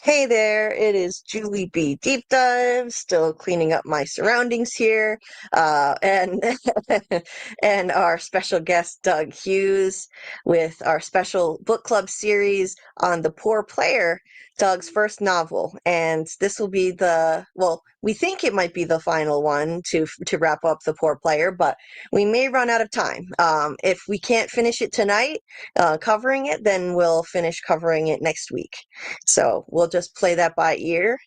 Hey there, it is Julie B. Deep Dive, still cleaning up my surroundings here, and and our special guest Doug Hughes with our special book club series on The Poor Player, Doug's first novel, and this will be we think it might be the final one to wrap up The Poor Player, but we may run out of time. If we can't finish it tonight, covering it, then we'll finish covering it next week. So we'll just play that by ear,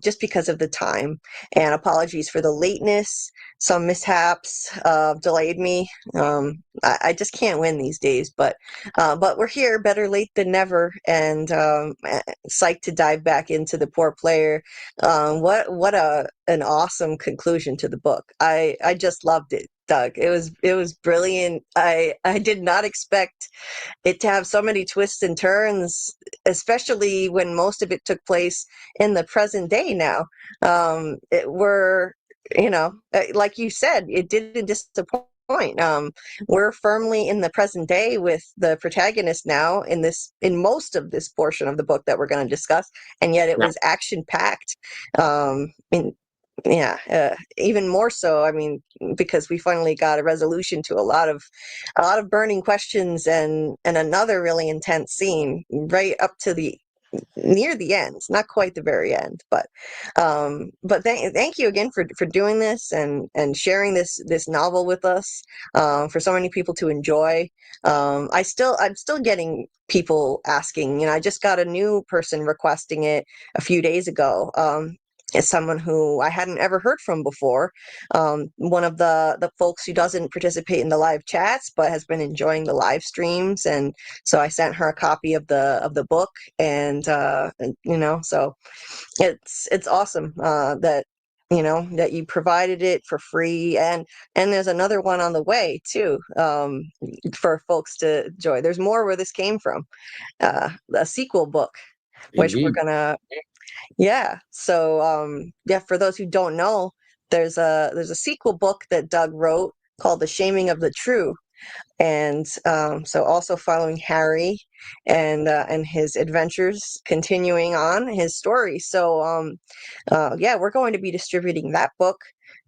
just because of the time. And apologies for the lateness. Some mishaps delayed me. I just can't win these days, but we're here, better late than never, and psyched to dive back into The Poor Player. What an awesome conclusion to the book. I just loved it. Doug, it was brilliant. I did not expect it to have so many twists and turns, especially when most of it took place in the present day now. It were, like you said, it didn't disappoint. We're firmly in the present day with the protagonist now in most of this portion of the book that we're going to discuss, and yet it Yeah. was action packed. In Yeah, even more so. I mean, because we finally got a resolution to a lot of burning questions, and another really intense scene right up to the near the end, not quite the very end, but thank you again for doing this and sharing this novel with us, for so many people to enjoy. I'm still getting people asking. I just got a new person requesting it a few days ago. Is someone who I hadn't ever heard from before. One of the folks who doesn't participate in the live chats but has been enjoying the live streams, and so I sent her a copy of the book, and so it's awesome, that you provided it for free, and there's another one on the way too, for folks to enjoy. There's more where this came from, a sequel book, which we're Indeed. gonna yeah. So, yeah, for those who don't know, there's a sequel book that Doug wrote called The Shaming of the True, and so also following Harry and his adventures, continuing on his story. So, yeah, we're going to be distributing that book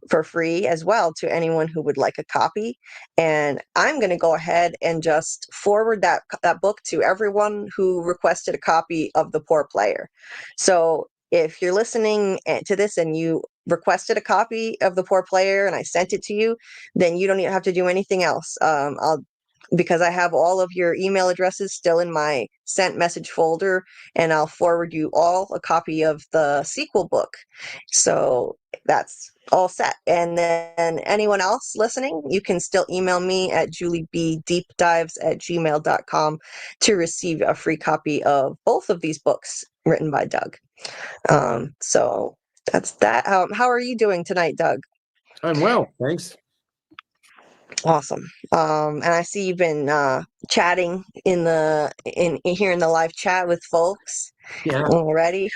for free as well to anyone who would like a copy. And I'm going to go ahead and just forward that book to everyone who requested a copy of The Poor Player. So if you're listening to this and you requested a copy of The Poor Player and I sent it to you, then you don't even have to do anything else. Because I have all of your email addresses still in my sent message folder, and I'll forward you all a copy of the sequel book. So that's all set. And then anyone else listening, you can still email me at JulieBDeepDives@gmail.com to receive a free copy of both of these books written by Doug. So that's that. How are you doing tonight, Doug? I'm well, thanks. Awesome. And I see you've been chatting in here in the live chat with folks Yeah. already.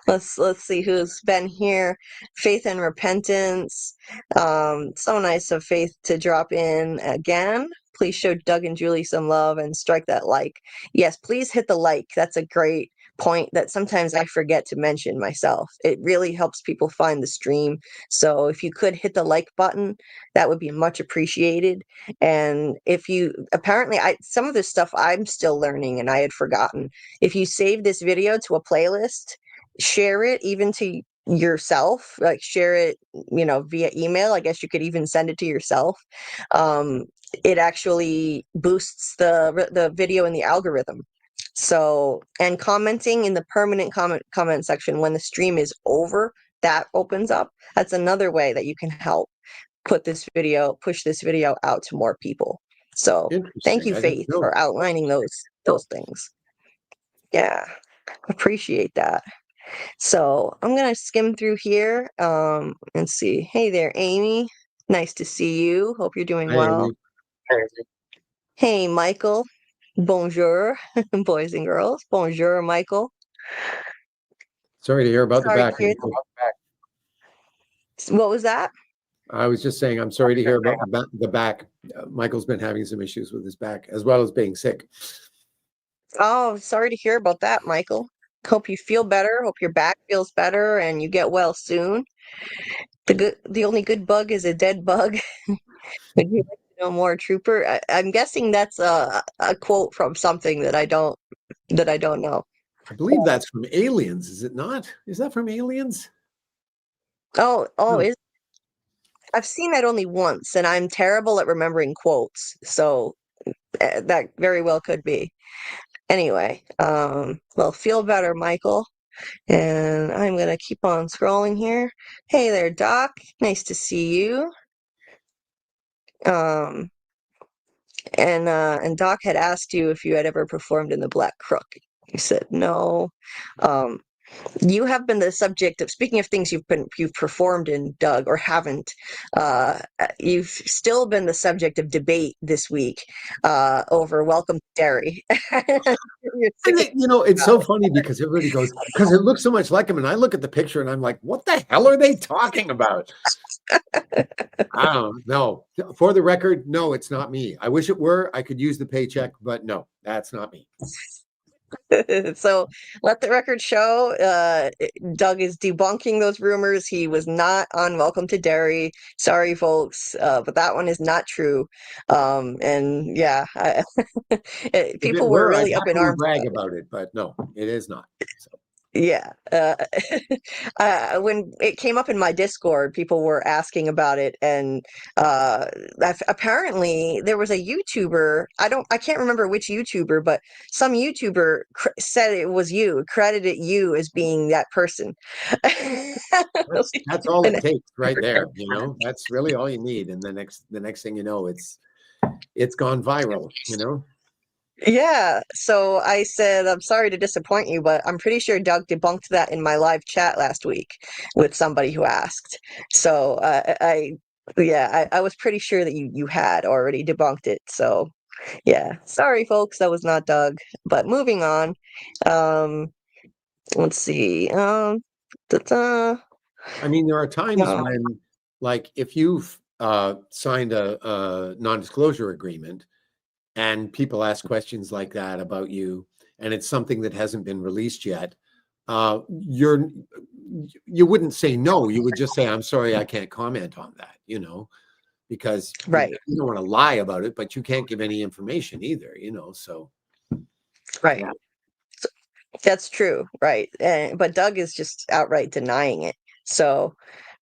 Let's see who's been here. Faith and Repentance. So nice of Faith to drop in again. Please show Doug and Julie some love and strike that like. Yes, please hit the like. That's a great point that sometimes I forget to mention myself. It really helps people find the stream. So if you could hit the like button, that would be much appreciated. And if you apparently I some of this stuff I'm still learning and I had forgotten. If you save this video to a playlist, share it even to yourself, like share it, via email. I guess you could even send it to yourself. Um, it actually boosts the video in the algorithm. So, and commenting in the permanent comment section when the stream is over, that opens up. That's another way that you can help push this video out to more people. So thank Interesting. you, I didn't Faith, know. for outlining those things. Yeah, appreciate that. So I'm gonna skim through here, and see. Hey there, Amy. Nice to see you. Hope you're doing Hi, well. Amy. Hey, Michael. Bonjour, boys and girls. Bonjour, Michael. Sorry to hear about the Sorry to back. hear. What was that? I was just saying, I'm sorry to hear about the back. Michael's been having some issues with his back, as well as being sick. Oh, sorry to hear about that, Michael. Hope you feel better. Hope your back feels better and you get well soon. The only good bug is a dead bug. Would you like to know more, Trooper? I'm guessing that's a quote from something that I don't know. I believe that's from Aliens, is it not? Is that from Aliens? Oh, No. I've seen that only once, and I'm terrible at remembering quotes, so that very well could be. Anyway, well, feel better, Michael. And I'm gonna keep on scrolling here. Hey there, Doc. Nice to see you. Um, and Doc had asked you if you had ever performed in the Black Crook. You said no. Um, you have been the subject of, speaking of things you've performed in, Doug, or haven't. You've still been the subject of debate this week over Welcome to Derry. You're sick And of it's about so funny because everybody goes, because it looks so much like him. And I look at the picture and I'm like, what the hell are they talking about? I don't know. For the record, no, it's not me. I wish it were. I could use the paycheck, but no, that's not me. So let the record show, Doug is debunking those rumors. He was not on Welcome to Derry. Sorry, folks, but that one is not true. And yeah, If it people were were, I'd really up in happily arms brag about it. about it, but no, it is not. So, Yeah. When it came up in my Discord, people were asking about it, and apparently there was a YouTuber. I can't remember which YouTuber, but some YouTuber said it was you, credited you as being that person. that's all it And takes right there. That's really all you need. And the next thing you know, it's gone viral, yeah, so I said, I'm sorry to disappoint you, but I'm pretty sure Doug debunked that in my live chat last week with somebody who asked. So yeah, I was pretty sure that you had already debunked it. So yeah, sorry, folks, that was not Doug. But moving on, um, let's see. Da-da, I mean, there are times uh, when, like, if you've signed a non-disclosure agreement and people ask questions like that about you, and it's something that hasn't been released yet, you wouldn't say no. You would just say, "I'm sorry, I can't comment on that," because right, you don't want to lie about it, but you can't give any information either, So right. yeah. That's true, right? But Doug is just outright denying it. So,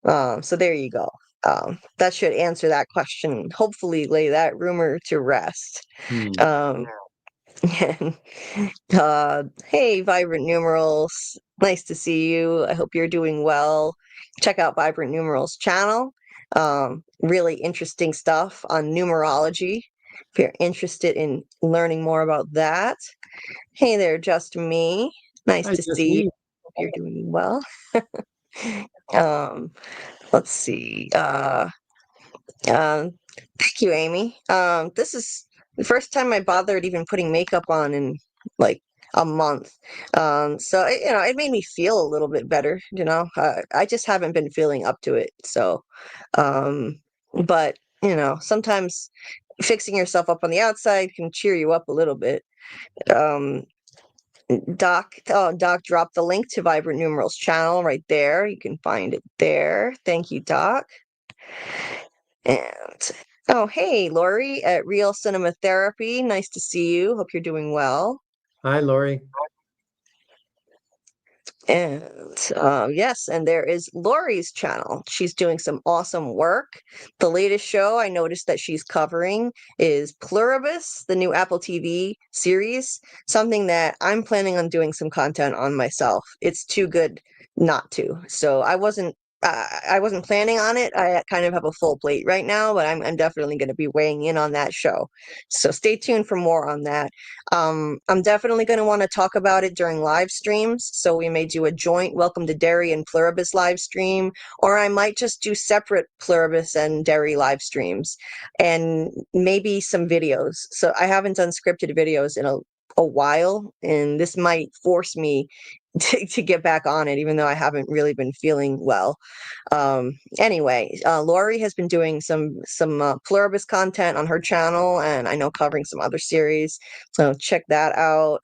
so there you go. That should answer that question. Hopefully, lay that rumor to rest. Hmm. Um, and, hey, Vibrant Numerals, nice to see you. I hope you're doing well. Check out Vibrant Numerals channel. Really interesting stuff on numerology. If you're interested in learning more about that. Hey there, just me. Nice I to just see you. need. Hope you're doing well. Um, let's see. Um, thank you, Amy. This is the first time I bothered even putting makeup on in like a month. So it made me feel a little bit better. I just haven't been feeling up to it. So, um, but sometimes fixing yourself up on the outside can cheer you up a little bit. Um, Doc dropped the link to Vibrant Numerals channel right there. You can find it there. Thank you, Doc. And oh, hey, Lori at Real Cinema Therapy. Nice to see you. Hope you're doing well. Hi, Lori. And yes, and there is Lori's channel. She's doing some awesome work. The latest show I noticed that she's covering is Pluribus, the new Apple TV series, something that I'm planning on doing some content on myself. It's too good not to. So I wasn't planning on it. I kind of have a full plate right now, but I'm definitely going to be weighing in on that show. So stay tuned for more on that. I'm definitely going to want to talk about it during live streams. So we may do a joint Welcome to Derry and Pluribus live stream, or I might just do separate Pluribus and Derry live streams and maybe some videos. So I haven't done scripted videos in a while, and this might force me to get back on it, even though I haven't really been feeling well. Anyway, Lori has been doing some Pluribus content on her channel, and I know covering some other series. So check that out.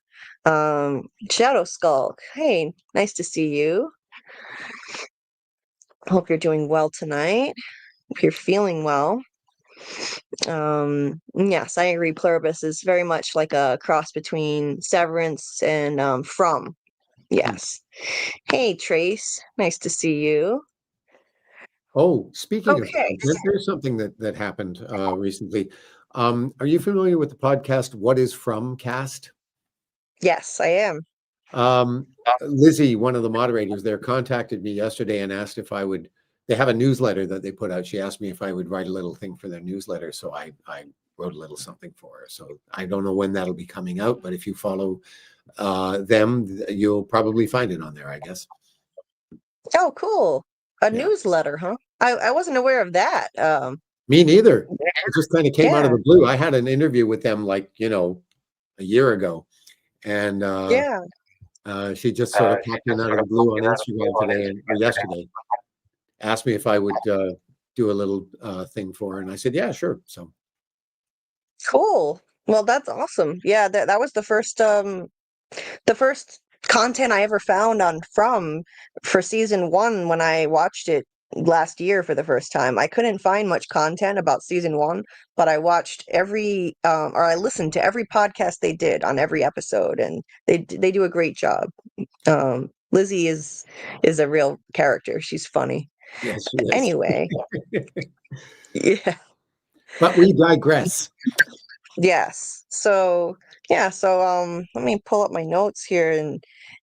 Shadow Skull. Hey, nice to see you. Hope you're doing well tonight. Hope you're feeling well. Yes, I agree. Pluribus is very much like a cross between Severance and From. Yes. Hey, Trace. Nice to see you. Oh, speaking of Okay. content, there's something that happened recently. Are you familiar with the podcast What is From Cast? Yes, I am. Um, Lizzie, one of the moderators there, contacted me yesterday and asked if I would. They have a newsletter that they put out. She asked me if I would write a little thing for their newsletter, so I wrote a little something for her. So I don't know when that'll be coming out, but if you follow them, you'll probably find it on there, I guess. Oh, cool. A Yeah, newsletter, huh? I wasn't aware of that. me neither. It just kind of came out of Yeah, the blue. I had an interview with them like a year ago, and yeah. she just sort of popped in out of the blue on Instagram today or yesterday. Asked me if I would do a little thing for her, and I said, "Yeah, sure." So Cool. Well, that's awesome. Yeah, that was the first content I ever found on From for season one when I watched it last year for the first time. I couldn't find much content about season one, but I watched or I listened to every podcast they did on every episode, and they do a great job. Lizzie is a real character. She's funny. yes, she is. Anyway, yeah. But we digress. Yes. So yeah, so let me pull up my notes here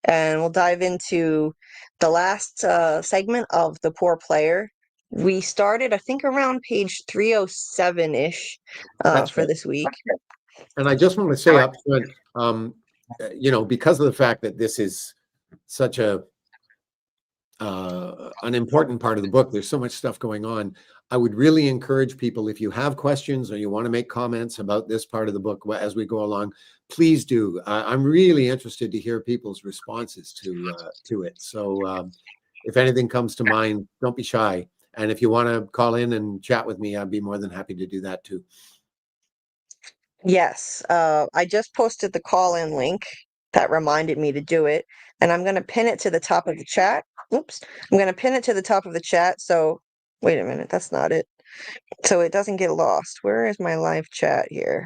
and we'll dive into the last segment of The Poor Player. We started, I think, around page 307-ish That's for right. this week. And I just want to say up front, because of the fact that this is such an important part of the book. There's so much stuff going on. I would really encourage people, if you have questions or you want to make comments about this part of the book as we go along, please do. I'm really interested to hear people's responses to it. So if anything comes to mind, don't be shy. And if you want to call in and chat with me, I'd be more than happy to do that too. Yes, I just posted the call-in link that reminded me to do it, and I'm going to pin it to the top of the chat. Oops. I'm going to pin it to the top of the chat. So wait a minute, that's not it. So it doesn't get lost. Where is my live chat here?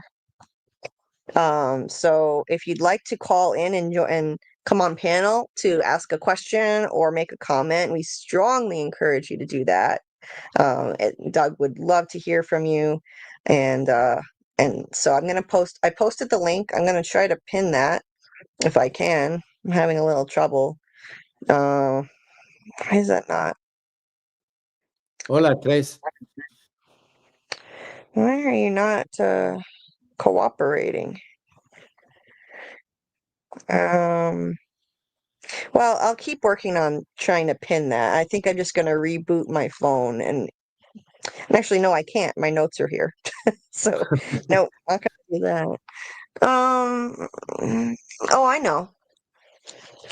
So if you'd like to call in and come on panel to ask a question or make a comment, we strongly encourage you to do that. Doug would love to hear from you, and so I posted the link. I'm gonna try to pin that if I can. I'm having a little trouble. Why is that not? Hola, Tres. Why are you not cooperating? Um, well, I'll keep working on trying to pin that. I think I'm just gonna reboot my phone and actually no, I can't. My notes are here. So no, not gonna do that. Oh, I know.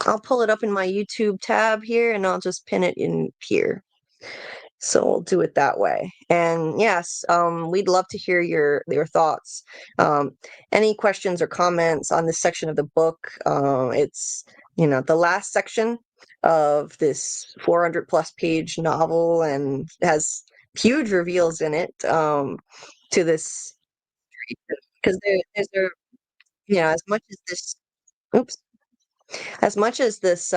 I'll pull it up in my YouTube tab here and I'll just pin it in here. So we'll do it that way. And yes, we'd love to hear your thoughts. Any questions or comments on this section of the book? It's the last section of this 400 plus page novel and has huge reveals in it to this because there's a as much as this oops as much as this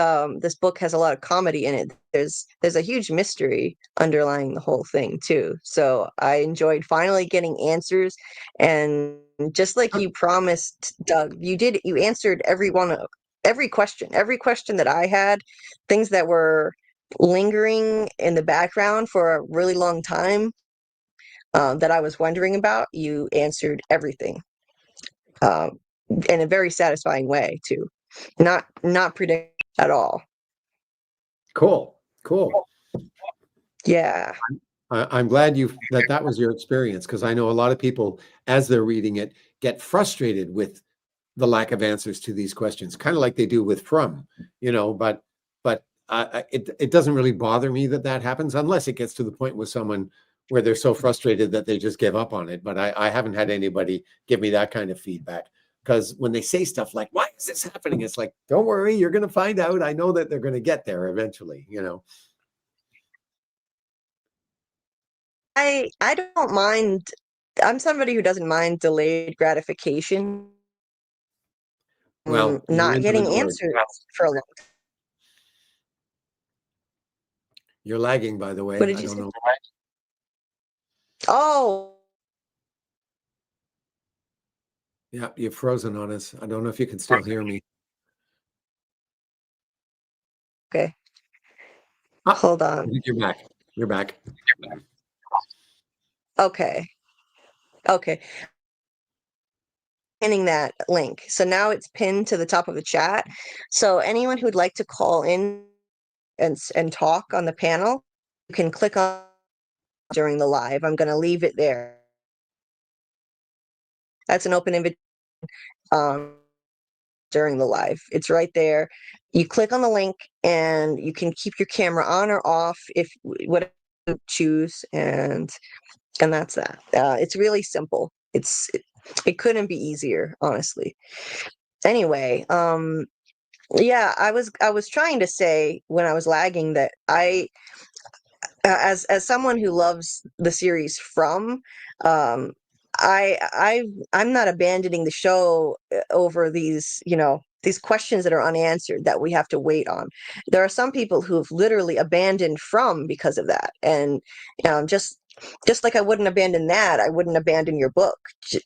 book has a lot of comedy in it, there's a huge mystery underlying the whole thing too. So I enjoyed finally getting answers, and just like you promised, Doug, you answered every question that I had, things that were lingering in the background for a really long time that I was wondering about. You answered everything um, in a very satisfying way too. Not predictable at all. Cool. Yeah. I'm glad that was your experience, because I know a lot of people, as they're reading it, get frustrated with the lack of answers to these questions, kind of like they do with From, but it doesn't really bother me that happens unless it gets to the point with someone where they're so frustrated that they just give up on it. But I haven't had anybody give me that kind of feedback. Because when they say stuff like, why is this happening? It's like, don't worry, you're going to find out. I know that they're going to get there eventually, you know. I don't mind. I'm somebody who doesn't mind delayed gratification, Well, you're not in the getting minority. answers for a long time. You're lagging, by the What way. did I you don't say? know. Oh, Yeah, you've frozen on us. I don't know if you can still hear me. okay. Ah, Hold I on. think you're back. You're back. Okay. Okay. Pinning that link. So now it's pinned to the top of the chat. So anyone who'd like to call in and talk on the panel, you can click on during the live. I'm going to leave it there. That's an open invitation during the live. It's right there. You click on the link and you can keep your camera on or off if whatever you choose, and that's that. It's really simple. It couldn't be easier, honestly. Anyway, yeah, I was trying to say when I was lagging that as someone who loves the series From, um, I'm not abandoning the show over these, these questions that are unanswered that we have to wait on. There are some people who've literally abandoned From because of that, and just like I wouldn't abandon that, I wouldn't abandon your book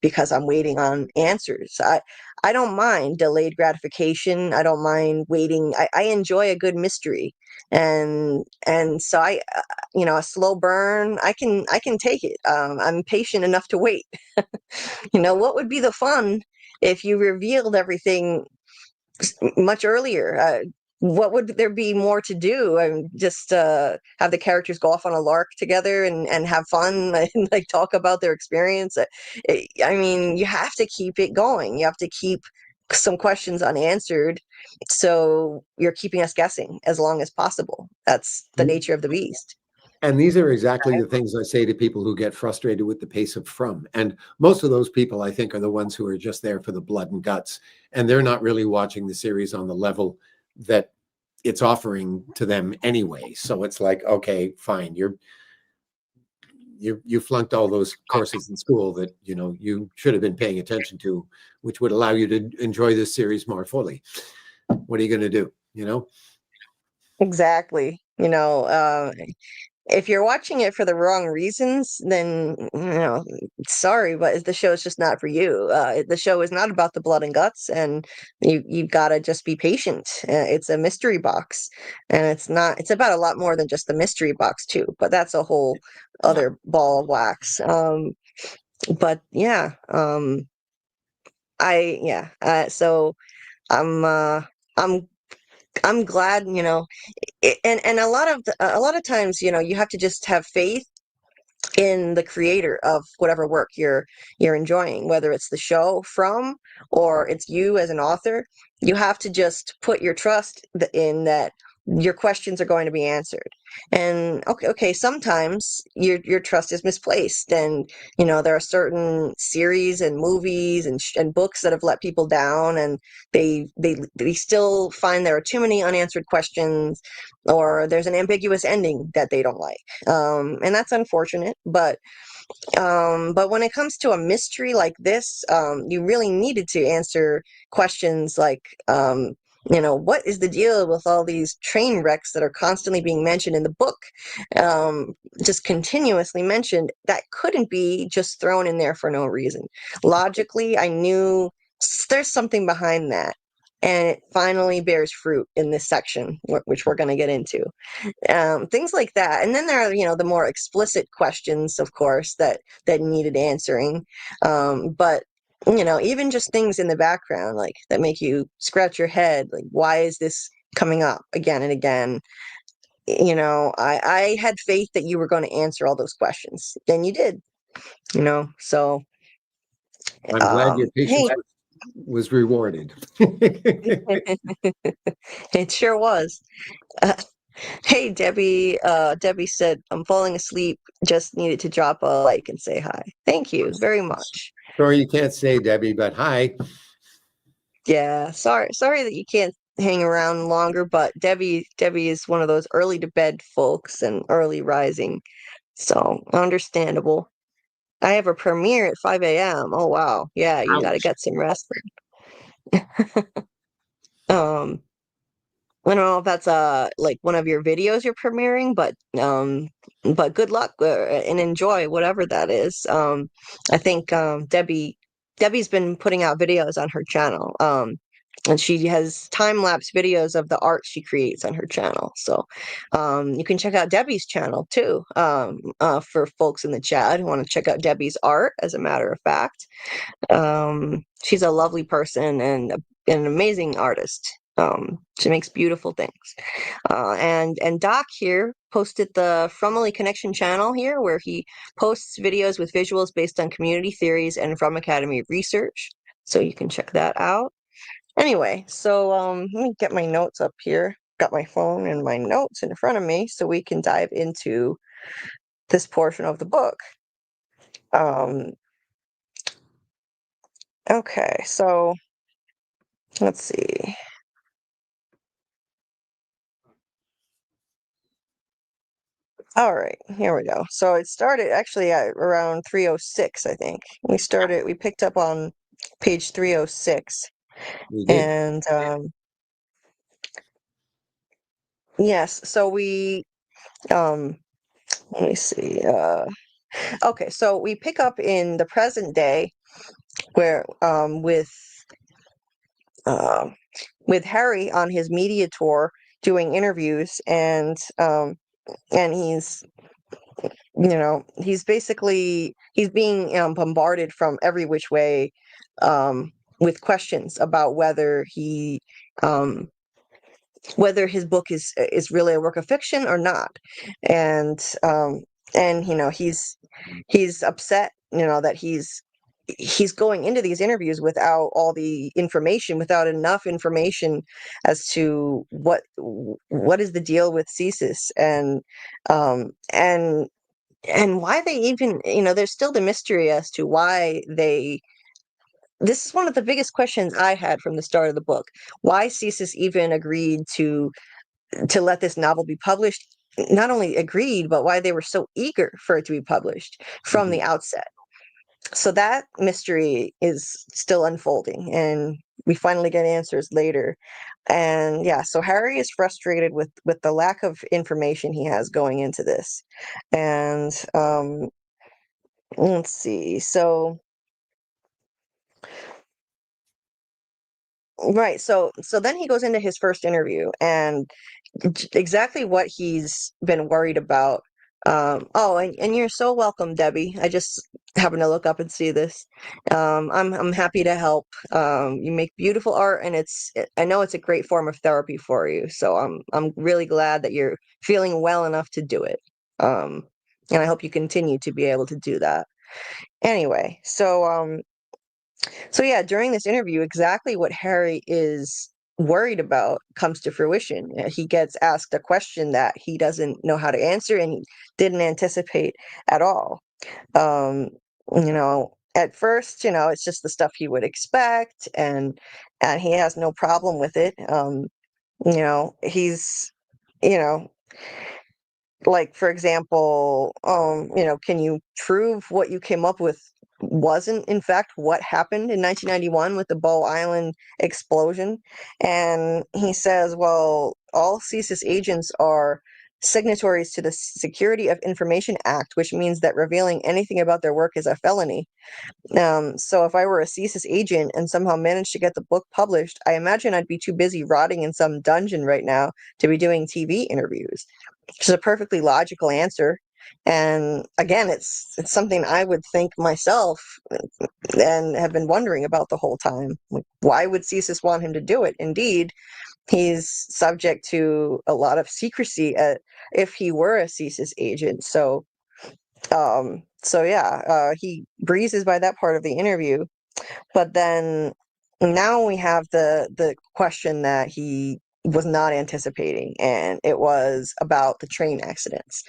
because I'm waiting on answers. I don't mind delayed gratification. I don't mind waiting. I enjoy a good mystery, and so a slow burn, I can take it. I'm patient enough to wait. What would be the fun if you revealed everything much earlier? What would there be more to do? Just have the characters go off on a lark together and have fun and like talk about their experience. I mean, you have to keep it going. You have to keep some questions unanswered, so you're keeping us guessing as long as possible. That's the nature of the beast. And these are exactly the things I say to people who get frustrated with the pace of From. And most of those people, I think, are the ones who are just there for the blood and guts. And they're not really watching the series on the level that it's offering to them anyway. So it's like, okay, fine. You flunked all those courses in school that, you should have been paying attention to, which would allow you to enjoy this series more fully. What are you going to do? Exactly. If you're watching it for the wrong reasons, then sorry, but the show is just not for you. The show is not about the blood and guts, and you've got to just be patient. It's a mystery box, and it's not. It's about a lot more than just the mystery box too. But that's a whole Yeah. other ball of wax. But yeah, so I'm uh, I'm I'm glad, and a lot of times, you have to just have faith in the creator of whatever work you're enjoying, whether it's the show From or it's you as an author. You have to just put your trust in that your questions are going to be answered. And okay, sometimes your trust is misplaced, and there are certain series and movies and books that have let people down, and they still find there are too many unanswered questions, or there's an ambiguous ending that they don't like, and that's unfortunate. But when it comes to a mystery like this, you really needed to answer questions like, what is the deal with all these train wrecks that are constantly being mentioned in the book? Just continuously mentioned, that couldn't be just thrown in there for no reason. Logically, I knew there's something behind that. And it finally bears fruit in this section, which we're going to get into. Things like that. And then there are, the more explicit questions, of course, that needed answering. But even just things in the background, like that make you scratch your head, like why is this coming up again and again? I had faith that you were going to answer all those questions, and you did. So I'm glad your hey, patience was rewarded. it sure was. Hey, Debbie. Debbie said, I'm falling asleep. Just needed to drop a like and say hi. Thank you very much. Sorry you can't say, Debbie, but hi. Yeah, sorry that you can't hang around longer, but Debbie is one of those early to bed folks and early rising, so understandable. I have a premiere at 5 a.m. Oh wow, yeah, you got to Ouch. get some rest. Um, I don't know if that's like one of your videos you're premiering, but good luck and enjoy whatever that is. I think Debbie's been putting out videos on her channel. And she has time lapse videos of the art she creates on her channel. So you can check out Debbie's channel too. For folks in the chat who want to check out Debbie's art, as a matter of fact. She's a lovely person and an amazing artist. She makes beautiful things. And Doc here posted the Fromely Connection channel here, where he posts videos with visuals based on community theories and From Academy research. So you can check that out. Anyway, so let me get my notes up here. Got my phone and my notes in front of me so we can dive into this portion of the book. Okay, so let's see. All right, here we go. So it started actually at around 306, I think. We picked up on page 306. We did. And yes, so let me see. Okay, so we pick up in the present day where uh, with Harry on his media tour doing interviews, and he's being bombarded from every which way with questions about um, whether his book is really a work of fiction or not, and he's upset, that he's going into these interviews without all the information, without enough information as to what is the deal with CSIS, um, and and why they even, there's still the mystery as to why they. This is one of the biggest questions I had from the start of the book. Why CSIS even agreed to let this novel be published? Not only agreed, but why they were so eager for it to be published from Mhm. the outset. So that mystery is still unfolding, and we finally get answers later. And yeah, so Harry is frustrated with the lack of information he has going into this. And let's see. So right, so then he goes into his first interview, and exactly what he's been worried about. Oh, and you're so welcome, Debbie. I just happened to look up and see this. I'm happy to help. You make beautiful art, and I know it's a great form of therapy for you. So I'm really glad that you're feeling well enough to do it. Um, and I hope you continue to be able to do that. Anyway, so yeah, during this interview, exactly what Harry is worried about comes to fruition. He gets asked a question that he doesn't know how to answer and he didn't anticipate at all. Um, at first, it's just the stuff he would expect, and he has no problem with it. He's, you know, like, for example, can you prove what you came up with wasn't in fact what happened in 1991 with the Bow Island explosion? And he says, well, all CSIS agents are signatories to the Security of Information Act, which means that revealing anything about their work is a felony. So if I were a CSIS agent and somehow managed to get the book published, I imagine I'd be too busy rotting in some dungeon right now to be doing TV interviews, which is a perfectly logical answer. And again, it's something I would think myself and have been wondering about the whole time. Like, why would CSIS want him to do it? Indeed, he's subject to a lot of secrecy if he were a CSIS agent. So yeah, he breezes by that part of the interview, but then now we have the question that he was not anticipating, and it was about the train accidents.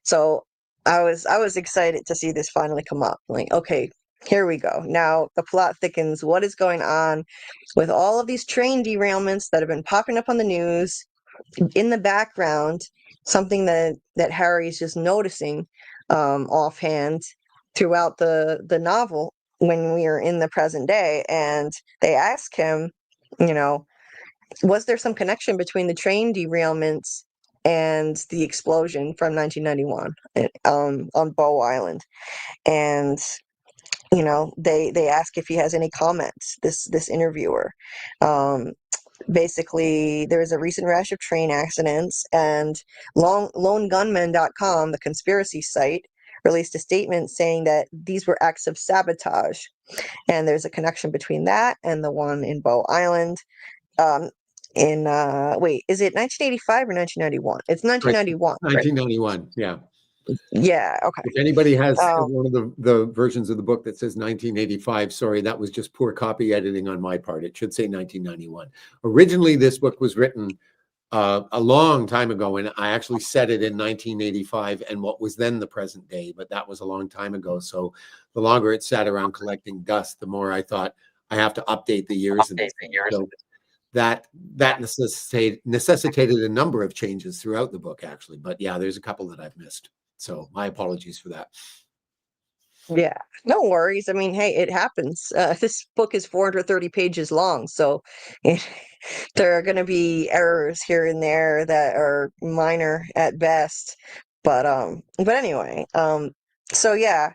So I was excited to see this finally come up. Like, okay, here we go. Now the plot thickens. What is going on with all of these train derailments that have been popping up on the news? In the background, something that Harry's just noticing offhand throughout the novel when we are in the present day, and they ask him, you know, was there some connection between the train derailments and the explosion from 1991 on Bow Island? And they ask if he has any comments. This interviewer. Basically, there was a recent rash of train accidents, and lonegunman.com, the conspiracy site, released a statement saying that these were acts of sabotage, and there's a connection between that and the one in Bow Island. In wait, is it 1985 or 1991? It's 1991, right? 1991. Yeah. Yeah. Okay. If anybody has Um, one of the versions of the book that says 1985, sorry, that was just poor copy editing on my part. It should say 1991. Originally, this book was written a long time ago, and I actually set it in 1985 and what was then the present day, but that was a long time ago. So the longer it sat around collecting dust, the more I thought I have to update the years. So that necessitated a number of changes throughout the book, actually. But yeah, there's a couple that I've missed. So my apologies for that. Yeah, no worries. I mean, hey, it happens. This book is 430 pages long, so there are going to be errors here and there that are minor at best. But anyway, so yeah,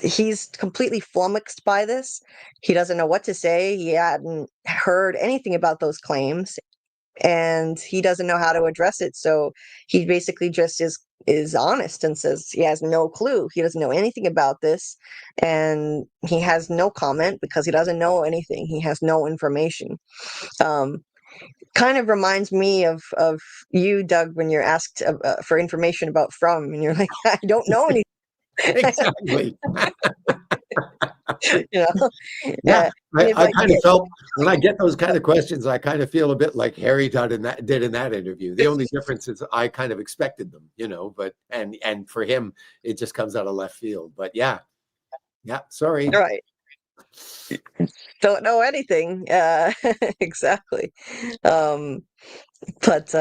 he's completely flummoxed by this. He doesn't know what to say. He hadn't heard anything about those claims, and he doesn't know how to address it. So he basically just is honest and says he has no clue. He doesn't know anything about this, and he has no comment because he doesn't know anything. He has no information. Um, Kind of reminds me of you, Doug, when you're asked for information about From, and you're like, I don't know anything. Exactly. You know, Yeah, and it's I like, kind of felt when I get those kind of questions, I kind of feel a bit like Harry did in that interview. The only difference is I kind of expected them, but and for him, it just comes out of left field. But yeah, sorry. right, don't know anything. Exactly. Um, but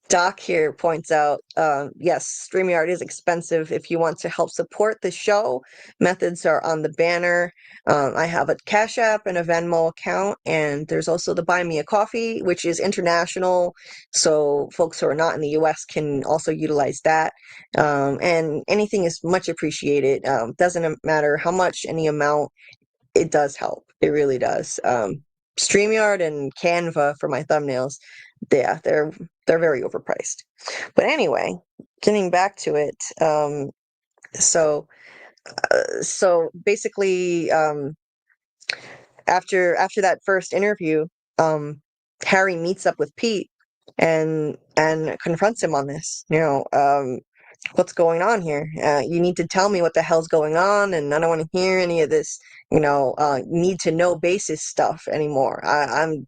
Doc here points out, yes, StreamYard is expensive if you want to help support the show. Methods are on the banner. I have a Cashapp and a Venmo account, and there's also the Buy Me a Coffee, which is international, so folks who are not in the US can also utilize that. And anything is much appreciated. Doesn't matter how much, any amount, it does help. It really does. StreamYard and Canva for my thumbnails, yeah, they're very overpriced. But anyway, getting back to it, so basically, after that first interview, Harry meets up with Pete and confronts him on this. What's going on here? You need to tell me what the hell's going on, and I don't want to hear any of this, need to know basis stuff anymore. I'm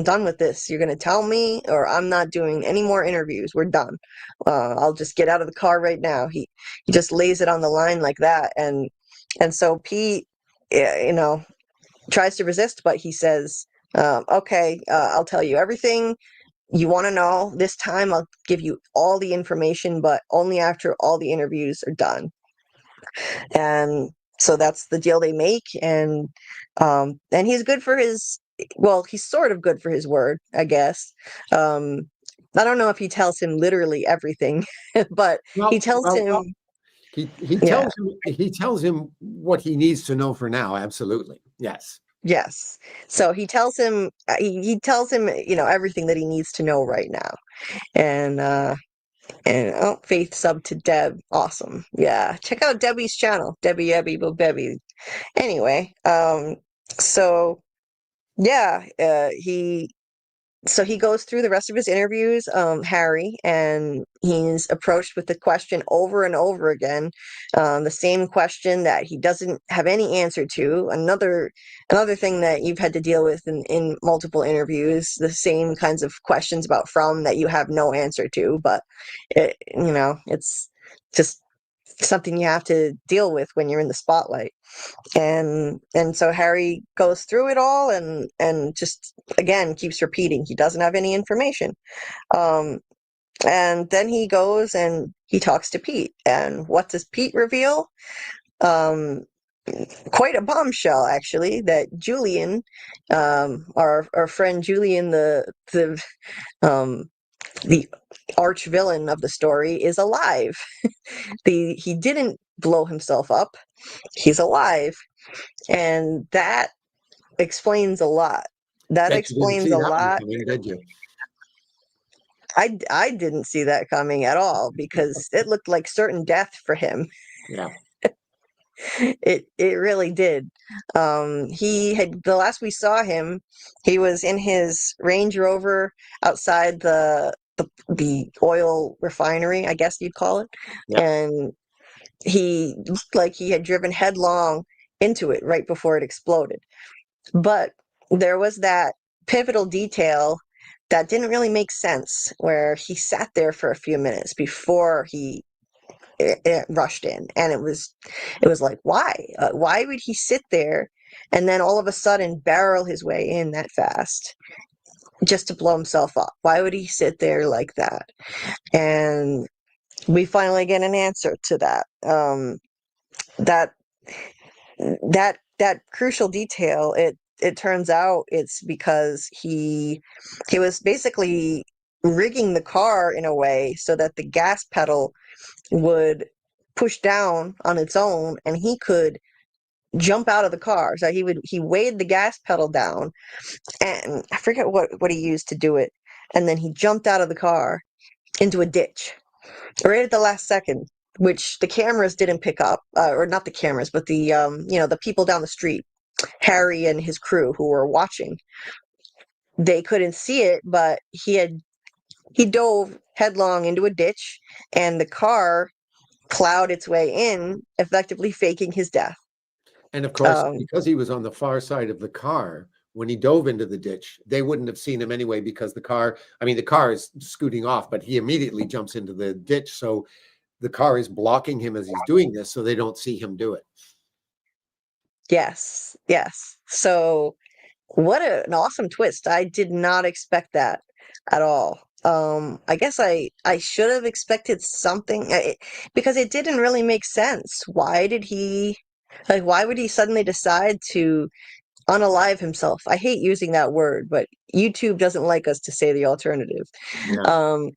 done with this. You're gonna tell me, or I'm not doing any more interviews. We're done. I'll just get out of the car right now. He just lays it on the line like that, and so Pete, tries to resist, but he says, "Okay, I'll tell you everything you want to know. This time I'll give you all the information, but only after all the interviews are done." And so that's the deal they make. And he's good for he's sort of good for his word, I guess. Um, I don't know if he tells him literally everything, but he tells Well, him, he yeah, tells him what he needs to know for now. Absolutely, yes. yes. So he tells him, everything that he needs to know right now. And oh, Faith sub to Deb. Awesome. Yeah. Check out Debbie's channel. Debbie Ebby Bo Bebby. Anyway, so yeah, he goes through the rest of his interviews, Harry, and he's approached with the question over and over again, the same question that he doesn't have any answer to. Another thing that you've had to deal with in multiple interviews, the same kinds of questions about From that you have no answer to, but it's just something you have to deal with when you're in the spotlight. And so Harry goes through it all and just again keeps repeating he doesn't have any information. Um, and then he goes and he talks to Pete. And what does Pete reveal? Um, Quite a bombshell, actually, that Julian, our friend Julian, um, the arch villain of the story, is alive. He didn't blow himself up. He's alive, and that explains a lot. That Bet you didn't explains see a that one lot. coming, did you? I didn't see that coming at all because it looked like certain death for him. Yeah. It really did. He had the last we saw him, he was in his Range Rover outside the oil refinery, I guess you'd call it, Yeah. and he looked like he had driven headlong into it right before it exploded. But there was that pivotal detail that didn't really make sense, where he sat there for a few minutes before it rushed in, and it was like, why would he sit there and then all of a sudden barrel his way in that fast just to blow himself up? Why would he sit there like that? And we finally get an answer to that. That that crucial detail, it turns out it's because he was basically rigging the car in a way so that the gas pedal would push down on its own and he could jump out of the car. So he weighed the gas pedal down, and I forget what he used to do it, and then he jumped out of the car into a ditch right at the last second, which the cameras didn't pick up, or not the cameras, but the people down the street, Harry and his crew who were watching, they couldn't see it, but he dove headlong into a ditch, and the car plowed its way in, effectively faking his death. And of course, Um, because he was on the far side of the car, when he dove into the ditch, they wouldn't have seen him anyway because the car is scooting off, but he immediately jumps into the ditch. So the car is blocking him as he's doing this, so they don't see him do it. yes, yes. So what an awesome twist. I did not expect that at all. I guess I should have expected something, because it didn't really make sense. Why would he suddenly decide to unalive himself? I hate using that word, but YouTube doesn't like us to say the alternative. Yeah, Um,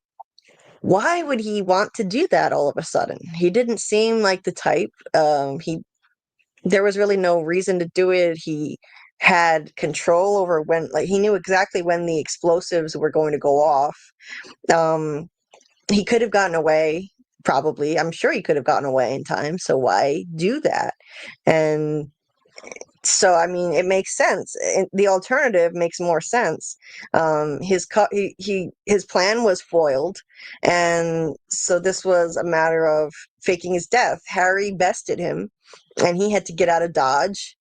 why would he want to do that all of a sudden? He didn't seem like the type. He There was really no reason to do it. He had control over when, like, he knew exactly when the explosives were going to go off. Um, he could have gotten away, probably. I'm sure he could have gotten away in time. So why do that? And so, I mean, it makes sense. The alternative makes more sense. His plan was foiled, and so this was a matter of faking his death. Harry bested him, and he had to get out of Dodge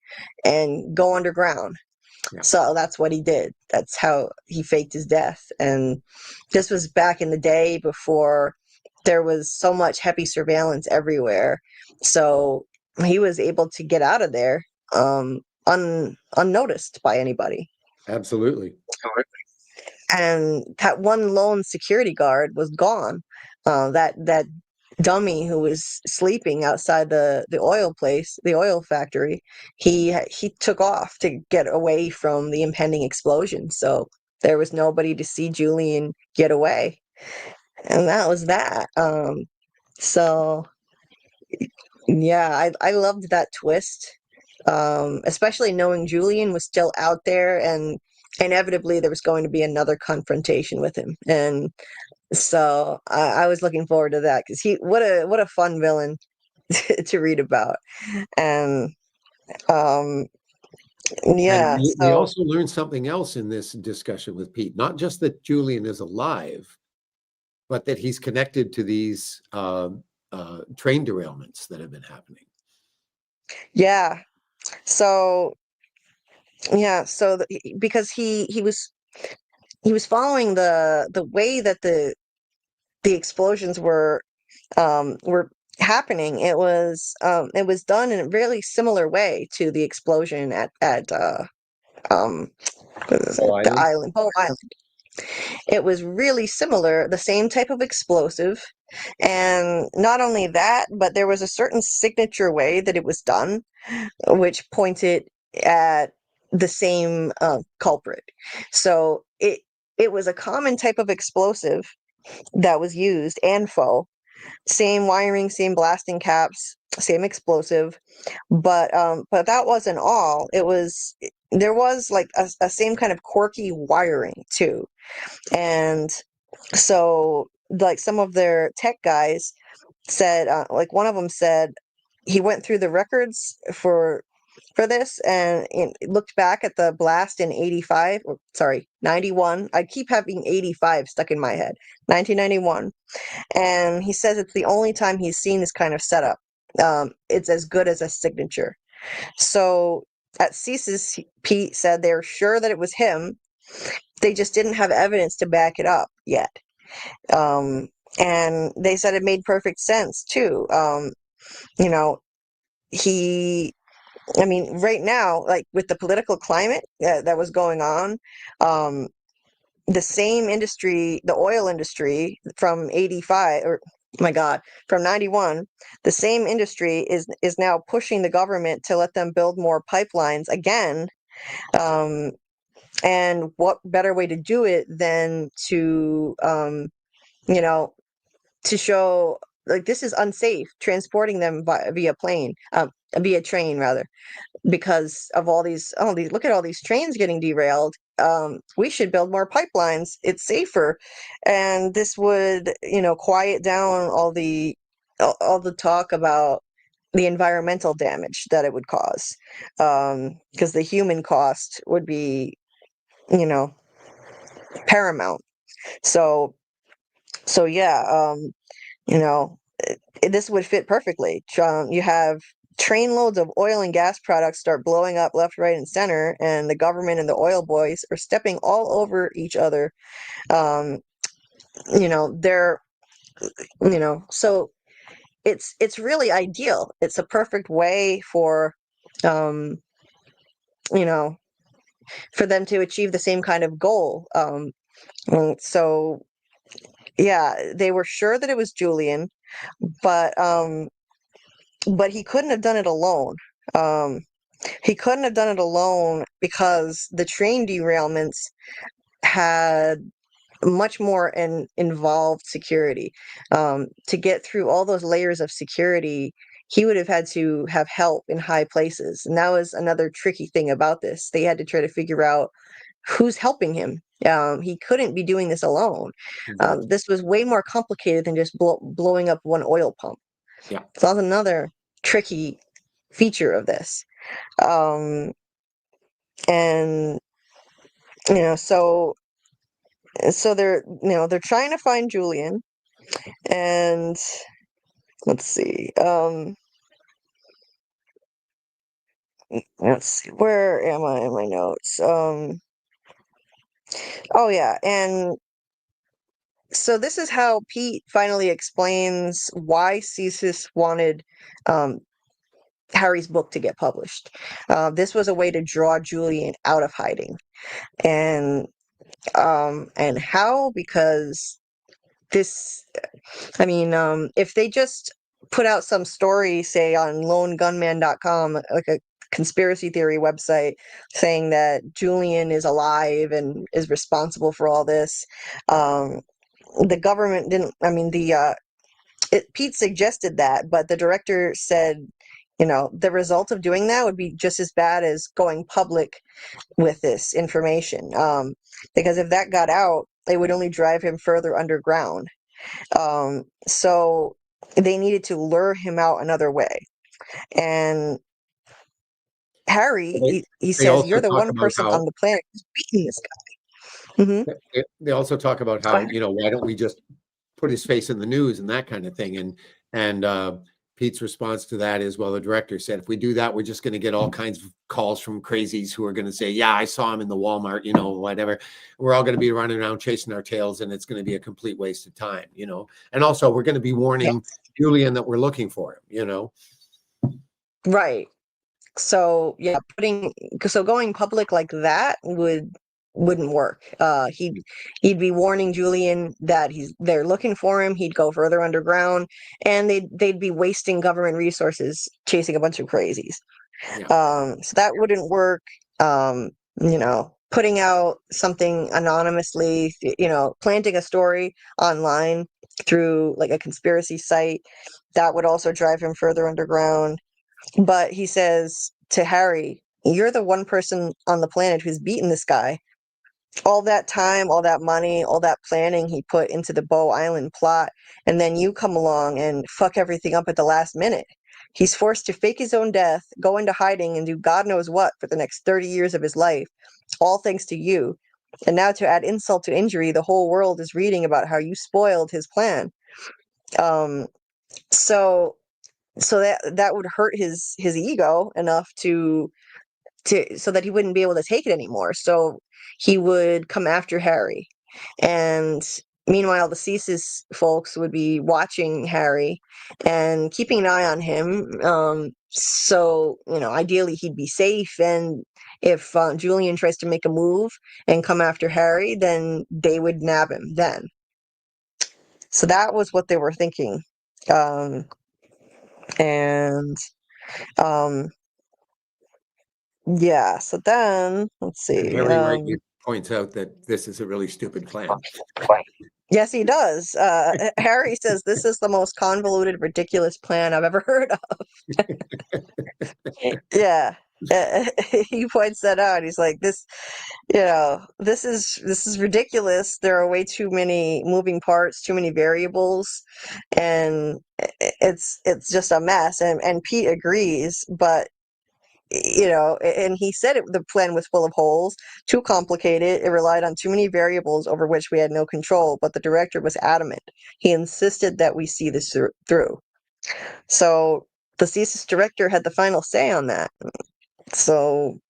and go underground. yeah, So that's what he did. That's how he faked his death. And this was back in the day before there was so much heavy surveillance everywhere. So he was able to get out of there, unnoticed by anybody. absolutely. And that one lone security guard was gone. That dummy who was sleeping outside the oil place, the oil factory, he took off to get away from the impending explosion. So there was nobody to see Julian get away, and that was that. So yeah, I loved that twist, especially knowing Julian was still out there, and inevitably there was going to be another confrontation with him. And so I was looking forward to that because what a fun villain to read about. And um, And yeah, we so also learned something else in this discussion with Pete, not just that Julian is alive, but that he's connected to these train derailments that have been happening. yeah, so yeah, so because he was following the way that the explosions were happening. It was done in a really similar way to the explosion at um what is Oh, it? The Island. island, Bow Island. It was really similar, the same type of explosive. And not only that, but there was a certain signature way that it was done, which pointed at the same culprit. So it was a common type of explosive that was used and faux. Same wiring, same blasting caps, same explosive. But that wasn't all. There was like a same kind of quirky wiring too. And so like some of their tech guys said, like one of them said he went through the records for this and looked back at the blast in 85, or sorry, 91. I keep having 85 stuck in my head. 1991. And he says it's the only time he's seen this kind of setup. It's as good as a signature. So at CSIS, Pete said they're sure that it was him. They just didn't have evidence to back it up yet. Um, and they said it made perfect sense too. You know, he, I mean, right now, like with the political climate that was going on, um, the same industry, the oil industry from 85, or my God, from 91, the same industry is now pushing the government to let them build more pipelines again. Um, and what better way to do it than to, you know, to show like this is unsafe transporting them via plane, via train rather, because of all these look at all these trains getting derailed. We should build more pipelines. It's safer, and this would, you know, quiet down all the talk about the environmental damage that it would cause, because the human cost would be, you know, paramount. So yeah, you know, this would fit perfectly. You have trainloads of oil and gas products start blowing up left, right, and center, and the government and the oil boys are stepping all over each other. Um, you know, they're, you know, so it's really ideal. It's a perfect way for, um, you know, for them to achieve the same kind of goal. And so yeah, they were sure that it was Julian, but he couldn't have done it alone. Um, he couldn't have done it alone because the train derailments had much more involved security. To get through all those layers of security, he would have had to have help in high places. And that was another tricky thing about this. They had to try to figure out who's helping him. He couldn't be doing this alone. Mhm. This was way more complicated than just blowing up one oil pump. Yeah. So that's another tricky feature of this. Um, and you know, so they're, you know, they're trying to find Julian, and let's see, let's see, where am I in my notes? Oh yeah, and so this is how Pete finally explains why CSIS wanted um, Harry's book to get published. This was a way to draw Julian out of hiding, and how, because this, I mean, if they just put out some story, say on lonegunman.com, like a conspiracy theory website, saying that Julian is alive and is responsible for all this, the government didn't, I mean, Pete suggested that, but the director said, you know, the result of doing that would be just as bad as going public with this information. Because if that got out, it would only drive him further underground. So they needed to lure him out another way. And Harry, They, he they says, also "You're the talk one about person on how the planet who's beating this guy." they also talk about Go how, ahead. you know, why don't we just put his face in the news and that kind of thing. And Pete's response to that is, well, the director said, if we do that, we're just going to get all kinds of calls from crazies who are going to say, yeah, I saw him in the Walmart, you know, whatever. We're all going to be running around chasing our tails, and it's going to be a complete waste of time, you know. And also, we're going to be warning Julian that we're looking for him, you know. Right. So yeah, going public like that wouldn't work. He'd be warning Julian that they're looking for him. He'd go further underground, and they'd be wasting government resources chasing a bunch of crazies. So that wouldn't work. You know, putting out something anonymously, you know, planting a story online through like a conspiracy site, that would also drive him further underground. But he says to Harry, "You're the one person on the planet who's beaten this guy. All that time, all that money, all that planning he put into the Bow Island plot, and then you come along and fuck everything up at the last minute. He's forced to fake his own death, go into hiding, and do God knows what for the next 30 years of his life, all thanks to you. And now, to add insult to injury, the whole world is reading about how you spoiled his plan." Um, so that would hurt his ego enough to so that he wouldn't be able to take it anymore. So he would come after Harry. And meanwhile, the CSIS folks would be watching Harry and keeping an eye on him. So, you know, ideally he'd be safe. And if Julian tries to make a move and come after Harry, then they would nab him then. So that was what they were thinking. And um, yeah, so then let's see. Harry rightly points out that this is a really stupid plan. Yes, he does. Harry says this is the most convoluted, ridiculous plan I've ever heard of. Yeah. He points that out. He's like, this, you know, this is ridiculous. There are way too many moving parts, too many variables, and it's just a mess. And Pete agrees, but you know, and he said the plan was full of holes, too complicated. It relied on too many variables over which we had no control. But the director was adamant. He insisted that we see this through. So the CSIS director had the final say on that. So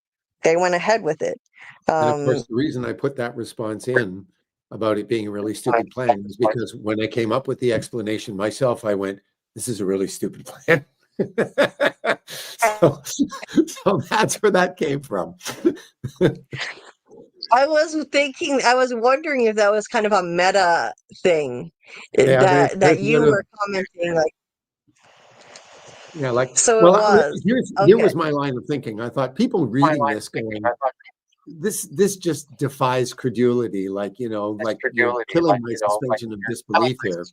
they went ahead with it. And of course, the reason I put that response in about it being a really stupid plan is because when I came up with the explanation myself, I went, this is a really stupid plan. so that's where that came from. I was wondering if that was kind of a meta thing, that you were commenting like. Yeah, like, so well, it was. here was my line of thinking. I thought people reading this going, this just defies credulity. Like, you know, like you're killing my suspension of disbelief here.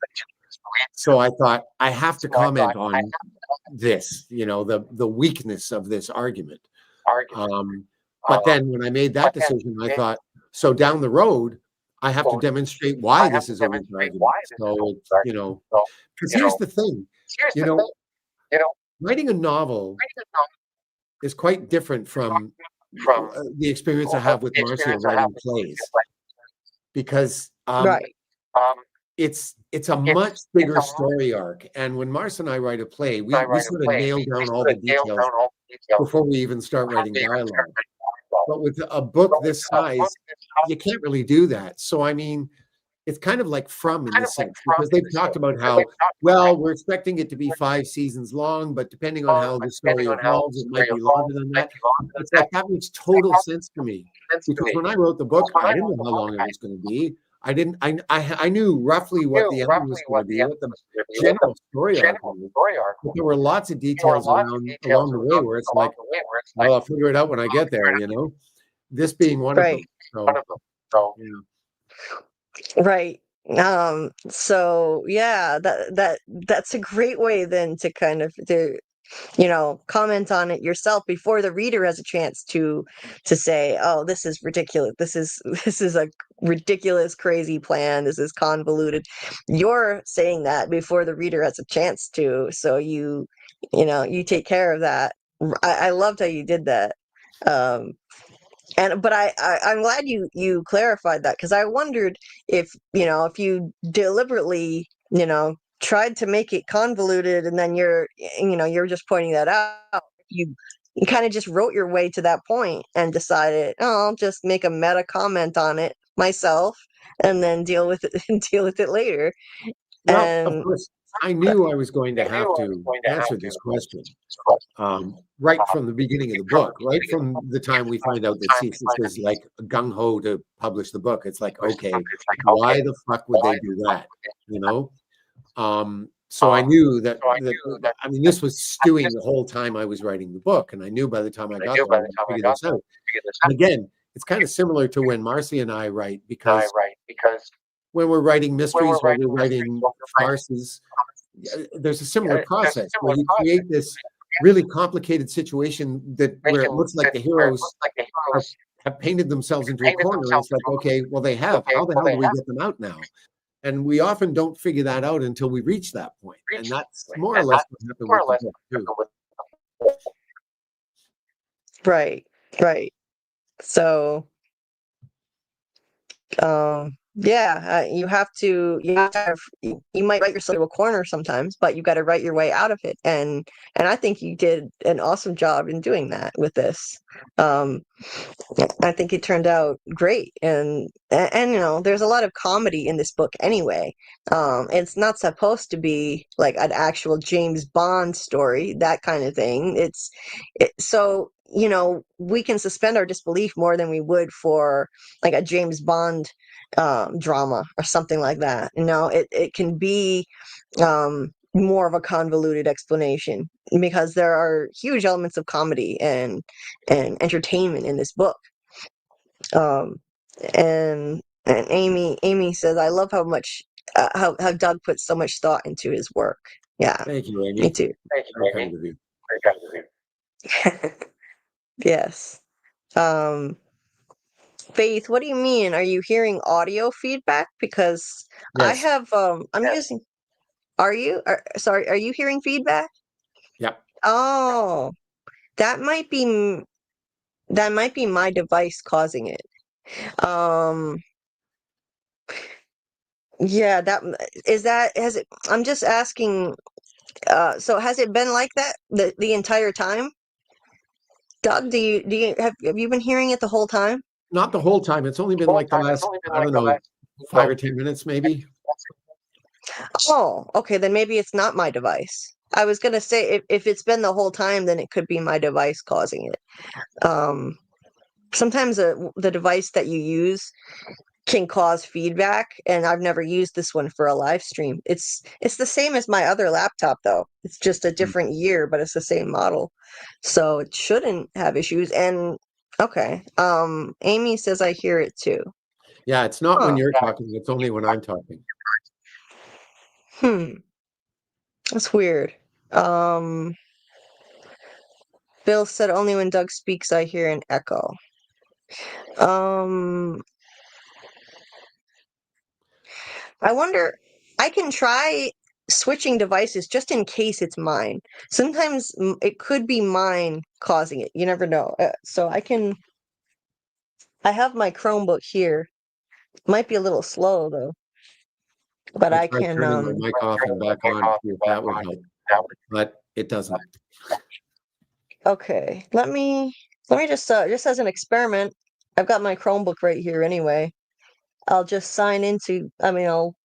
So I thought I have to comment on this, you know, the weakness of this argument. But then when I made that decision, I thought, so down the road, I have to demonstrate why this is a weak argument. So, you know, because here's the thing, you know, writing a novel is quite different from the experience I have with Marcia writing plays, because it's a much bigger story arc. And when Marcia and I write a play, we sort of nail down all the details before we even start writing dialogue. But with a book this size, you can't really do that. So, I mean, it's kind of like From in this sense, because they've talked about how, well, we're expecting it to be 5 seasons long, but depending on how the story evolves, it might be longer than that. It's like, that makes total sense to me, because when I wrote the book, I didn't know how long it was going to be. I knew roughly what the end was going to be, what the general story arc was. But there were lots of details along the way where it's like, well, I'll figure it out when I get there, you know? This being one of them. So, yeah. Right. So yeah, that's a great way then to kind of you know, comment on it yourself before the reader has a chance to say, oh, this is ridiculous. This is a ridiculous, crazy plan. This is convoluted. You're saying that before the reader has a chance to, so you know, you take care of that. I loved how you did that. But I'm glad you clarified that, because I wondered if, you know, if you deliberately, you know, tried to make it convoluted, and then you're just pointing that out. You kind of just wrote your way to that point and decided, oh, I'll just make a meta comment on it myself and then deal with it and deal with it later. Well, of And course, I knew I was going to have to answer this question right from the beginning of the book, right from the time we find out that CSIS is like gung ho to publish the book. It's like, okay, why the fuck would they do that? You know? So I knew that I mean, this was stewing the whole time I was writing the book, and I knew by the time I got there, I would figure this out. And again, it's kind of similar to when Marcy and I write, because when we're writing mysteries, when we're writing farces, there's a similar process where you create this really complicated situation that where it looks like the heroes have painted themselves into a corner, and it's like, okay, well, they have. How the hell do we get them out now? And we often don't figure that out until we reach that point. And that's more or less what happened with the book, too. right, right. So, yeah, you might write yourself into a corner sometimes, but you got to write your way out of it. And I think you did an awesome job in doing that with this. Um, I think it turned out great, and there's a lot of comedy in this book anyway. It's not supposed to be like an actual James Bond story, that kind of thing. So we can suspend our disbelief more than we would for like a James Bond drama or something like that. It can be more of a convoluted explanation because there are huge elements of comedy and entertainment in this book. Um, and Amy says, I love how much how Doug puts so much thought into his work. Yeah, Thank you, Amy. me too. Very kind of you. Yes. Faith, what do you mean? Are you hearing audio feedback? Because I Yes. have I'm using. Sorry, are you hearing feedback? Yeah. Oh, that might be my device causing it. Um, yeah, has it, I'm just asking, so has it been like that the entire time? Doug, have you been hearing it the whole time? Not the whole time. It's only been like the last, I don't know, 5 or 10 minutes, maybe. Oh, okay, then maybe it's not my device. I was gonna say if it's been the whole time, then it could be my device causing it. Sometimes the device that you use can cause feedback, and I've never used this one for a live stream. It's the same as my other laptop though. It's just a different year, but it's the same model. So it shouldn't have issues. And okay. Amy says I hear it too. Yeah, it's not when Huh. you're talking, it's only when I'm talking. That's weird. Um Bill said only when Doug speaks I hear an echo. Um I wonder, I can try switching devices just in case it's mine. Sometimes it could be mine causing it. You never know. So I have my Chromebook here. Might be a little slow though, but I I tried can, turning my mic off and back on to see if that would help, but it doesn't. okay. Let me just as an experiment, I've got my Chromebook right here anyway. I'll just sign into, I mean, I'll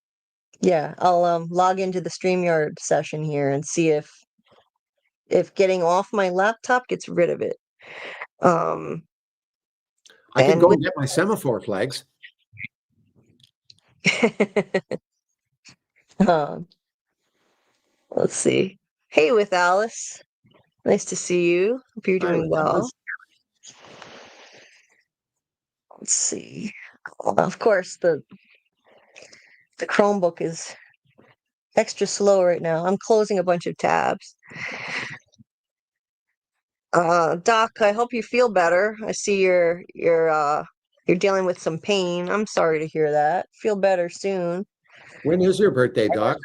log into the StreamYard session here and see if getting off my laptop gets rid of it. Um, I could and go with and get my semaphore flags. um, let's see. Hey, with Alice. Nice to see you. Hope you're Hi, doing well. Alice. Let's see. Well, of course, the Chromebook is extra slow right now. I'm closing a bunch of tabs. Doc, I hope you feel better. I see you're dealing with some pain. I'm sorry to hear that. Feel better soon. When is your birthday, Doc?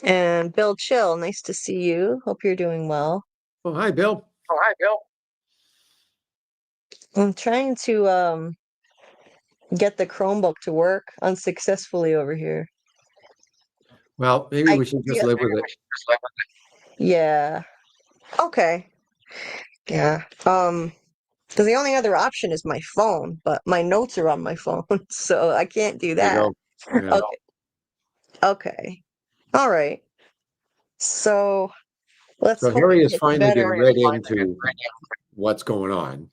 And Bill Chill, nice to see you. Hope you're doing well. Oh, hi, Bill. Oh, hi, Bill. I'm trying to get the Chromebook to work unsuccessfully over here. Well, maybe I we should just feel, live with it. yeah. Okay. Yeah. Because the only other option is my phone, but my notes are on my phone, so I can't do There you that. go. Yeah. Okay. Okay. All right. So let's So hope Harry he has gets finally been better. read into what's going on.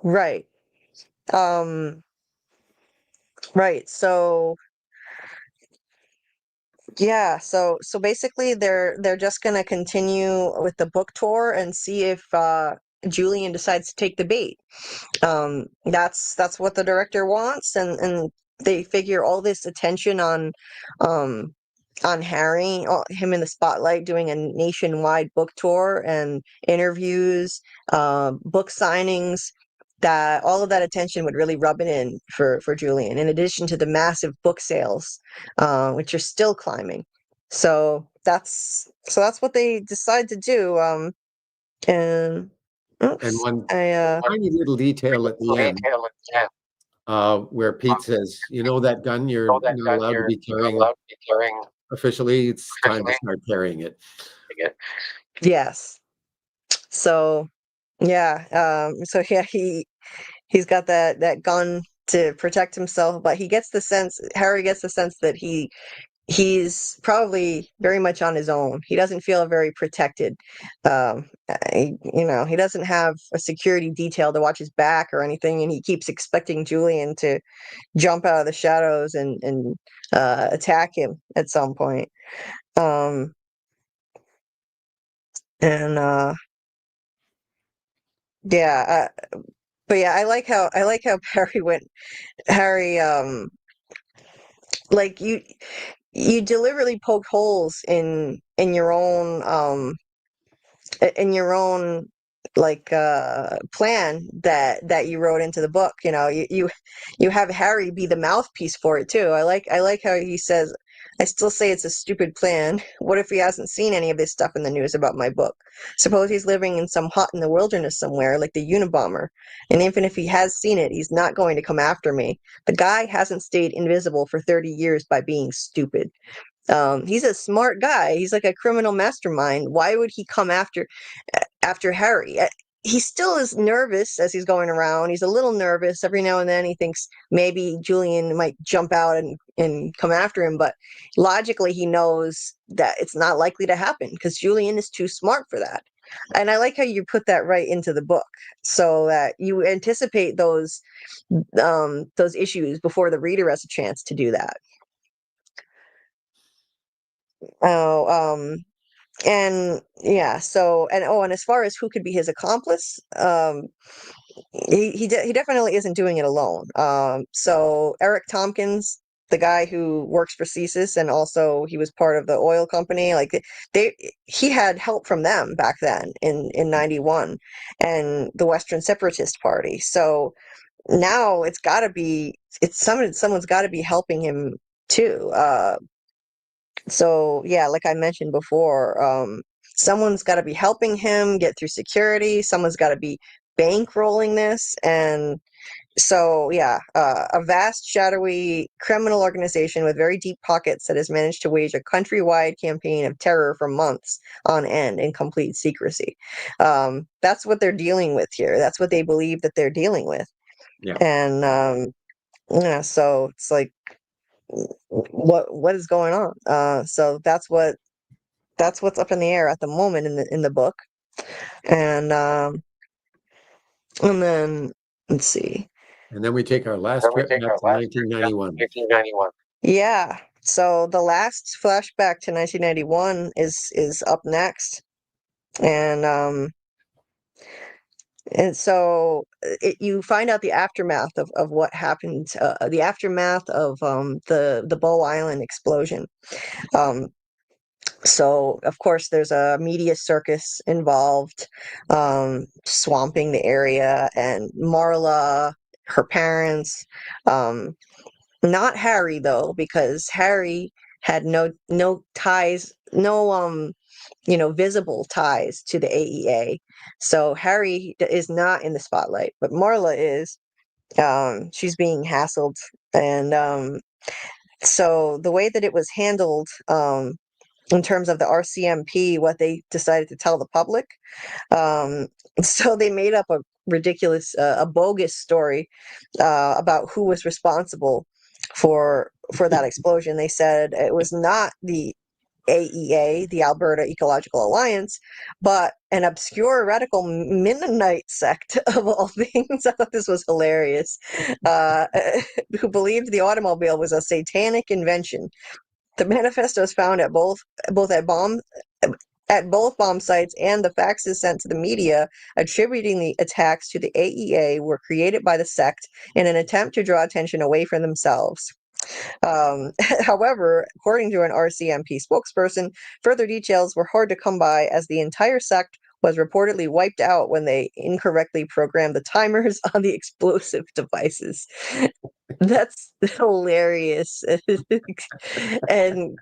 Right. Um, right. So yeah, so basically they're just gonna continue with the book tour and see if Julian decides to take the bait. That's what the director wants, and they figure all this attention um on Harry, him in the spotlight, doing a nationwide book tour and interviews, book signings, that all of that attention would really rub it in for Julian, in addition to the massive book sales, which are still climbing. So that's what they decide to do. And And oops, one I tiny little detail at the end, where Pete says, "You know that gun you're not allowed to be carrying officially. It's time to start carrying it." yes. So yeah, so yeah, he's got that gun to protect himself, but Harry gets the sense that he's probably very much on his own. He doesn't feel very protected. He doesn't have a security detail to watch his back or anything, and he keeps expecting Julian to jump out of the shadows and attack him at some point. Um, and yeah, but yeah, I like how Harry like you deliberately poked holes in your own like plan that you wrote into the book. You have Harry be the mouthpiece for it too. I like how he says, I still say it's a stupid plan. What if he hasn't seen any of this stuff in the news about my book? Suppose he's living in some hut in the wilderness somewhere, like the Unabomber, and even if he has seen it, he's not going to come after me. The guy hasn't stayed invisible for 30 years by being stupid. He's a smart guy. He's like a criminal mastermind. Why would he come after Harry? He still is nervous as he's going around. He's a little nervous every now and then. He thinks maybe Julian might jump out and come after him, but logically he knows that it's not likely to happen because Julian is too smart for that. And I like how you put that right into the book so that you anticipate those issues before the reader has a chance to do that. Oh, and yeah, and as far as who could be his accomplice, he definitely isn't doing it alone. So Eric Tompkins, the guy who works for CSIS, and also he was part of the oil company, like they he had help from them back then in 91, and the Western Separatist Party. So now someone's got to be helping him too. So yeah, like I mentioned before, someone's got to be helping him get through security. Someone's got to be bankrolling this, and so yeah, a vast, shadowy criminal organization with very deep pockets that has managed to wage a countrywide campaign of terror for months on end in complete secrecy. That's what they're dealing with here. That's what they believe that they're dealing with, Yeah. and yeah, so it's like, what is going on? So that's what's up in the air at the moment in the book. And then let's see. And then we take our last trip back to 1991. Yeah. So the last flashback to 1991 is up next. And so you find out the aftermath of what happened, the aftermath of the Bow Island explosion. Um, So, of course, there's a media circus involved, swamping the area, and Marla, her parents, not Harry, though, because Harry had no ties, no visible ties to the AEA. So Harry is not in the spotlight, but Marla is. She's being hassled, and so the way that it was handled, in terms of the RCMP, what they decided to tell the public, um, so they made up a ridiculous, a bogus story about who was responsible for that explosion. They said it was not the AEA, the Alberta Ecological Alliance, but an obscure radical Mennonite sect of all things. I thought this was hilarious. Uh, who believed the automobile was a satanic invention. The manifestos found both at both bomb sites and the faxes sent to the media attributing the attacks to the AEA were created by the sect in an attempt to draw attention away from themselves. However, according to an RCMP spokesperson, further details were hard to come by as the entire sect was reportedly wiped out when they incorrectly programmed the timers on the explosive devices. That's hilarious. And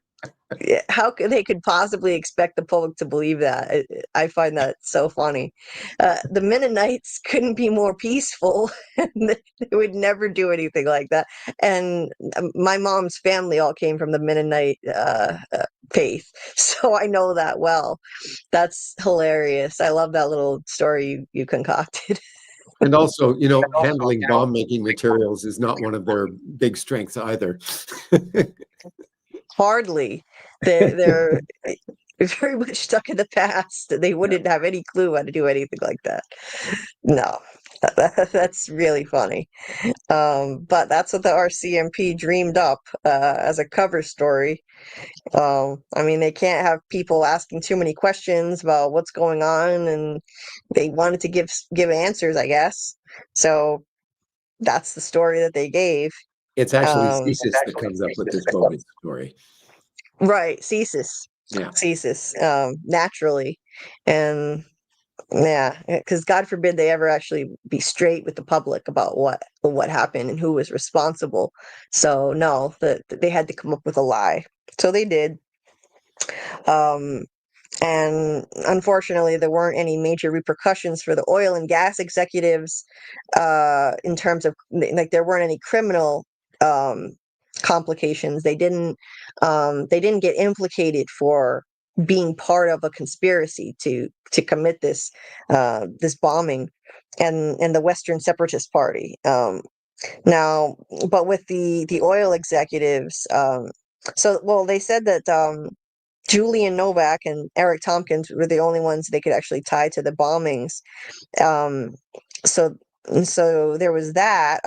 how could they could possibly expect the public to believe that? I find that so funny. The Mennonites couldn't be more peaceful. They would never do anything like that. And my mom's family all came from the Mennonite faith, so I know that well. That's hilarious. I love that little story you concocted. And also, handling bomb making materials is not one of their big strengths either. Hardly. They're very much stuck in the past. They wouldn't have any clue how to do anything like that. No, that's really funny. But that's what the RCMP dreamed up as a cover story. I mean, they can't have people asking too many questions about what's going on, and they wanted to give answers, I guess. So that's the story that they gave. It's actually CSIS that comes up with this bogus story. Right, CSIS. Yeah. CSIS, naturally. And yeah, because God forbid they ever actually be straight with the public about what happened and who was responsible. So no, they had to come up with a lie. So they did. Um, and unfortunately, there weren't any major repercussions for the oil and gas executives, in terms of like there weren't any criminal complications. They didn't get implicated for being part of a conspiracy to commit this bombing and the Western Separatist Party. Now, but with the oil executives, they said that Julian Novak and Eric Tompkins were the only ones they could actually tie to the bombings. Um, so so there was that.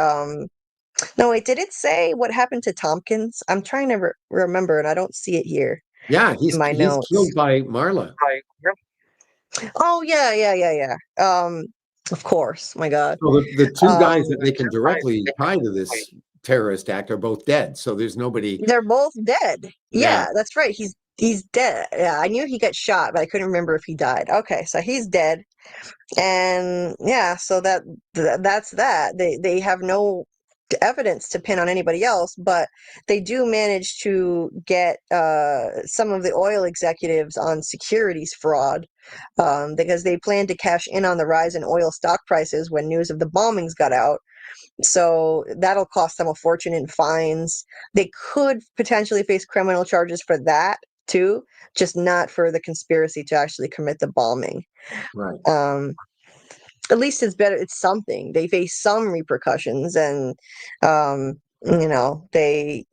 No, wait, did it say what happened to Tompkins? I'm trying to remember, and I don't see it here Yeah, in my he's notes. killed by Marla. Oh yeah. Of course. My God. So the two guys that Um, they can directly tie to this terrorist act are both dead. So there's nobody. they're both dead. Yeah, Yeah, that's right. He's dead. Yeah, I knew he got shot, but I couldn't remember if he died. Okay, so he's dead. And yeah, so that's that. They have no evidence to pin on anybody else, but they do manage to get some of the oil executives on securities fraud, because they plan to cash in on the rise in oil stock prices when news of the bombings got out. So that'll cost them a fortune in fines. They could potentially face criminal charges for that too, just not for the conspiracy to actually commit the bombing. right. Um, at least it's better. It's something. They face some repercussions, and they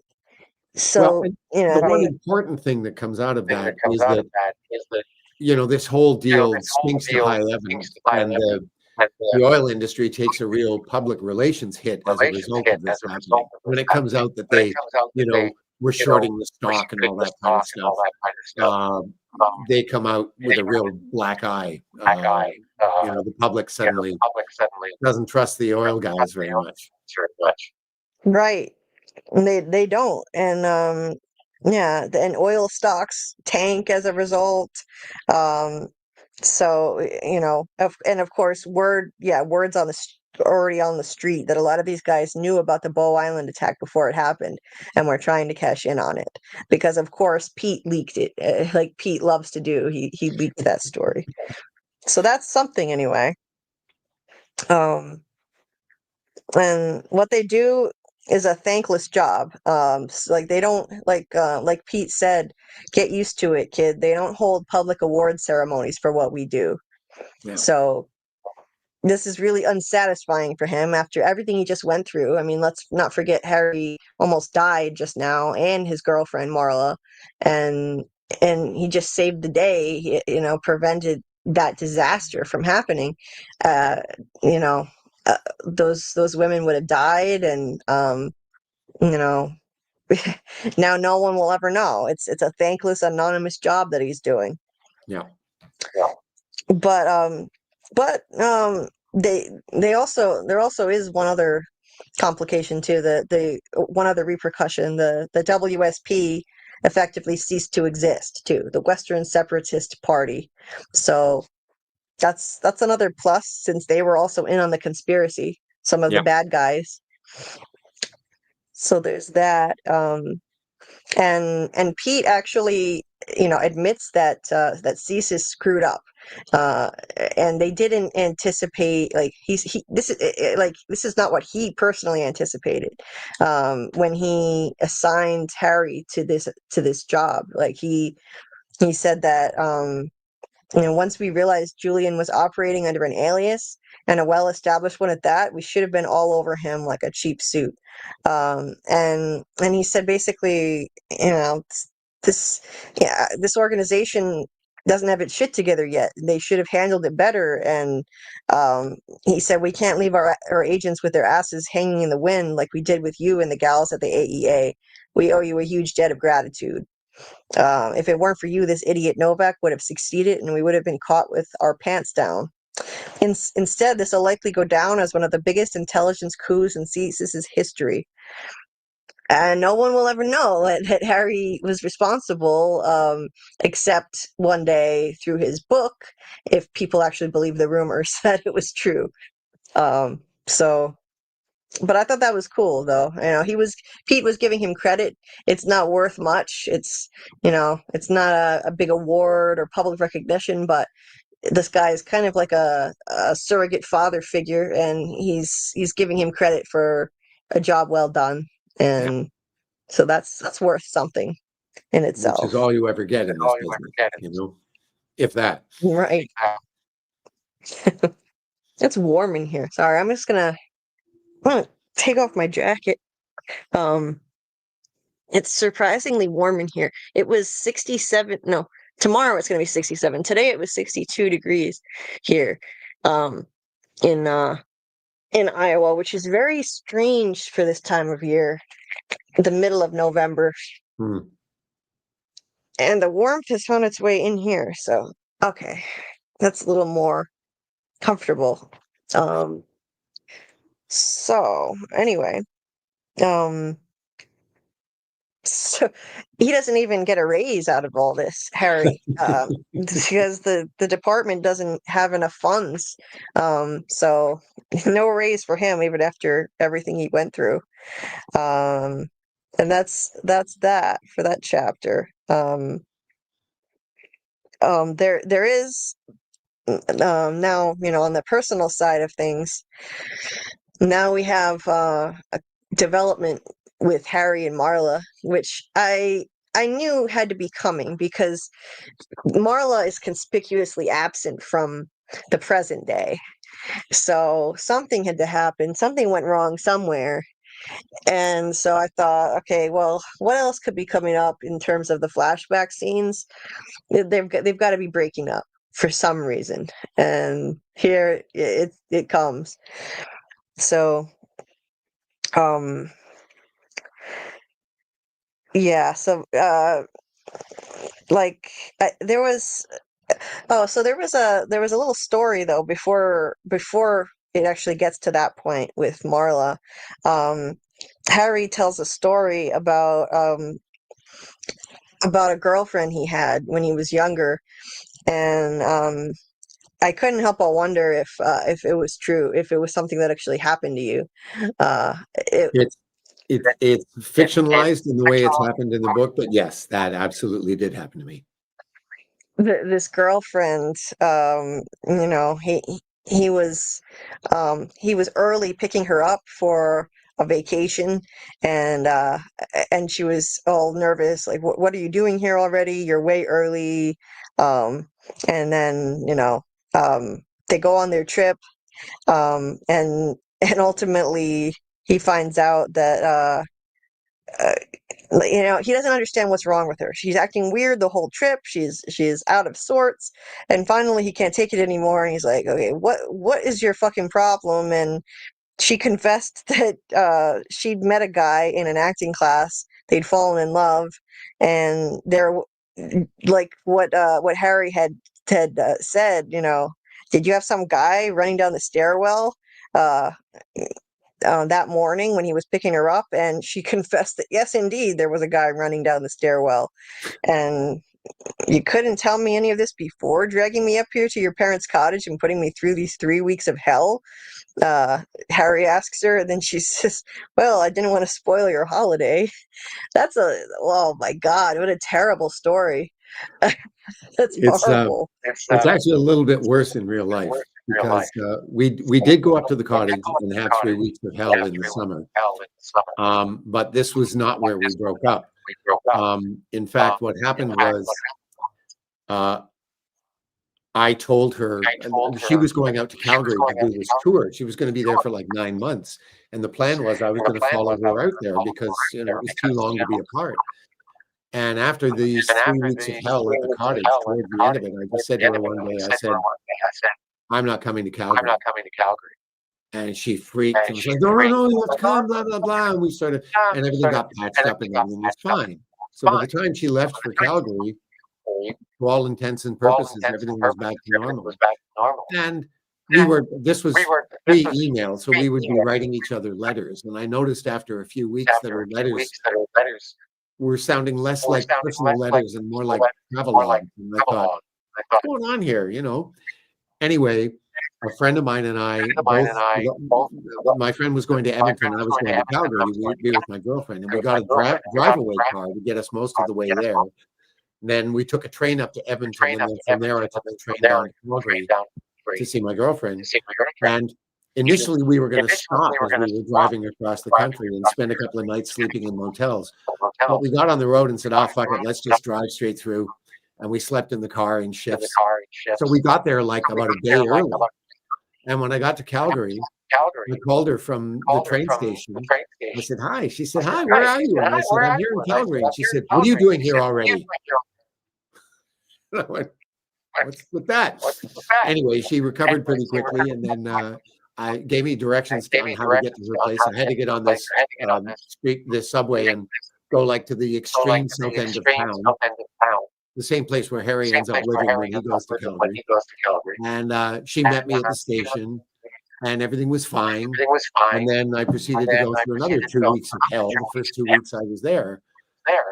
Well, so and the one they important thing that comes out of that is that this whole deal stinks to high heaven, and the oil industry takes a real public relations hit as a result of this happening. When it comes out that they, were shorting the stock and all that kind of stuff, they come out with a real black eye. The public suddenly doesn't trust the oil guys very much. right. They don't, and yeah, and oil stocks tank as a result. Um, so and of course, words on the already on the street, that a lot of these guys knew about the Bow Island attack before it happened and were trying to cash in on it. Because of course Pete leaked it, like Pete loves to do. He leaked that story. So that's something anyway. And what they do is a thankless job. Like they don't like Pete said, get used to it, kid. They don't hold public award ceremonies for what we do. Yeah. So this is really unsatisfying for him after everything he just went through. I mean, let's not forget Harry almost died just now, and his girlfriend Marla, and he just saved the day. Prevented that disaster from happening. Uh, you know, those women would have died, and you know, now no one will ever know. It's a thankless, anonymous job that he's doing. Yeah. But there also is one other complication too. The one other repercussion, the WSP effectively ceased to exist too, the Western Separatist Party. So that's another plus, since they were also in on the conspiracy, some of the bad guys. So there's that. And Pete actually, admits that CSIS screwed up, and they didn't anticipate, like this is not what he personally anticipated when he assigned Harry to this job. Like he said that once we realized Julian was operating under an alias, and a well-established one at that, we should have been all over him like a cheap suit. And he said basically, this this organization doesn't have its shit together yet. They should have handled it better. And he said we can't leave our agents with their asses hanging in the wind like we did with you and the gals at the AEA. We owe you a huge debt of gratitude. If it weren't for you, this idiot Novak would have succeeded, and we would have been caught with our pants down. Instead, this will likely go down as one of the biggest intelligence coups in CSIS's history. And no one will ever know that Harry was responsible, except one day through his book, if people actually believe the rumors that it was true. So... But I thought that was cool, though. Pete was giving him credit. It's not worth much. It's not a big award or public recognition, but this guy is kind of like a surrogate father figure, and he's giving him credit for a job well done. And so that's worth something in itself. Which is all you ever get in this business, if that. Right. It's warm in here. Sorry, I'm gonna take off my jacket. It's surprisingly warm in here. It was 67. No, tomorrow it's going to be 67. Today it was 62 degrees here, in Iowa, which is very strange for this time of year, the middle of November. And the warmth has found its way in here. So, okay, that's a little more comfortable. So anyway, so he doesn't even get a raise out of all this, Harry, because the department doesn't have enough funds. So no raise for him, even after everything he went through. And that's that for that chapter. There is now, on the personal side of things, now we have a development with Harry and Marla, which I knew had to be coming, because Marla is conspicuously absent from the present day. So something had to happen. Something went wrong somewhere. And so I thought, okay, well, what else could be coming up in terms of the flashback scenes? They've got to be breaking up for some reason. And here it comes. So yeah, so there was there was a little story, though, before it actually gets to that point with Marla. Harry tells a story about a girlfriend he had when he was younger, and I couldn't help but wonder if it was true, if it was something that actually happened to you. It, It's fictionalized in the way it's happened in the book, but yes, that absolutely did happen to me. this girlfriend, you know, he was early picking her up for a vacation, and she was all nervous, like, what are you doing here already? You're way early. And then, they go on their trip, and ultimately he finds out that uh, he doesn't understand what's wrong with her. She's acting weird the whole trip. She's out of sorts. And finally he can't take it anymore. And he's like, okay, what is your fucking problem? And she confessed that she'd met a guy in an acting class. They'd fallen in love, and they're like what Harry had said. Did you have some guy running down the stairwell uh, that morning when he was picking her up? And she confessed that yes, indeed, there was a guy running down the stairwell. And you couldn't tell me any of this before dragging me up here to your parents' cottage and putting me through these 3 weeks of hell? Harry asks her, and then she says, well, I didn't want to spoil your holiday. Oh my God, what a terrible story. That's It's horrible. it's actually a little bit worse in real life because we did go up to the cottage and have 3 weeks of hell in the summer. But this was not where we broke up. In fact, what happened was I told her she was going out to Calgary to do this tour. She was going to be there for like 9 months. And the plan was I was going to follow her out there because it was too long to be apart. And after these 3 weeks of hell at the cottage, towards the end of it, I just said to her one day, I said, I'm not coming to Calgary. And she freaked and was like, no, you have to come, blah, blah, blah. And we started, and everything got patched up and everything was fine. So by the time she left for Calgary, to all intents and purposes, everything was back to normal. And this was pre-email, so we would be writing each other letters. And I noticed after a few weeks that her letters were sounding less like personal letters and more like travelogues. And I thought, what's going on here? Anyway, a friend of mine and I both, my friend was going to Edmonton, I was going to Calgary to be with my girlfriend, and we got a drive-away car to get us most of the way there. Then we took a train up to Edmonton, and then from there I took a train down to Calgary to see my girlfriend. And initially we were going to stop as we were driving across the country and spend a couple of nights sleeping in motels. But we got on the road and said, oh, fuck it, let's just drive straight through. And we slept in the car in shifts. So we got there like about a day early. And when I got to Calgary, I called her from the train station. I said, hi. She said, hi, where are you? And I said, I'm here in Calgary. And she said, what are you doing here already? And I went, what's with that? Anyway, she recovered pretty quickly, and then I gave me directions on how to get to her place. I had to get on this this subway and go like to the extreme south end of town, the same place where Harry ends up living when he goes to Calgary. And she met me at the station, and everything was fine. And then I proceeded to go through another 2 weeks of hell. The first 2 weeks I was there.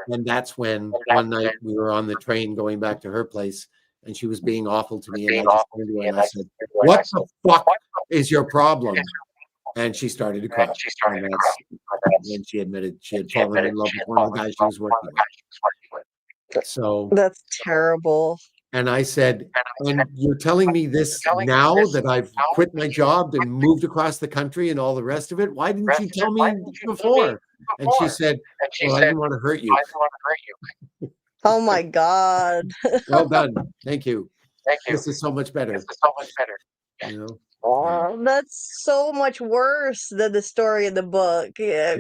And that's when one night we were on the train going back to her place, and she was being awful to me. And I just turned to her and I said, what the fuck is your problem? And she started to cry. And then she admitted she had fallen in love with one of the guys she was working with. So that's terrible. And I said, and you're telling me this now that I've quit my job and moved across the country and all the rest of it? Why didn't you tell me before? And she said, well, I didn't want to hurt you. Oh my God. Well done. Thank you. This is so much better. Oh, that's so much worse than the story in the book.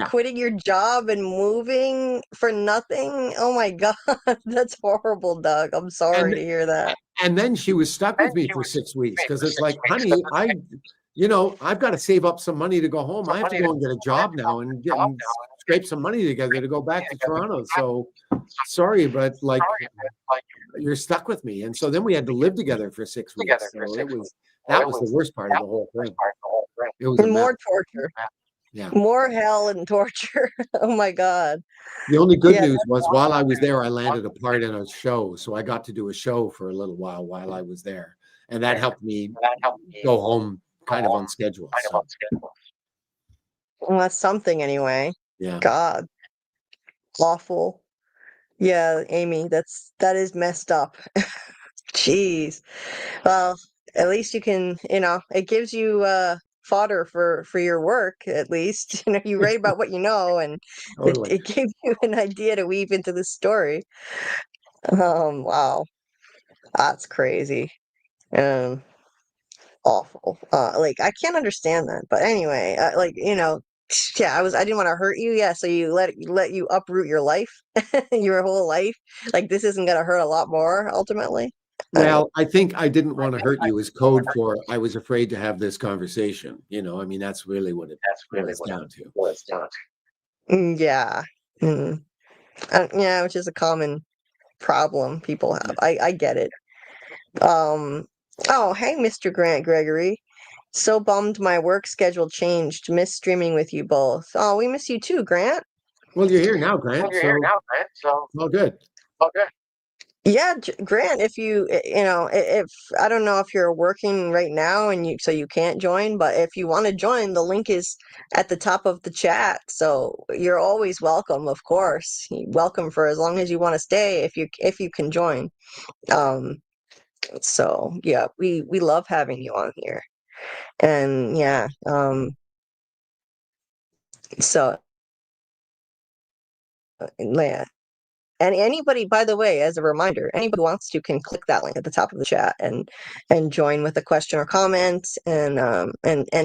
Quitting your job and moving for nothing. Oh my God, that's horrible, Doug. I'm sorry to hear that. And then she was stuck with me for 6 weeks because it's like, honey, I've got to save up some money to go home. I have to go and get a job now and scrape some money together to go back to Toronto. So sorry, but like you're stuck with me. And so then we had to live together for 6 weeks. So that was the worst part of the whole thing. It was more torture. Yeah. More hell and torture. Oh my God. The only good news was while I was there, I landed a part in a show. So I got to do a show for a little while I was there. and that helped me go home kind of on schedule. So Well, that's something anyway. yeah. God, awful. Yeah, Amy, that is messed up. Jeez. Well, at least you can, it gives you fodder for your work, at least. You write about what you know, and Totally. it gives you an idea to weave into the story. Wow. That's crazy. Um, awful. Like I can't understand that. But anyway, yeah, I didn't want to hurt you. Yeah, so let you uproot your life, your whole life. Like this isn't gonna hurt a lot more ultimately. Well, I think I didn't want to hurt you is code for I was afraid to have this conversation. I mean, that's really what it boils down to. Yeah. Mm. Yeah, which is a common problem people have. I get it. Oh, hey, Mr. Grant Gregory. So bummed my work schedule changed. Miss streaming with you both. Oh, we miss you too, Grant. Well, you're here now, Grant, so all good. Yeah, Grant, if if I don't know if you're working right now and you can't join, but if you want to join, the link is at the top of the chat. So you're always welcome, of course. Welcome for as long as you want to stay if you can join. Um, so yeah, we love having you on here. And yeah, so yeah. And anybody, by the way, as a reminder, anybody who wants to can click that link at the top of the chat and join with a question or comment and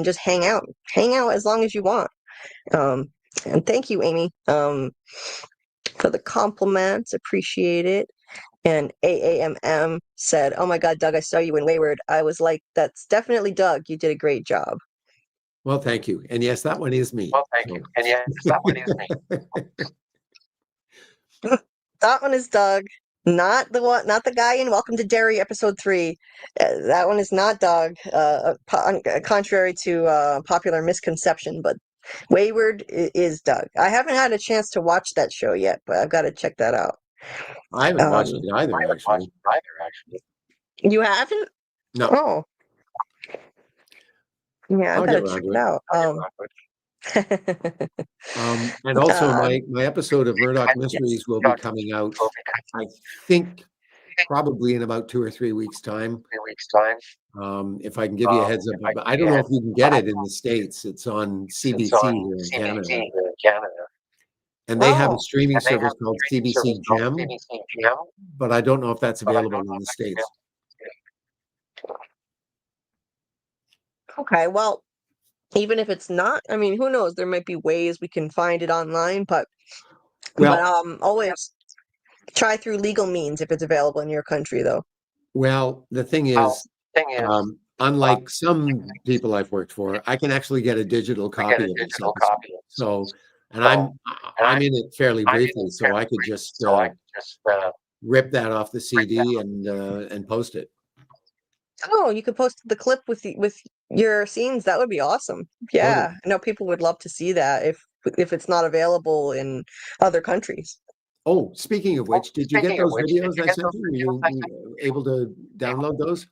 just hang out. Hang out as long as you want. Um, and thank you, Amy, for the compliments. Appreciate it. And AAMM said, "Oh my God, Doug, I saw you in Wayward. I was like, that's definitely Doug. You did a great job." Well, thank you. And yes, that one is me. That one is Doug, not the guy in Welcome to Derry episode 3. That one is not Doug. Contrary to popular misconception, but Wayward is Doug. I haven't had a chance to watch that show yet, but I've got to check that out. I haven't watched it either, actually. You haven't? No. Oh, yeah, I've I'll got get to around check to it out. And also Uh, my episode of Murdoch Mysteries will be coming out, I think, probably in about 2 or 3 weeks' time. If I can give you a heads up, but I don't know if you can get it in the States. It's on CBC here in Canada. And they have a oh, streaming service called CBC Gem, but I don't know if that's available in the States. okay. Well, even if it's not, I mean, who knows? There might be ways we can find it online, but Well, always try through legal means if it's available in your country, though. the thing is, unlike some people I've worked for, I can actually get a digital copy of this episode. So, and I'm in it fairly briefly, so I could just rip that off the CD and post it. Oh, you could post the clip with your scenes. That would be awesome. Yeah, Totally. I know people would love to see that if it's not available in other countries. Oh, speaking of which, did you get those videos I sent you? Were you able to download those?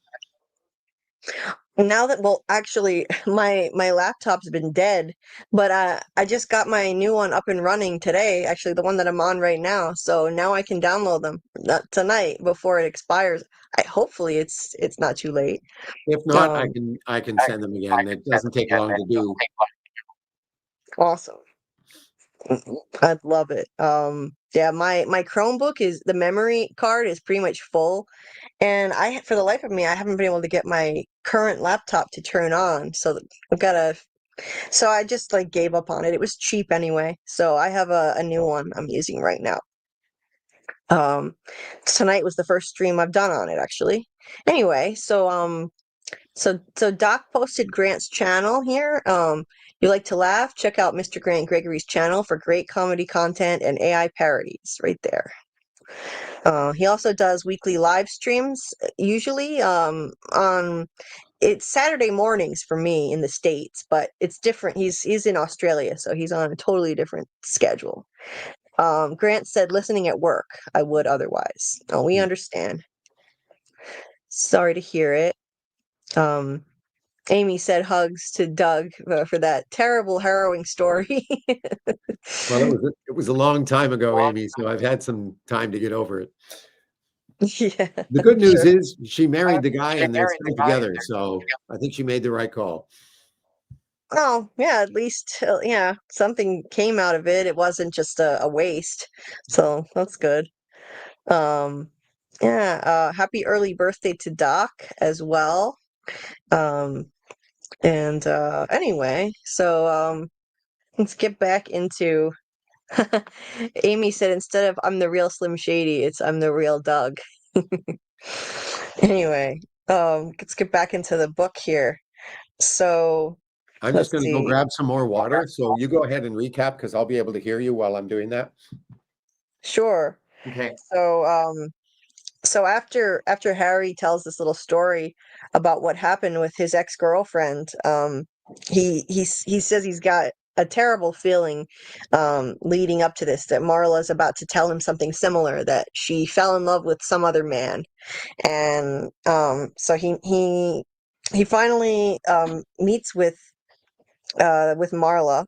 Now that, well, actually, my laptop's been dead, but I just got my new one up and running today. Actually, the one that I'm on right now. So now I can download them tonight before it expires. Hopefully it's not too late. If not, Um, I can send them again. It doesn't take long to do. awesome. I'd love it. Yeah, my Chromebook is the memory card is pretty much full, and for the life of me, I haven't been able to get my current laptop to turn on. So I've got to. So I just like gave up on it. It was cheap anyway, so I have a new one I'm using right now. Tonight was the first stream I've done on it actually. Anyway, so Doc posted Grant's channel here. You like to laugh? Check out Mr. Grant Gregory's channel for great comedy content and AI parodies right there. He also does weekly live streams, usually on it's Saturday mornings for me in the States, but it's different. He's in Australia, so he's on a totally different schedule. Grant said listening at work, I would otherwise. Oh, we understand. Sorry to hear it. Amy said hugs to Doug for that terrible, harrowing story. Well, it was a long time ago, Amy, so I've had some time to get over it. Yeah, The I'm good news sure. is she married the guy and they're still together, so I think she made the right call. Oh, yeah, at least, yeah, something came out of it. It wasn't just a waste. So that's good. Um, yeah, happy early birthday to Doc as well. Um, and anyway, so let's get back into Amy said instead of I'm the real Slim Shady, it's I'm the real Doug. Anyway, let's get back into the book here. So I'm just let's going to go see. grab some more water. So you go ahead and recap because I'll be able to hear you while I'm doing that. Sure. Okay. So so after Harry tells this little story about what happened with his ex-girlfriend, he says he's got a terrible feeling leading up to this, that Marla's about to tell him something similar, that she fell in love with some other man. And so he finally meets with Marla.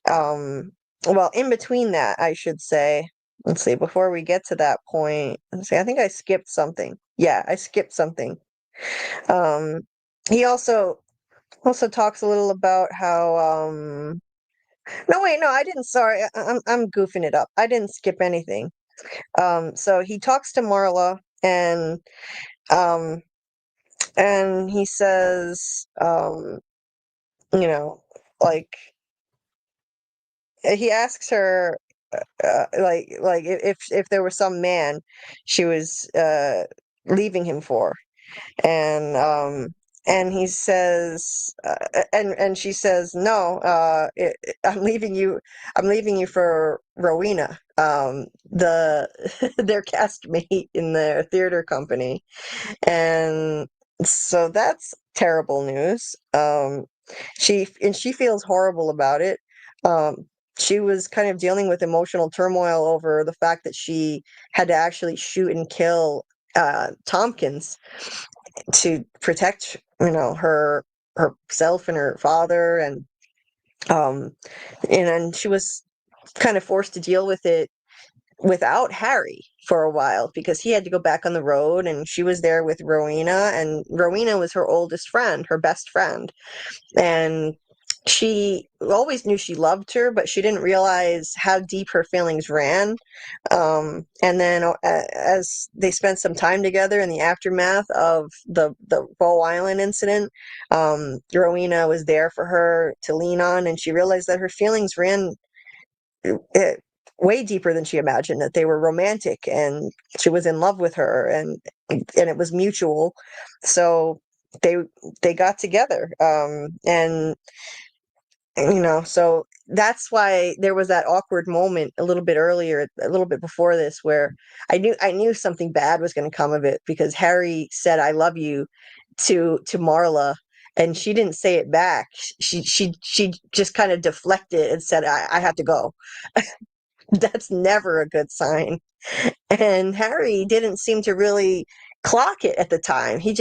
Um, well, in between that, I should say. Let's see, before we get to that point, let's see, I think I skipped something. Yeah, I skipped something. Um, he also talks a little about how no wait, no, I didn't, sorry, I'm goofing it up. I didn't skip anything. So he talks to Marla um he says you know, like he asks her like if there was some man she was leaving him for, and he says and she says no, I'm leaving you for Rowena, the their castmate in their theater company. And so that's terrible news. She feels horrible about it. Um, she was kind of dealing with emotional turmoil over the fact that she had to actually shoot and kill Tompkins to protect, herself and her father, um, and then she was kind of forced to deal with it without Harry for a while because he had to go back on the road, and she was there with Rowena, and Rowena was her oldest friend, her best friend. And she always knew she loved her, but she didn't realize how deep her feelings ran. And then as they spent some time together in the aftermath of the Bow Island incident, Rowena was there for her to lean on, and she realized that her feelings ran it way deeper than she imagined, that they were romantic and she was in love with her, and it was mutual. So they they got together, and so that's why there was that awkward moment a little bit earlier, a little bit before this, where I knew something bad was going to come of it, because Harry said I love you to Marla, and she didn't say it back. She just kind of deflected and said I have to go. That's never a good sign. And Harry didn't seem to really clock it at the time. He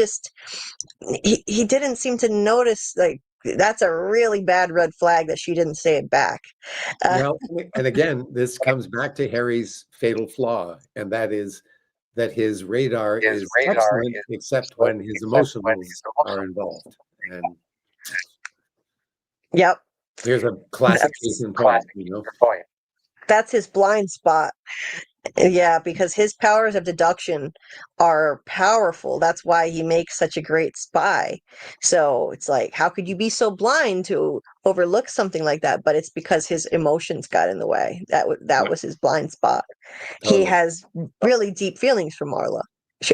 didn't seem to notice, like, that's a really bad red flag that she didn't say it back. Uh, Well, and again, this comes back to Harry's fatal flaw, and that is that his radar is excellent, except when his emotions are involved. And yep, here's a classic case that's in point. that's his blind spot. Yeah, because his powers of deduction are powerful. That's why he makes such a great spy. So it's like, how could you be so blind to overlook something like that? But it's because his emotions got in the way. That Yeah, was his blind spot. He totally. has really deep feelings for Marla.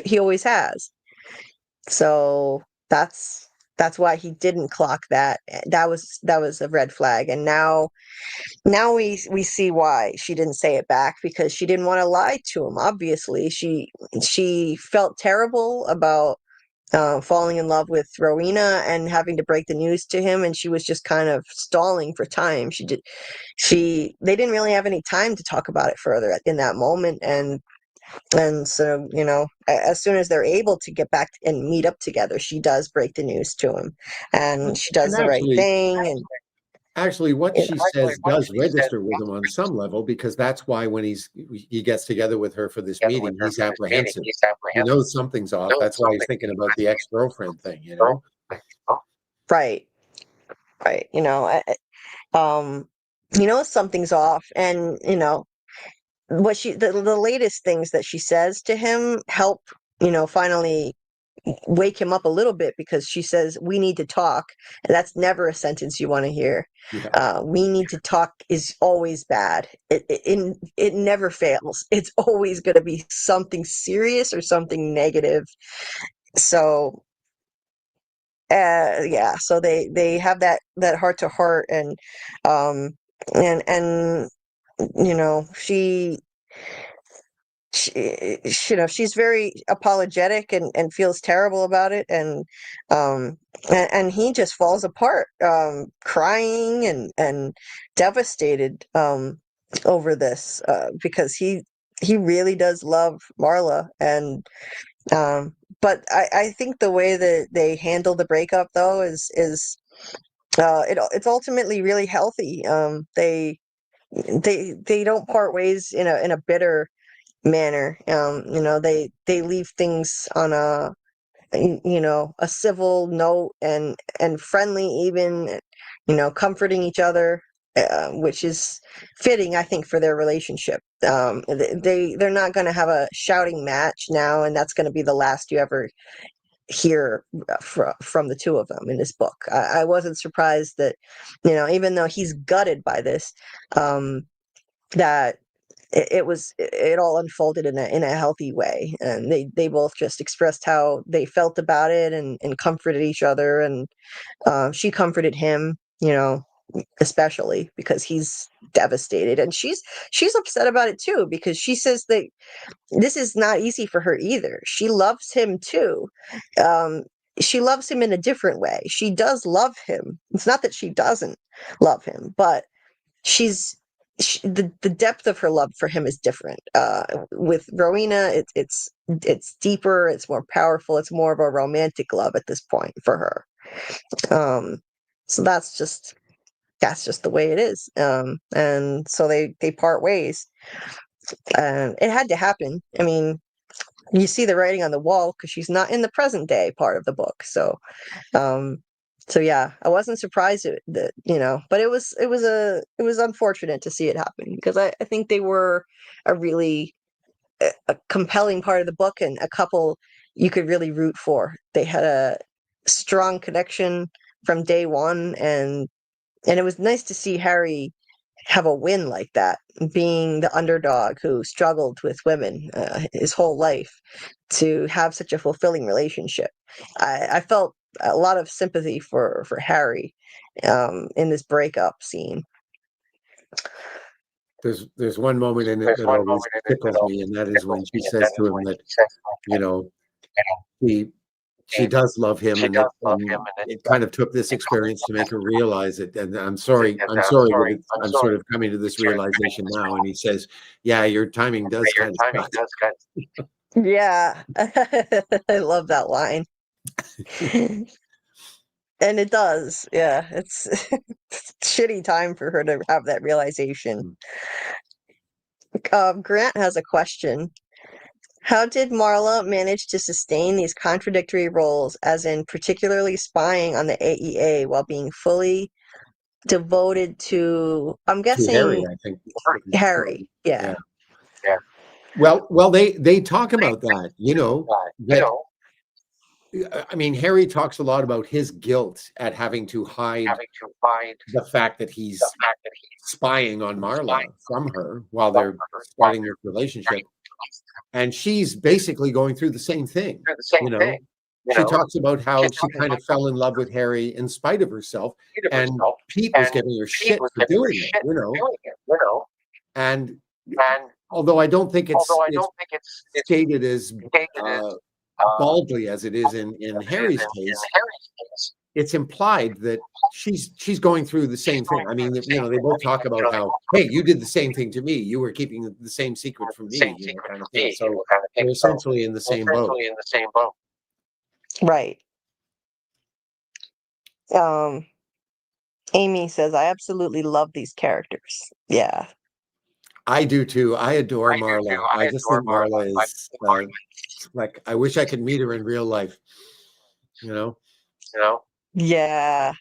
He always has. So that's why he didn't clock that. That was a red flag. And now we see why she didn't say it back, because she didn't want to lie to him. Obviously, she felt terrible about falling in love with Rowena and having to break the news to him, and she was just kind of stalling for time. They didn't really have any time to talk about it further in that moment, and And so, you know, as soon as they're able to get back and meet up together, she does break the news to him, and she does And the right thing. And actually, what you she says does register with him on some level, because that's why when he gets together with her for this meeting, he's apprehensive. He knows something's off. That's why he's thinking about the ex-girlfriend thing, you know? right, right. He knows something's off, and what the latest things that she says to him help, finally wake him up a little bit, because she says, "We need to talk," and that's never a sentence you want to hear. Yeah. "We need to talk" is always bad. It never fails. It's always going to be something serious or something negative. So yeah, so they have that heart to heart, um and she's very apologetic, and feels terrible about it, and he just falls apart, crying and devastated, over this, because he really does love Marla. And but I think the way that they handle the breakup, though, it's ultimately really healthy. They don't part ways in a bitter manner. They leave things on a civil note, and friendly, even, comforting each other, which is fitting, I think, for their relationship. They're not going to have a shouting match now, and that's going to be the last you ever hear from the two of them in this book. I wasn't surprised that, even though he's gutted by this, that it all unfolded in a healthy way, and they both just expressed how they felt about it, and comforted each other. And she comforted him, especially because he's devastated, and she's upset about it too, because she says that this is not easy for her either. She loves him too. um, she loves him in a different way. She does love him. It's not that she doesn't love him, but she's the depth of her love for him is different. With Rowena, it's deeper, it's more powerful, it's more of a romantic love at this point for her. So that's just the way it is. And so they part ways, and it had to happen. I mean, you see the writing on the wall, because she's not in the present day part of the book. Um, so yeah, I wasn't surprised but it was unfortunate to see it happen, because I think they were a really a compelling part of the book, and a couple you could really root for. They had a strong connection from day one, and it was nice to see Harry have a win like that, being the underdog who struggled with women his whole life, to have such a fulfilling relationship. I felt a lot of sympathy for Harry, in this breakup scene. There's one moment in it that always tickles me, and that is when she says to him that, you know, he she does love him, and it kind of took this experience to make her realize it. And I'm sorry that I'm sort of coming to this realization now. And he says, "Yeah, your timing does kind of suck." Yeah, I love that line. And it does. Yeah, it's it's a shitty time for her to have that realization. Grant has a question. How did Marla manage to sustain these contradictory roles, as in particularly spying on the AEA while being fully devoted to, I'm To Harry, guessing, I think. Harry? Yeah. Yeah. Well, they talk about that, that I mean, Harry talks a lot about his guilt at having to hide the fact that he's spying on Marla from her while they're starting this relationship. And she's basically going through the same thing, you know. She talks about how she kind of fell in love with Harry in spite of herself, and Pete was giving her shit for doing it. And although I don't think it's stated as uh, baldly as it is in Harry's case, it's implied that she's going through the same thing. I mean, you know, they both talk about how, hey, you did the same thing to me. You were keeping the same secret from me, you know, kind of thing. So they're essentially in the same boat. Right. Amy says, I absolutely love these characters. Yeah. I do too. I adore Marla. I just think Marla is like, I wish I could meet her in real life, you know? Yeah.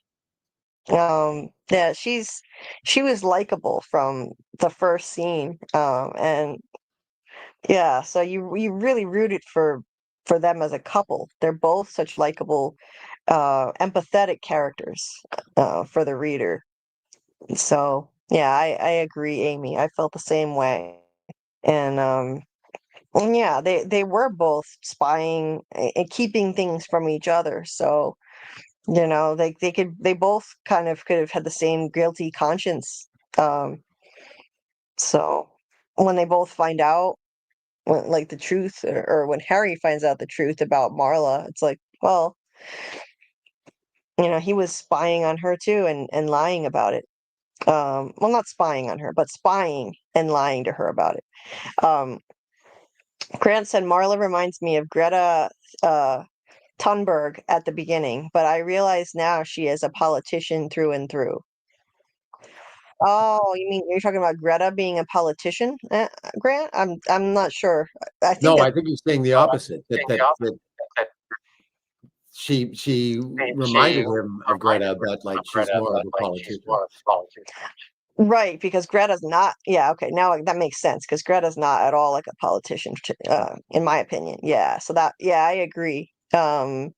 Yeah, she was likable from the first scene. And yeah, so you really rooted for them as a couple. They're both such likable, empathetic characters, for the reader. So yeah, I agree, Amy. I felt the same way. And and yeah, they were both spying and keeping things from each other. So, you know, they both kind of could have had the same guilty conscience. Um, so when they both find out, when, like, the truth, or when Harry finds out the truth about Marla, it's like, well, you know, he was spying on her too, and lying about it. Well, not spying on her, but spying and lying to her about it. Um, Grant said Marla reminds me of Greta Thunberg at the beginning, but I realize now she is a politician through and through. Oh, you mean you're talking about Greta being a politician, Grant? I'm not sure. I think No, that I think you're saying the opposite, that she reminded him of Greta, but like she's more of a politician. right, because Greta's not. Yeah, okay, now that makes sense because Greta's not at all like a politician, in my opinion. Yeah, so that yeah, I agree. Marla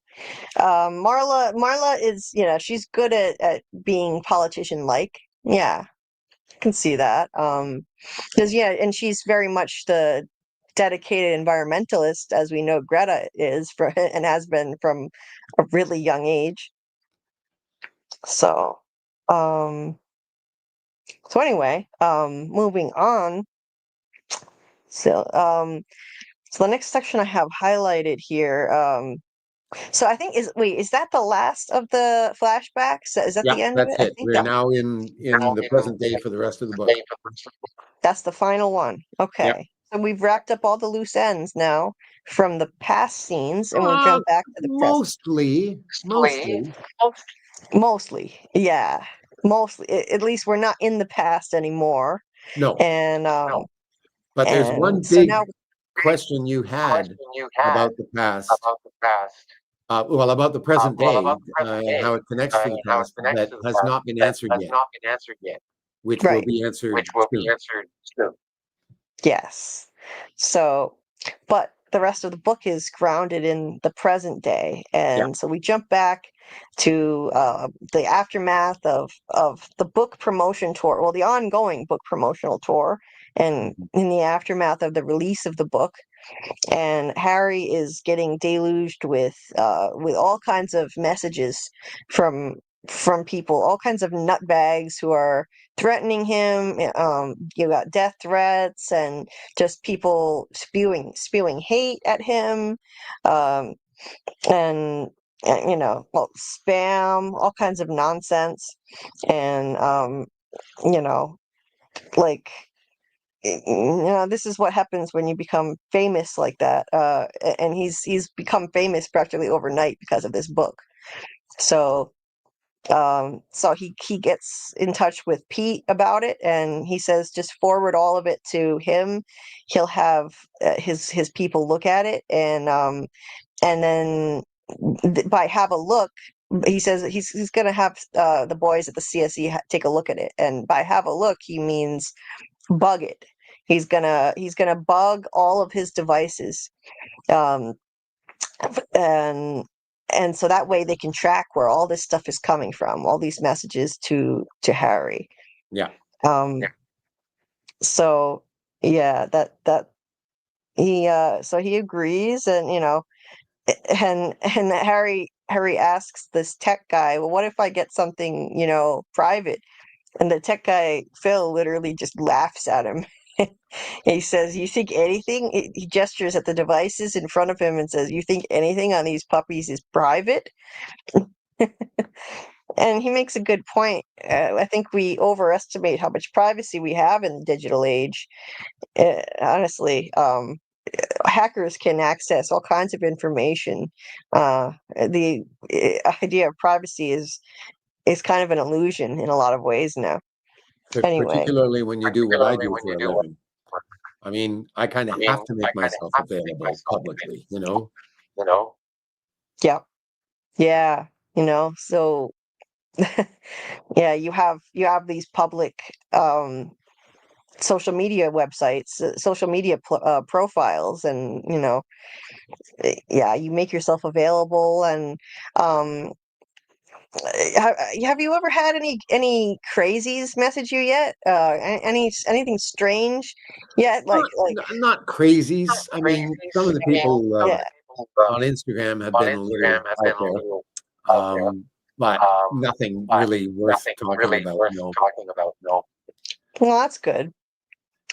is, you know, she's good at being politician like. Yeah, can see that. Because yeah, and she's very much the dedicated environmentalist, as we know Greta is for and has been from a really young age. So, um, so anyway, moving on. So, so the next section I have highlighted here. So I think is that the last of the flashbacks? Is that Yeah, the end of that's it? I it. think We're that now in the present day for the rest of the book. that's the final one. Yeah. Okay. So we've wrapped up all the loose ends now from the past scenes, and we'll Uh, jump back to the present. mostly. Mostly, yeah. Mostly, at least we're not in the past anymore. No, And but there's one so now, big question you had about the past, well, about the present day, and how it connects to the past that has not been answered yet, which will right. be answered soon. Yes. So, but the rest of the book is grounded in the present day, Yeah. and so we jump back to the aftermath of the book promotion tour, well, the ongoing book promotional tour, and Mhm. in the aftermath of the release of the book. And Harry is getting deluged with all kinds of messages from from people, all kinds of nutbags who are threatening him. You got death threats and just people spewing hate at him, um, and you know, well, spam, all kinds of nonsense, and you know, like you know, this is what happens when you become famous like that. And he's become famous practically overnight because of this book. So so he gets in touch with Pete about it, and he says just forward all of it to him. He'll have his people look at it, and then by have a look, he says he's going to have the boys at the CSE take a look at it, and by have a look he means bug it. He's gonna bug all of his devices, um, and and so that way they can track where all this stuff is coming from, all these messages to Harry. Yeah. Yeah. So yeah, that he so he agrees, and you know, and Harry asks this tech guy, well, what if I get something, you know, private? And the tech guy, Phil, literally just laughs at him. He says, "You think anything?" He gestures at the devices in front of him and says, "You think anything on these puppies is private?" And he makes a good point. I think we overestimate how much privacy we have in the digital age. Honestly, hackers can access all kinds of information. The idea of privacy is kind of an illusion in a lot of ways now. Anyway, Particularly when you do what I do for a living. I mean, I kind of have to make myself available publicly, you know? yeah, yeah, so yeah, you have these public social media websites, social media profiles, and yeah, you make yourself available. And um have you ever had any crazies message you yet? Anything strange yet? Not crazies. I mean, some of the people Yeah, on Instagram have been a little out there, but nothing really worth talking about, no. well, that's good.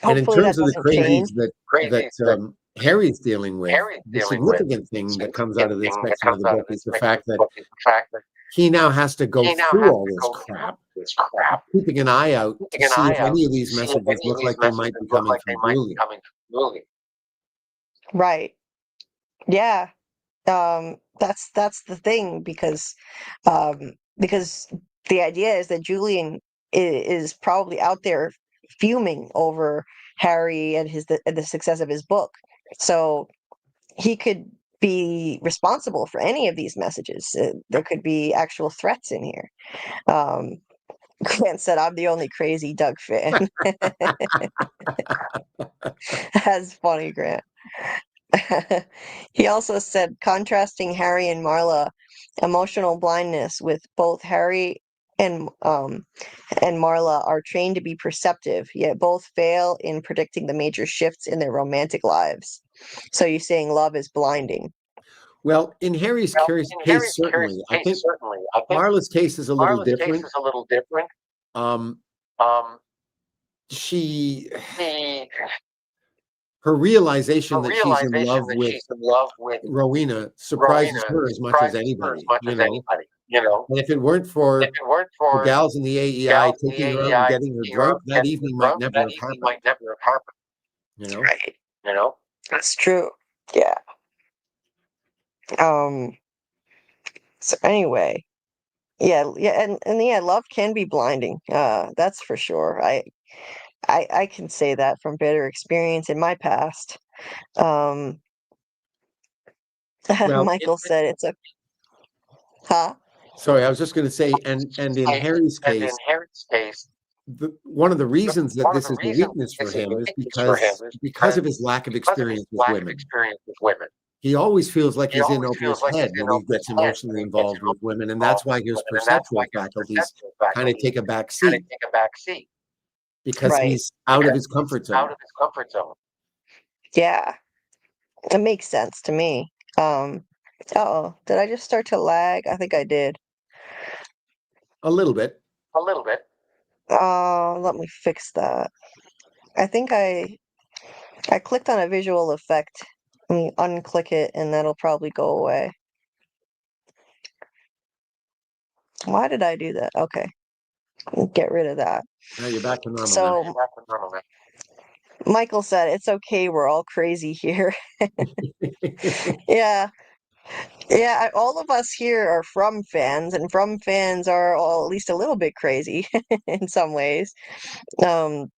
And in Hopefully that terms of the doesn't change. crazies that Harry's dealing with, the significant thing that comes out of this section of the book is the fact that he now has to go through all this crap, keeping an eye out to see if any of these messages look like they might be coming from Julie. Right. Yeah. That's the thing, because the idea is that Julian is probably out there fuming over Harry and the success of his book. So he could be responsible for any of these messages. There could be actual threats in here. Um, Grant said, "I'm the only crazy Doug fan." That's funny, Grant. He also said, contrasting Harry and Marla emotional blindness with both Harry and Marla are trained to be perceptive, yet both fail in predicting the major shifts in their romantic lives. So you're saying love is blinding. Well, in Harry's case, certainly. I think Marla's case is a little different. Um, she, her realization that she's in love with Rowena surprises her as much as anybody, you know. And if it weren't for the gals in the AEI taking her out and getting her drunk, that evening might never have happened, you know. Right. That's true. Yeah. Um, so anyway, yeah, and yeah, love can be blinding. That's for sure. I can say that from bitter experience in my past. Um, Well, Michael said it's a huh? sorry, I was just going to say, and in Harry's case, one of the reasons that this is a weakness for him is because of his lack of experience with women. He always feels like he's in over his head when he gets emotionally involved with women, and that's why his perceptual faculties kind of take a back seat because Right. he's out of his comfort zone. Yeah, it makes sense to me. Uh-oh, did I just start to lag? I think I did. A little bit. Let me fix that. I think I clicked on a visual effect. Let me unclick it and that'll probably go away. Why did I do that? Okay, get rid of that. Now you're back to normal. So Michael said, it's okay, we're all crazy here. Yeah. Yeah, all of us here are From fans, and From fans are all at least a little bit crazy in some ways. Um,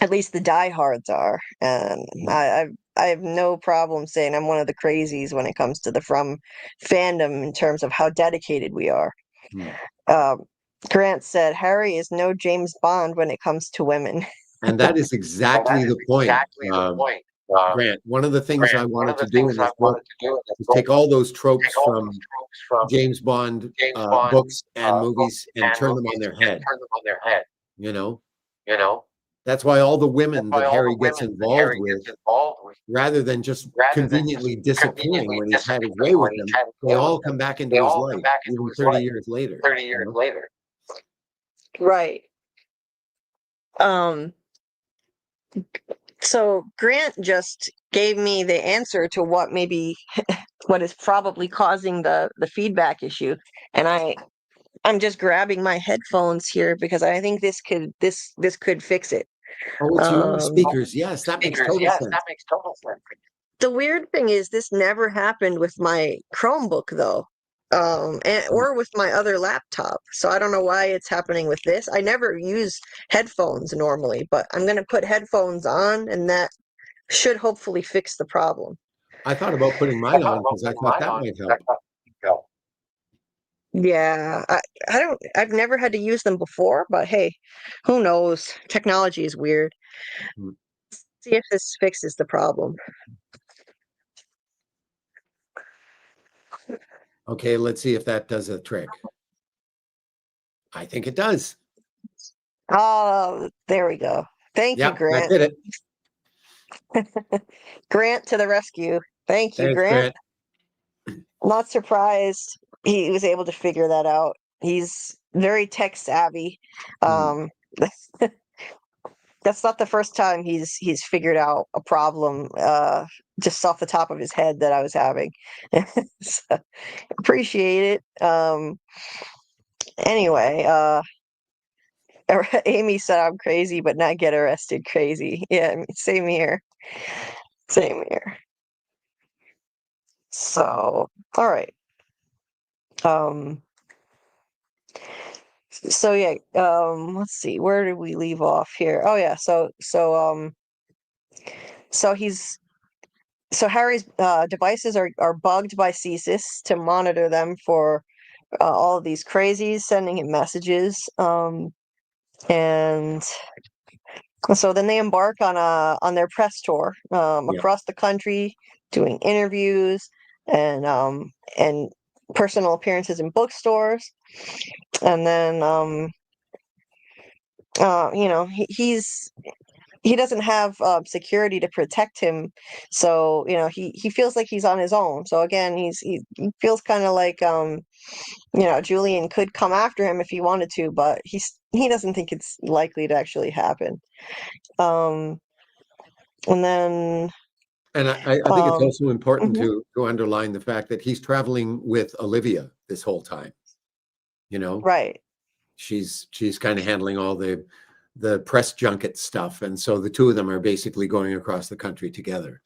at least the diehards are. And I have no problem saying I'm one of the crazies when it comes to the From fandom in terms of how dedicated we are. Um, Grant said, Harry is no James Bond when it comes to women. And that is exactly the point. Grant, one of the things I wanted to do in this book is take all those tropes from James Bond books and movies and turn them on their head. You know, that's why all the women that Harry gets involved with, rather than just conveniently disappearing when he's had his way with them, they all come back into his life, even 30 years later. Right. So Grant just gave me the answer to what what is probably causing the feedback issue. And I'm just grabbing my headphones here because I think this could fix it. Oh, it's your Um, speakers. Yes, that makes total sense. the weird thing is this never happened with my Chromebook though. Or with my other laptop. So I don't know why it's happening with this. I never use headphones normally, but I'm going to put headphones on and that should hopefully fix the problem. I thought about putting mine on because I thought that might help. Yeah, I've never had to use them before, but hey, who knows? Technology is weird. Hmm. See if this fixes the problem. Okay, let's see if that does a trick. I think it does. Oh, there we go. Thank you, Yep, that Grant. did it. Grant to the rescue. Thank you, Thanks, Grant. Grant. Not surprised he was able to figure that out. He's very tech savvy. Hmm. Um, that's not the first time he's figured out a problem just off the top of his head that I was having. So, appreciate it. Anyway, Amy said I'm crazy, but not get arrested crazy. Yeah, I mean, same here. Same here. So, all right. Um, so yeah, let's see, where did we leave off here? Oh yeah, so he's so Harry's devices are bugged by CSIS to monitor them for all of these crazies sending him messages. And so then they embark on their press tour Yeah. across the country, doing interviews and personal appearances in bookstores. And then he doesn't have security to protect him, so he feels like he's on his own. So again, he feels kind of like Julian could come after him if he wanted to, but he doesn't think it's likely to actually happen. Um, and then And I think it's um, also important mhm, to underline the fact that he's traveling with Olivia this whole time. You know, right, she's kind of handling all the press junket stuff, and so the two of them are basically going across the country together.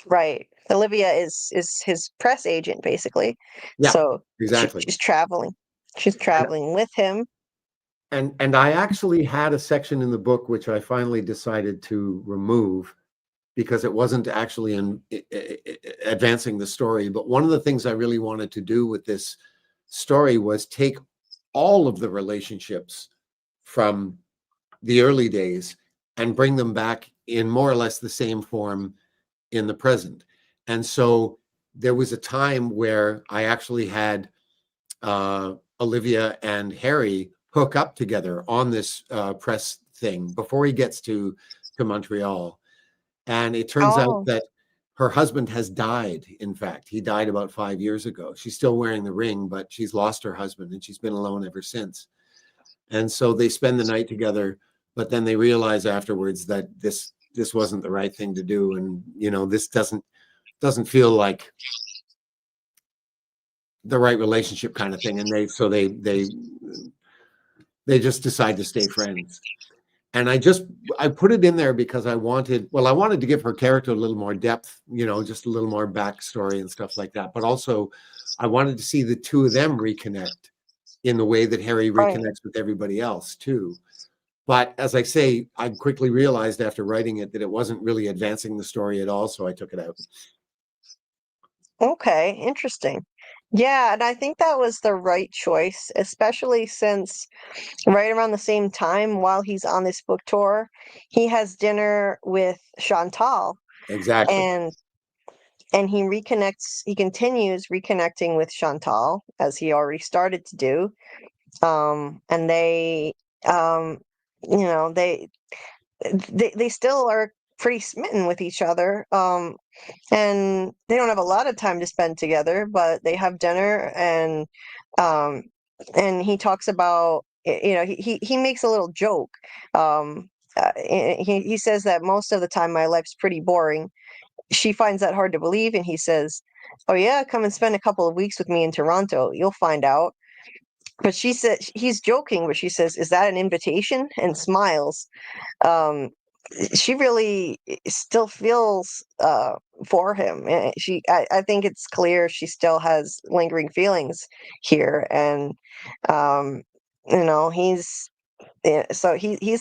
right. Olivia is his press agent basically, Yeah, so exactly. she's traveling. She's And traveling with him. and I actually had a section in the book which I finally decided to remove because it wasn't actually advancing the story. But one of the things I really wanted to do with this story was take all of the relationships from the early days and bring them back in more or less the same form in the present. And so there was a time where I actually had Olivia and Harry hook up together on this press thing before he gets to Montreal. And it turns out Oh, that her husband has died. In fact, he died about 5 years ago. She's still wearing the ring, but she's lost her husband and she's been alone ever since. And so they spend the night together, but then they realize afterwards that this wasn't the right thing to do, and this doesn't feel like the right relationship kind of thing, and they just decide to stay friends. And I put it in there because I wanted to give her character a little more depth, just a little more backstory and stuff like that. But also I wanted to see the two of them reconnect in the way that Harry right. reconnects with everybody else too. But as I say, I quickly realized after writing it that it wasn't really advancing the story at all, so I took it out. Okay, interesting. Yeah, and I think that was the right choice, especially since right around the same time while he's on this book tour, he has dinner with Chantal Exactly. and he continues reconnecting with Chantal as he already started to do. And um you know, they still are pretty smitten with each other. And they don't have a lot of time to spend together, but they have dinner um and he talks about he makes a little joke he says that most of the time my life's pretty boring. She finds that hard to believe, and he says, "Oh yeah, come and spend a couple of weeks with me in Toronto. You'll find out." But she said he's joking, but she says, "Is that an invitation?" And smiles. Um, she really still feels for him. I think it's clear she still has lingering feelings here, and um, he's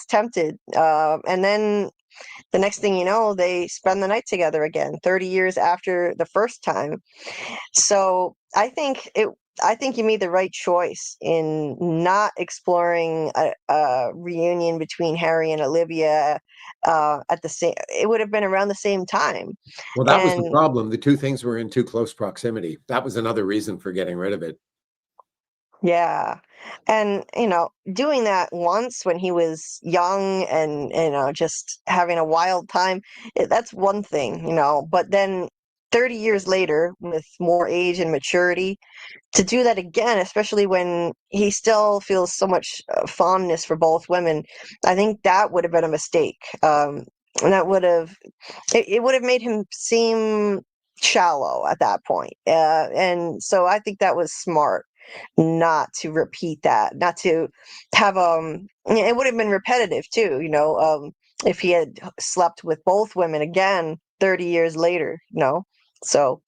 tempted. And then the next thing you know, they spend the night together again, 30 years after the first time. So I think you made the right choice in not exploring a reunion between Harry and Olivia at the same. It would have been around the same time, Well, that was the and problem. The two things were in too close proximity. That was another reason for getting rid of it. yeah, and doing that once when he was young and just having a wild time, that's one thing, but then 30 years later with more age and maturity to do that again, especially when he still feels so much fondness for both women, I think that would have been a mistake. And that it would have made him seem shallow at that point. And so I think that was smart not to repeat that, not to have it would have been repetitive too, if he had slept with both women again 30 years later, So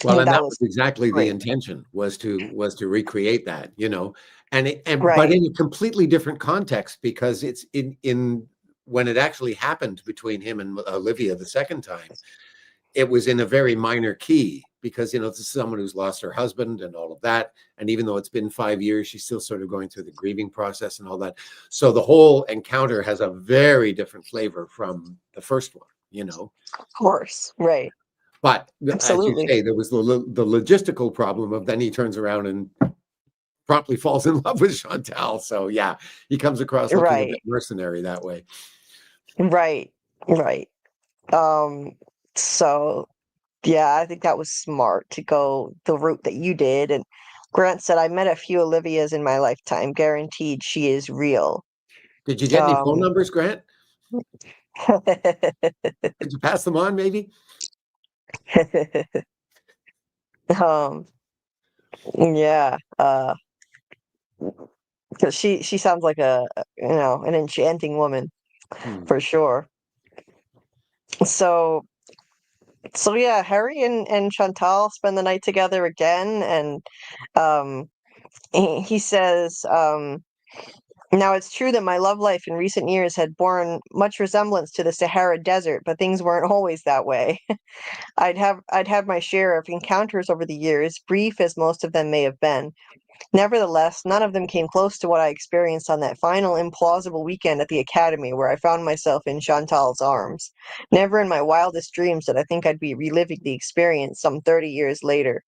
I Well, think and that that was was exactly the great. intention, was to recreate that, but Right. in a completely different context, because it's in when it actually happened between him and Olivia the second time, it was in a very minor key, because this is someone who's lost her husband and all of that, and even though it's been 5 years, she's still sort of going through the grieving process and all that. So the whole encounter has a very different flavor from the first one. Of course. Right. But as you Absolutely. say, there was the logistical problem of then he turns around and promptly falls in love with Chantal. So yeah, he comes across looking a bit Right. mercenary that way. Right. Right. Um, so yeah, I think that was smart to go the route that you did. And Grant said, I met a few Olivias in my lifetime, guaranteed she is real. Did you get any phone Um, numbers, Grant? Did you pass them on, maybe? um, yeah, 'cause she sounds like an enchanting woman Hmm. for sure. So so yeah, Harry and Chantal spend the night together again, and um, he says, now it's true that my love life in recent years had borne much resemblance to the Sahara Desert, but things weren't always that way. I'd had my share of encounters over the years, brief as most of them may have been. Nevertheless, none of them came close to what I experienced on that final implausible weekend at the academy where I found myself in Chantal's arms. Never in my wildest dreams did I think I'd be reliving the experience some 30 years later.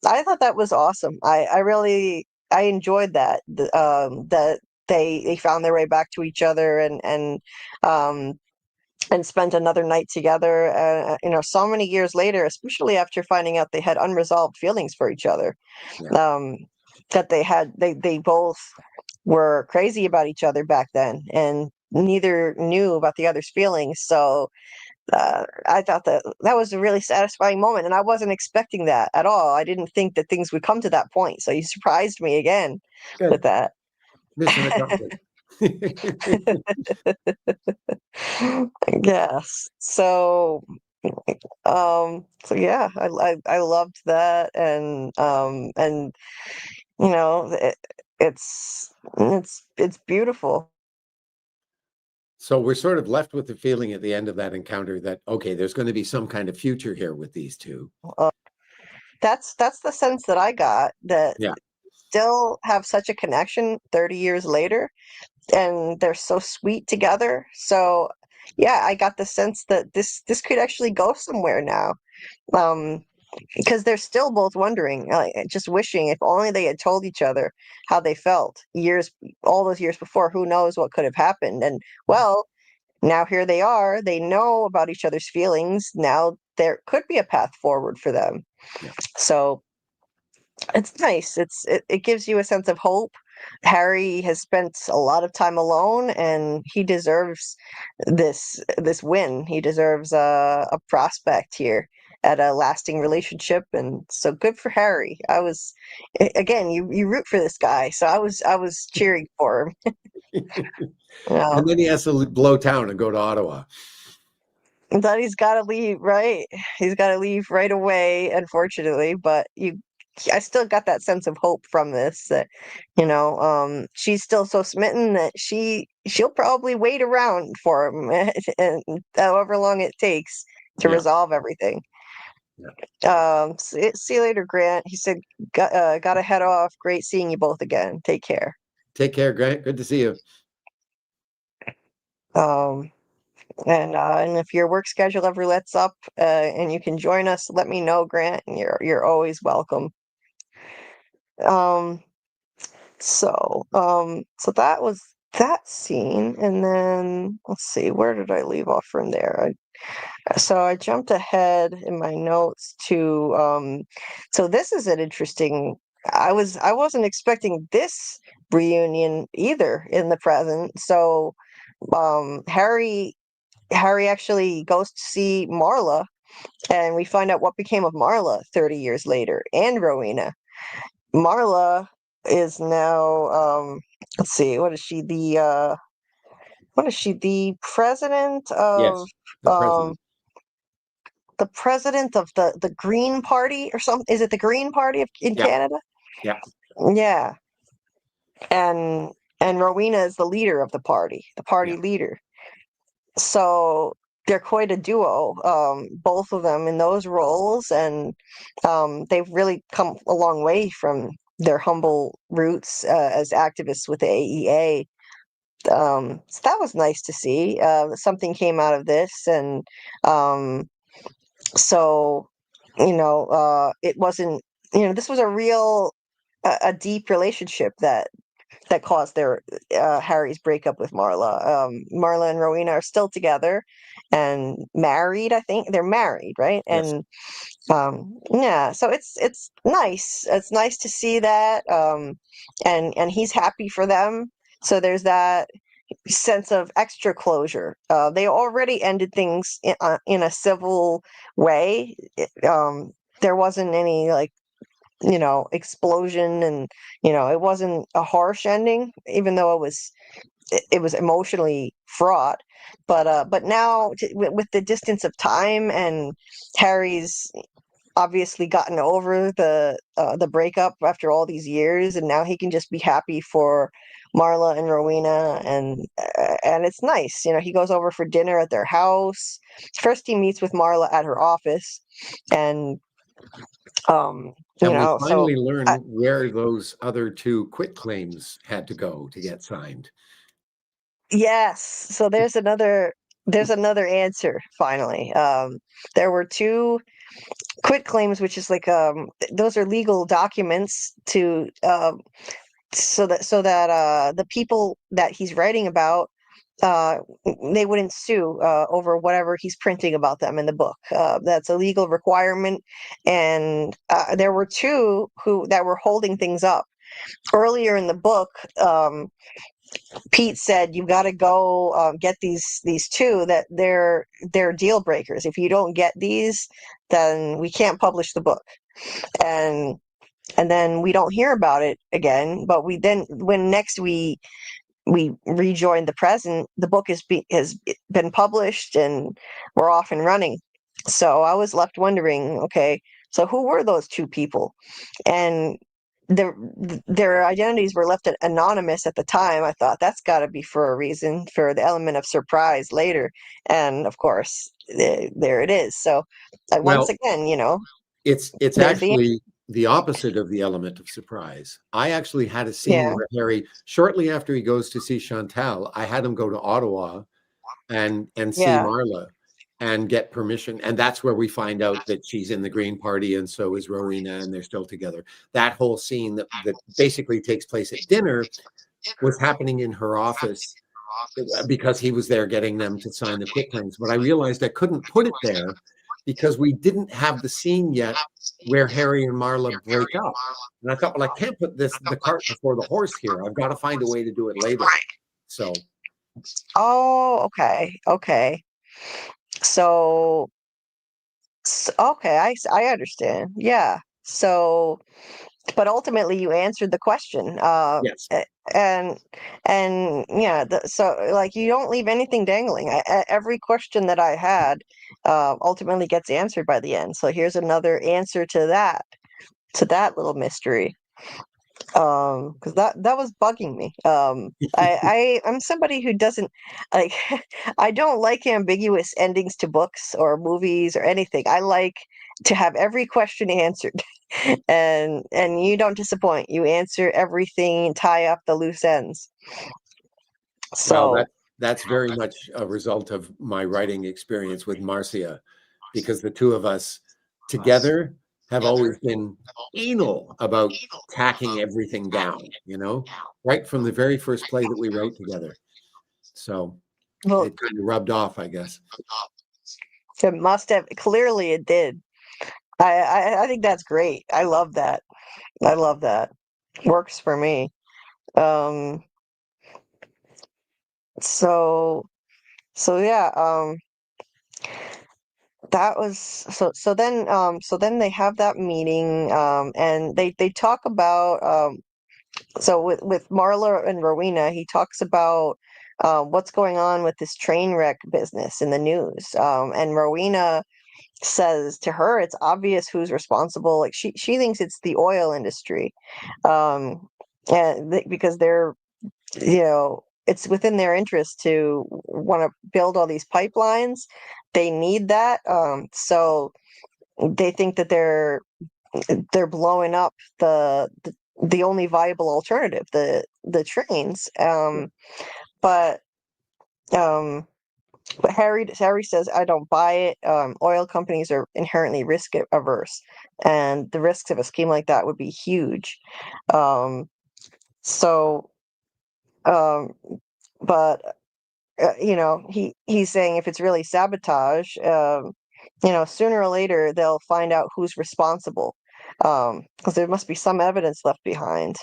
I thought that was awesome. I really I enjoyed that. That they found their way back to each other um and spent another night together. So many years later, especially after finding out they had unresolved feelings for each other. Yeah. Um, that they both were crazy about each other back then, and neither knew about the other's feelings. So I thought that was a really satisfying moment, and I wasn't expecting that at all. I didn't think that things would come to that point. So you surprised me again with Good. that. Mission accomplished. Yes. So yeah, I loved that, and it's beautiful. So we're sort of left with the feeling at the end of that encounter that, okay, there's going to be some kind of future here with these two. Uh, that's the sense that I got, that Yeah. still have such a connection 30 years later, and they're so sweet together. So yeah, I got the sense that this could actually go somewhere now. Um, because they're still both wondering, just wishing if only they had told each other how they felt all those years before. Who knows what could have happened? And well, now here they are. They know about each other's feelings. Now there could be a path forward for them. Yeah. So it's nice. It gives you a sense of hope, Harry has spent a lot of time alone, and he deserves this win. He deserves a prospect here at a lasting relationship, and so good for Harry. Again, you root for this guy, so I was cheering for him. You know, And then he has to blow town and go to Ottawa. that he's got to leave, right? He's got to leave right away, unfortunately. But I still got that sense of hope from this that, she's still so smitten that she'll probably wait around for him, and however long it takes to Yeah. resolve everything. See you later, Grant. He said, gotta head off. Great seeing you both again. Take care. Take care, Grant. Good to see you. Um, and if your work schedule ever lets up, and you can join us, let me know, Grant. And you're always welcome. Um, so that was that scene, and then let's see, where did I leave off from there? So I jumped ahead in my notes to so this is an interesting. I wasn't expecting this reunion either in the present. So Harry actually goes to see Marla, and we find out what became of Marla 30 years later, and Rowena. Marla is now let's see, what is she, the president of Yes, the um president. the president of the Green Party or something. Is it the Green Party in Yeah, Canada? yeah, Yeah. And Rowena is the leader of the yeah. party leader. So they're quite a duo, both of them in those roles, and they've really come a long way from their humble roots as activists with the AEA. So that was nice to see. Something came out of this, and um, so it wasn't, this was a real a deep relationship that caused their Harry's breakup with Marla. Marla and Rowena are still together and married. I think they're married, right? Yes. And yeah, so it's nice. It's nice to see that, and he's happy for them. So there's that sense of extra closure. They already ended things in a civil way. There wasn't any, like, explosion, and it wasn't a harsh ending, even though it was emotionally fraught. But now, with the distance of time, and Harry's obviously gotten over the breakup after all these years, and now he can just be happy for Marla and Rowena, and it's nice. He goes over for dinner at their house. First, he meets with Marla at her office, and um, And we so finally learn where those other two quit claims had to go to get signed. yes, so there's another answer finally. There were two quit claims, which is like those are legal documents to so that the people that he's writing about, uh they wouldn't sue over whatever he's printing about them in the book. That's a legal requirement, and there were two who that were holding things up earlier in the book. Pete said, "You got to go get these two, that they're deal breakers. If you don't get these, then we can't publish the book." And then we don't hear about it again. But when next we rejoin the present, the book has been published, and we're off and running. So I was left wondering, okay, so who were those two people? And their their identities were left anonymous at the time. I thought that's got to be for a reason, for the element of surprise later. And of course, there it is. So once Well, again, it's there's the actually the opposite of the element of surprise. I actually had a scene yeah, where Harry, shortly after he goes to see Chantal, I had him go to Ottawa and see yeah. Marla and get permission. And that's where we find out that she's in the Green Party and so is Rowena, and they're still together. That whole scene that basically takes place at dinner was happening in her office because he was there getting them to sign the quitclaims. But I realized I couldn't put it there because we didn't have the scene yet where Harry and Marla break up. And I thought, well, I can't put the cart before the horse here. I've got to find a way to do it later. So, Oh, okay. Okay. So, okay, I understand. Yeah. So, but ultimately you answered the question. yes. And yeah, so like you don't leave anything dangling. Every question that I had ultimately gets answered by the end. So here's another answer to that little mystery. Because that was bugging me. I'm somebody who doesn't like I don't like ambiguous endings to books or movies or anything. I like to have every question answered. And you don't disappoint. You answer everything, tie up the loose ends. Well, So that's very much a result of my writing experience with Marcia, because the two of us together have always been anal about tacking everything down, right from the very first play that we wrote together. So well, it kind of rubbed off, I guess. it must have clearly it did. I think that's great. I love that. I love that. Works for me. Um, so yeah, that was so then they have that meeting, and they talk about so with Marla and Rowena, he talks about what's going on with this train wreck business in the news. And Rowena says to her it's obvious who's responsible. Like she thinks it's the oil industry, um because they're, it's within their interest to want to build all these pipelines. They need that, so they think that they're blowing up the only viable alternative, the trains. But um but Harry says, I don't buy it. Oil companies are inherently risk averse, and the risks of a scheme like that would be huge. Um, so, um, but he's saying if it's really sabotage, sooner or later they'll find out who's responsible, because there must be some evidence left behind.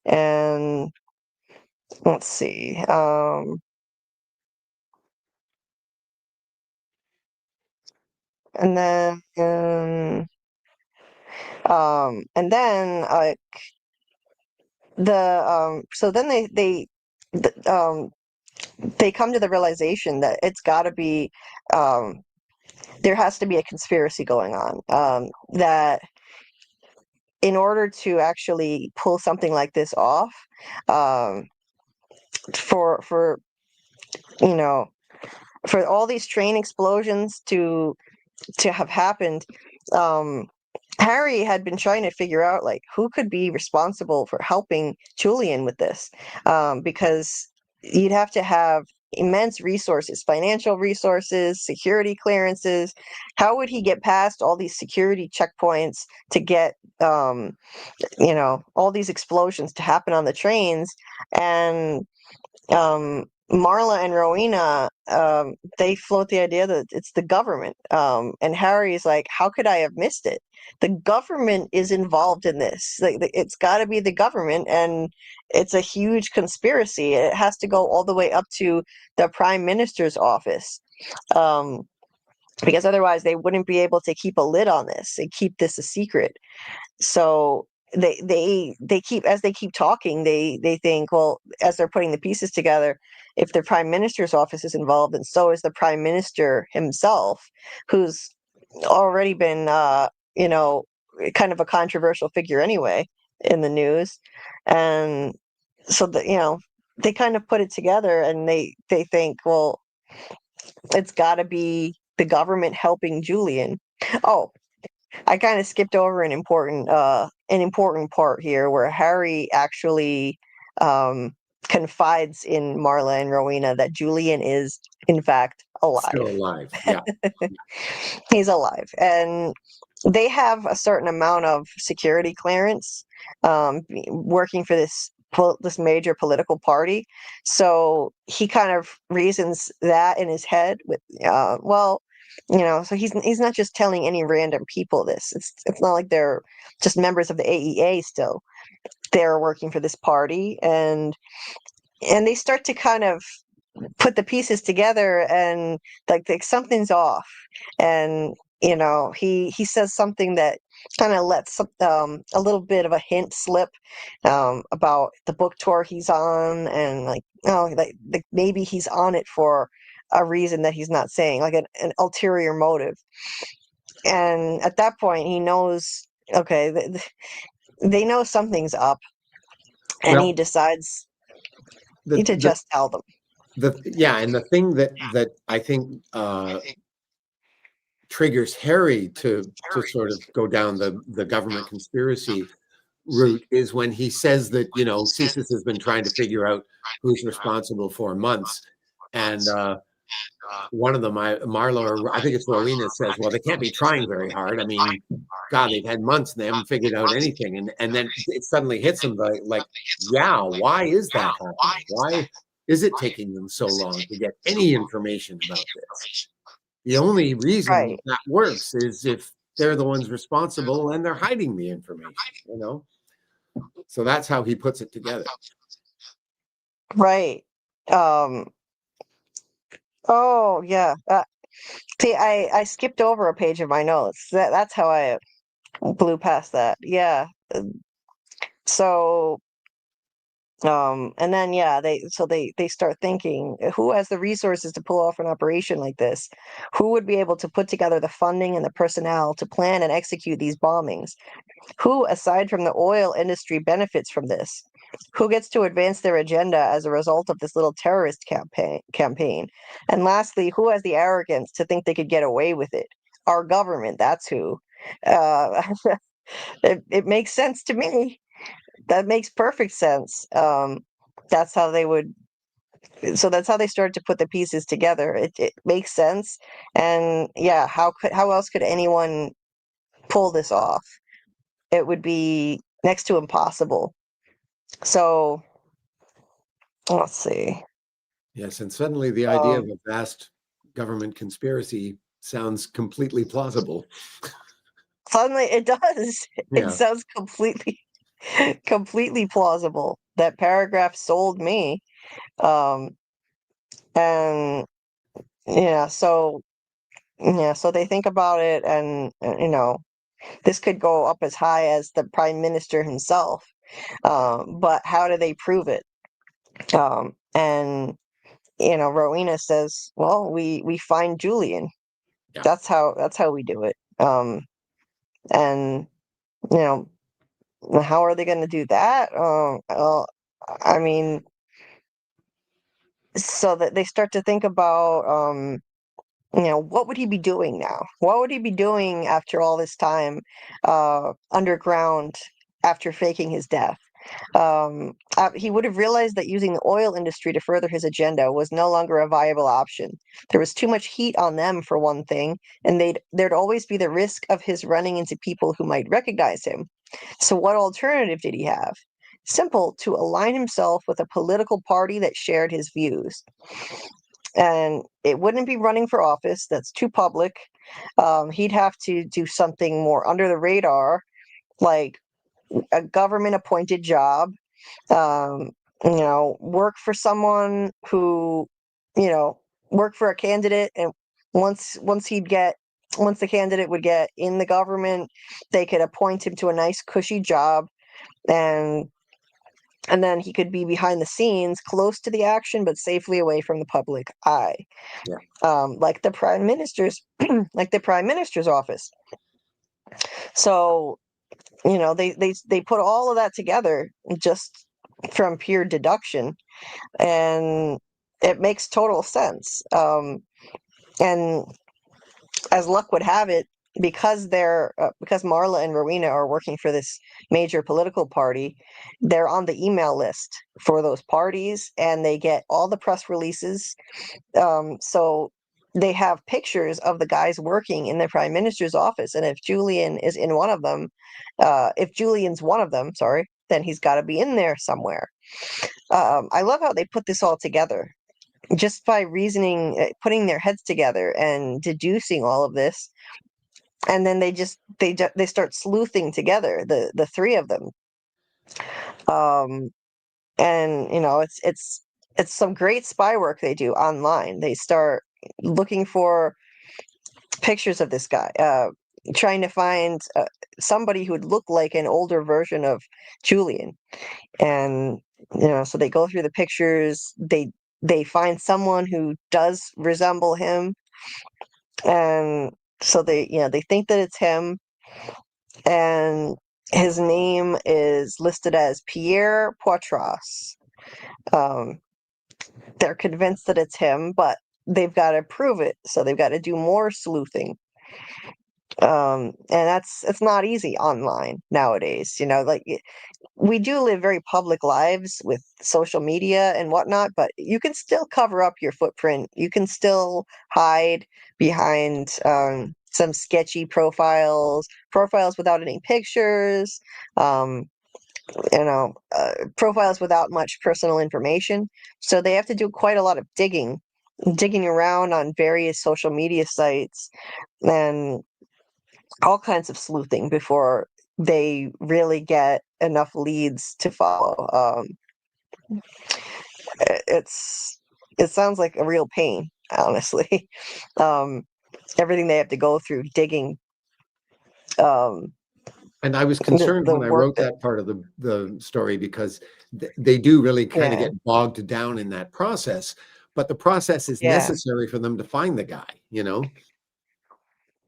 And let's see. And then and then so then th- um they come to the realization that it's got to be, um there has to be a conspiracy going on, that in order to actually pull something like this off, um for you know for all these train explosions to have happened, um, Harry had been trying to figure out like who could be responsible for helping Julian with this, because you'd have to have immense resources, financial resources, security clearances. How would he get past all these security checkpoints to get, all these explosions to happen on the trains? And Marla and Rowena, they float the idea that it's the government. And Harry's like, how could I have missed it? The government is involved in this. Like, it's got to be the government, and it's a huge conspiracy. It has to go all the way up to the prime minister's office, um, because otherwise they wouldn't be able to keep a lid on this and keep this a secret. So they keep, as they keep talking, they think, well, as they're putting the pieces together, if the prime minister's office is involved, and so is the prime minister himself, who's already been, you know kind of a controversial figure anyway in the news. And so they kind of put it together, and they think, well, it's got to be the government helping Julian. Oh, I kind of skipped over an important part here, where Harry actually, um, confides in Marla and Rowena that Julian is in fact Still alive. alive. Yeah. He's alive, and they have a certain amount of security clearance, working for this major political party. So he kind of reasons that in his head with, well, So he's not just telling any random people this. It's not like they're just members of the AEA still. They're working for this party, and they start to kind of put the pieces together, and like something's off. And he says something that kind of lets a little bit of a hint slip about the book tour he's on, and like maybe he's on it for a reason that he's not saying, like an ulterior motive. And at that point he knows, okay, they know something's up, and he Well, decides the to the just tell them. yeah, and the thing that I think triggers Harry to sort of go down the government conspiracy route is when he says that CSIS has been trying to figure out who's responsible for months, and one of them, Marla, or I think it's Rowena, says, "Well, they can't be trying very hard. I mean, God, they've had months and they haven't figured out anything." And then it suddenly hits them like, yeah, why is that happening? Why is it taking them so long to get any information about this? The only reason Right. that works is if they're the ones responsible and they're hiding the information. So that's how he puts it together. Right. Um, oh yeah. See, I skipped over a page of my notes. That's how I blew past that. Yeah. So, and then yeah, they start thinking, who has the resources to pull off an operation like this? Who would be able to put together the funding and the personnel to plan and execute these bombings? Who, aside from the oil industry, benefits from this? Who gets to advance their agenda as a result of this little terrorist campaign? And lastly, who has the arrogance to think they could get away with it? Our government, that's who. Uh, it makes sense to me. That makes perfect sense. That's how they would. So that's how they started to put the pieces together. It makes sense, and yeah, how else could anyone pull this off? It would be next to impossible. So let's see. Yes, and suddenly the idea of Um, a vast government conspiracy sounds completely plausible. Suddenly it does. It Yeah. sounds completely plausible. That paragraph sold me. Um, and so they think about it, and this could go up as high as the prime minister himself. But how do they prove it? And Rowena says, "Well, we find Julian. Yeah. That's how we do it." And you know, how are they going to do that? I mean, so that they start to think about, what would he be doing now? What would he be doing after all this time, underground, after faking his death? He would have realized that using the oil industry to further his agenda was no longer a viable option. There was too much heat on them, for one thing, and there'd always be the risk of his running into people who might recognize him. So, what alternative did he have? Simple: to align himself with a political party that shared his views. And it wouldn't be running for office, that's too public. He'd have to do something more under the radar, like a government appointed job, um, work for someone who, you know, work for a candidate, and once the candidate would get in the government, they could appoint him to a nice cushy job, and then he could be behind the scenes, close to the action, but safely away from the public eye, Yeah. like the prime minister's, like the prime minister's office. So they put all of that together just from pure deduction, and it makes total sense. And as luck would have it, because Marla and Rowena are working for this major political party, they're on the email list for those parties, and they get all the press releases. So they have pictures of the guys working in the prime minister's office, and if Julian's one of them, sorry, then he's got to be in there somewhere. I love how they put this all together. just by reasoning, putting their heads together and deducing all of this, and then they start sleuthing together, the three of them. And it's some great spy work they do online. They start looking for pictures of this guy, trying to find somebody who would look like an older version of Julian. And so they go through the pictures. They find someone who does resemble him, and so they think that it's him, and his name is listed as Pierre Poitras. Um, they're convinced that it's him, but they've got to prove it, so they've got to do more sleuthing. And it's not easy online nowadays. Like we do live very public lives with social media and whatnot, but you can still cover up your footprint. You can still hide behind some sketchy profiles without any pictures, um, profiles without much personal information. So they have to do quite a lot of digging around on various social media sites and all kinds of sleuthing before they really get enough leads to follow. It sounds like a real pain, honestly. um, Everything they have to go through digging. And I was concerned The when I work wrote that that part of the story because they do really kind of Yeah, get bogged down in that process, but the process is yeah, necessary for them to find the guy,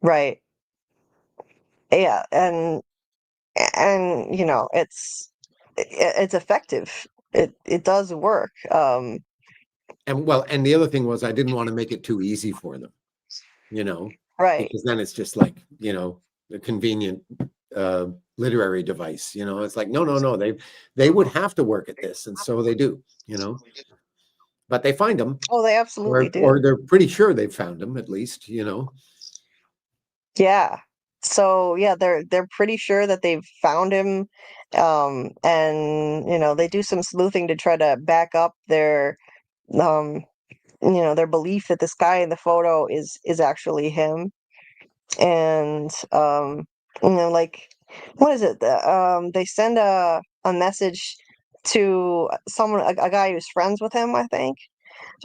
right, yeah, and it's effective. It does work. And well, and the other thing was I didn't want to make it too easy for them, you know, Right. because then it's just like, a convenient literary device, it's like, no, they would have to work at this, and so they do, but they find them, Oh, they absolutely or do. they're pretty sure they've found them at least, Yeah. So yeah, they're pretty sure that they've found him, and they do some sleuthing to try to back up um, their belief that this guy in the photo is actually him. And like, what is it? They send a message to someone, a guy who's friends with him, I think.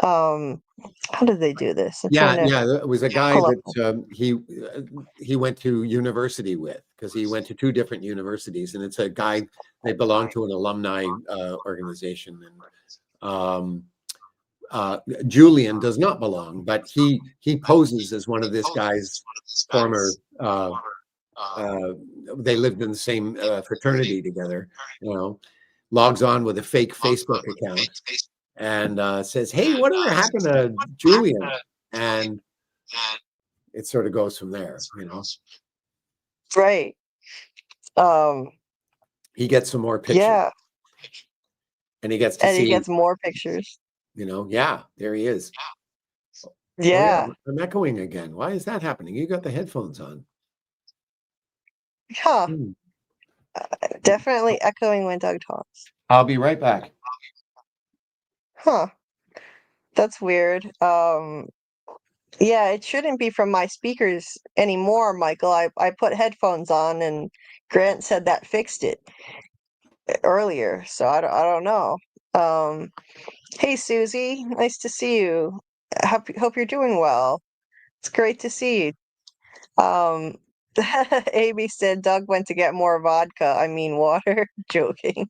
Um, how did they do this? I'm trying Yeah, to yeah. It was a guy pull up. that he went to university with, because he went to two different universities, and it's a guy, they belong to an alumni organization, and Julian does not belong, but he poses as one of this guy's former. They lived in the same fraternity together, logs on with a fake Facebook account and says, "Hey, whatever happened to Julian?" And it sort of goes from there. Right. Um, He gets some more pictures, yeah, and he gets to and he see, gets more pictures. yeah, there he is. Oh yeah, Yeah. I'm echoing again. Why is that happening? You got the headphones on. Huh. Hmm. Definitely echoing when Doug talks. I'll be right back. Huh. That's weird. Yeah, it shouldn't be from my speakers anymore, Michael. I put headphones on and Grant said that fixed it earlier, so I don't know. Um, hey Susie, nice to see you. Hope you're doing well. It's great to see you. Um, Amy said Doug went to get more vodka. I mean water. Joking.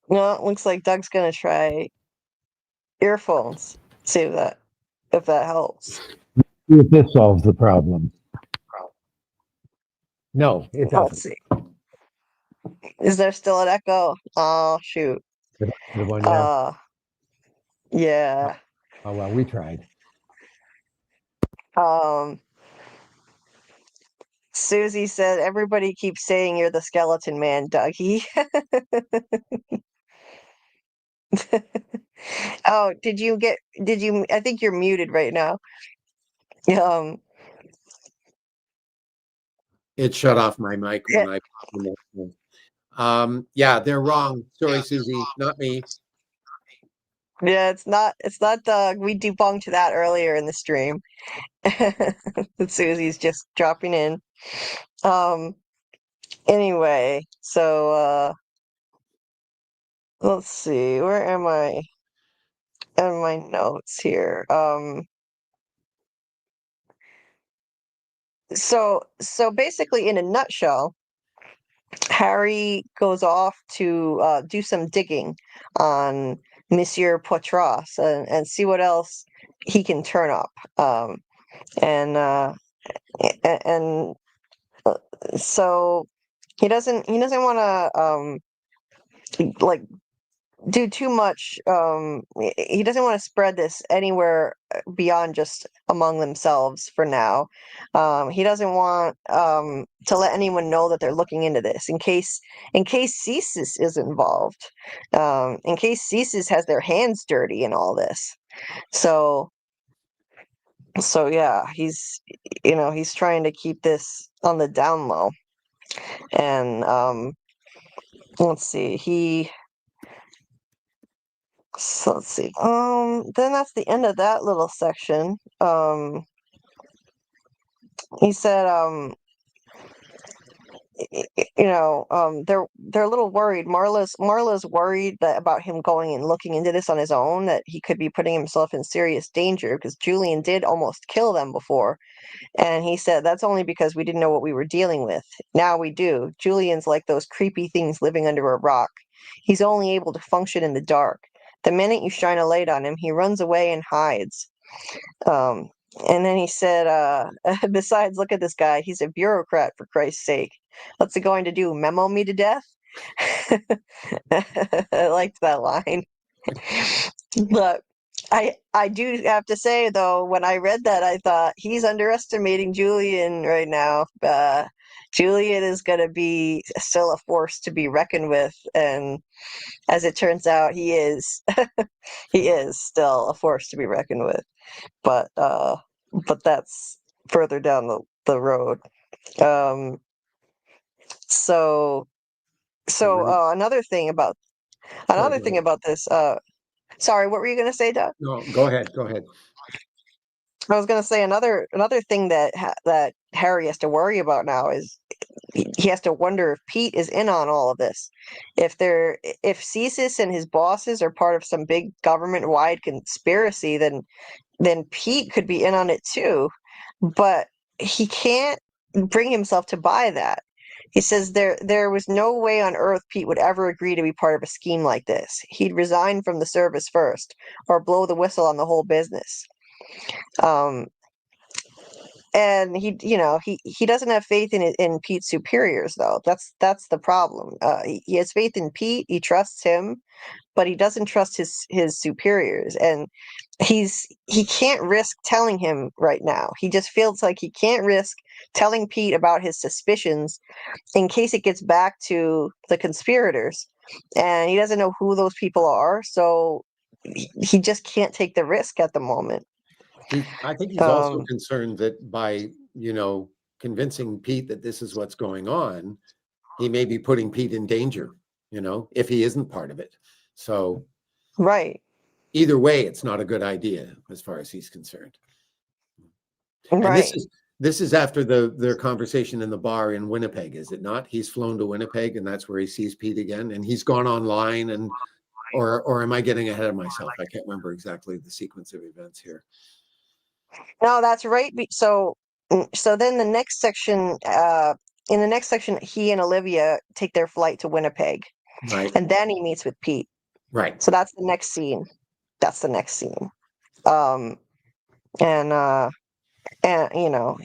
Well, it looks like Doug's gonna try earphones. See if that helps. See if this solves the problem. No, it Let's doesn't. see. Is there still an echo? Oh shoot. The one now. Uh yeah. Oh well, we tried. Um Susie said everybody keeps saying you're the skeleton man, Dougie. Oh, did you I think you're muted right now. Um It shut off my mic yeah, when I. Yeah, they're wrong. Sorry, Susie, not me. Yeah, it's not Doug. We debunked that earlier in the stream. Susie's just dropping in. Um, anyway, so let's see, where am I in my notes here? So basically in a nutshell, Harry goes off to do some digging on Monsieur Potras and see what else he can turn up. And and so he doesn't want to like do too much. He doesn't want to spread this anywhere beyond just among themselves for now. He doesn't want to let anyone know that they're looking into this in case CSIS is involved, in case CSIS has their hands dirty in all this. So yeah, he's trying to keep this on the down low. And let's see, let's see. Then that's the end of that little section. He said, they're a little worried. Marla's worried that about him going and looking into this on his own, that he could be putting himself in serious danger because Julian did almost kill them before. And he said that's only because we didn't know what we were dealing with. Now we do. Julian's like those creepy things living under a rock. He's only able to function in the dark. The minute you shine a light on him, he runs away and hides. Um, and then he said, besides, look at this guy. He's a bureaucrat, for Christ's sake. What's he going to do? Memo me to death? I liked that line. But I do have to say, though, when I read that, I thought he's underestimating Julian right now. Julian is going to be still a force to be reckoned with. And as it turns out, he is. He is still a force to be reckoned with. But that's further down the road. Um, so another thing about Sorry, go ahead. this. Sorry, what were you going to say, Doug? No, go ahead. Go ahead. I was going to say another thing that Harry has to worry about now is he has to wonder if Pete is in on all of this. If CSIS and his bosses are part of some big government-wide conspiracy, then Pete could be in on it too. But he can't bring himself to buy that. He says there was no way on earth Pete would ever agree to be part of a scheme like this. He'd resign from the service first, or blow the whistle on the whole business. Um, and he doesn't have faith in Pete's superiors, though. That's the problem. He has faith in Pete. He trusts him, but he doesn't trust his superiors, and he can't risk telling him right now. He just feels like he can't risk telling Pete about his suspicions in case it gets back to the conspirators, and he doesn't know who those people are, so he just can't take the risk at the moment. I think he's also Um, concerned that by, convincing Pete that this is what's going on, he may be putting Pete in danger, if he isn't part of it. So right, either way, it's not a good idea as far as he's concerned. And right. this is after their conversation in the bar in Winnipeg, is it not? He's flown to Winnipeg and that's where he sees Pete again, and he's gone online, and or am I getting ahead of myself? I can't remember exactly the sequence of events here. No, that's right. So then the next section, in the next section, he and Olivia take their flight to Winnipeg, Right. and then he meets with Pete. Right. So that's the next scene. That's the next scene. Um, and and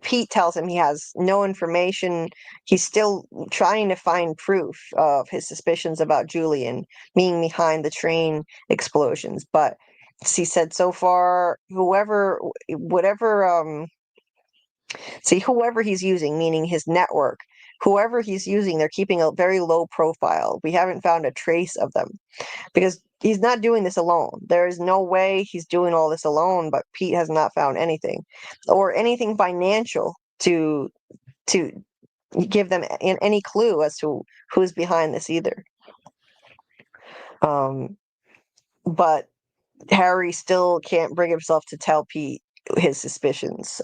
Pete tells him he has no information. He's still trying to find proof of his suspicions about Julian being behind the train explosions. But he said so far, whoever he's using, meaning his network, whoever he's using, they're keeping a very low profile. We haven't found a trace of them because he's not doing this alone. There is no way he's doing all this alone, but Pete has not found anything or anything financial to give them any clue as to who's behind this either. But Harry still can't bring himself to tell Pete his suspicions.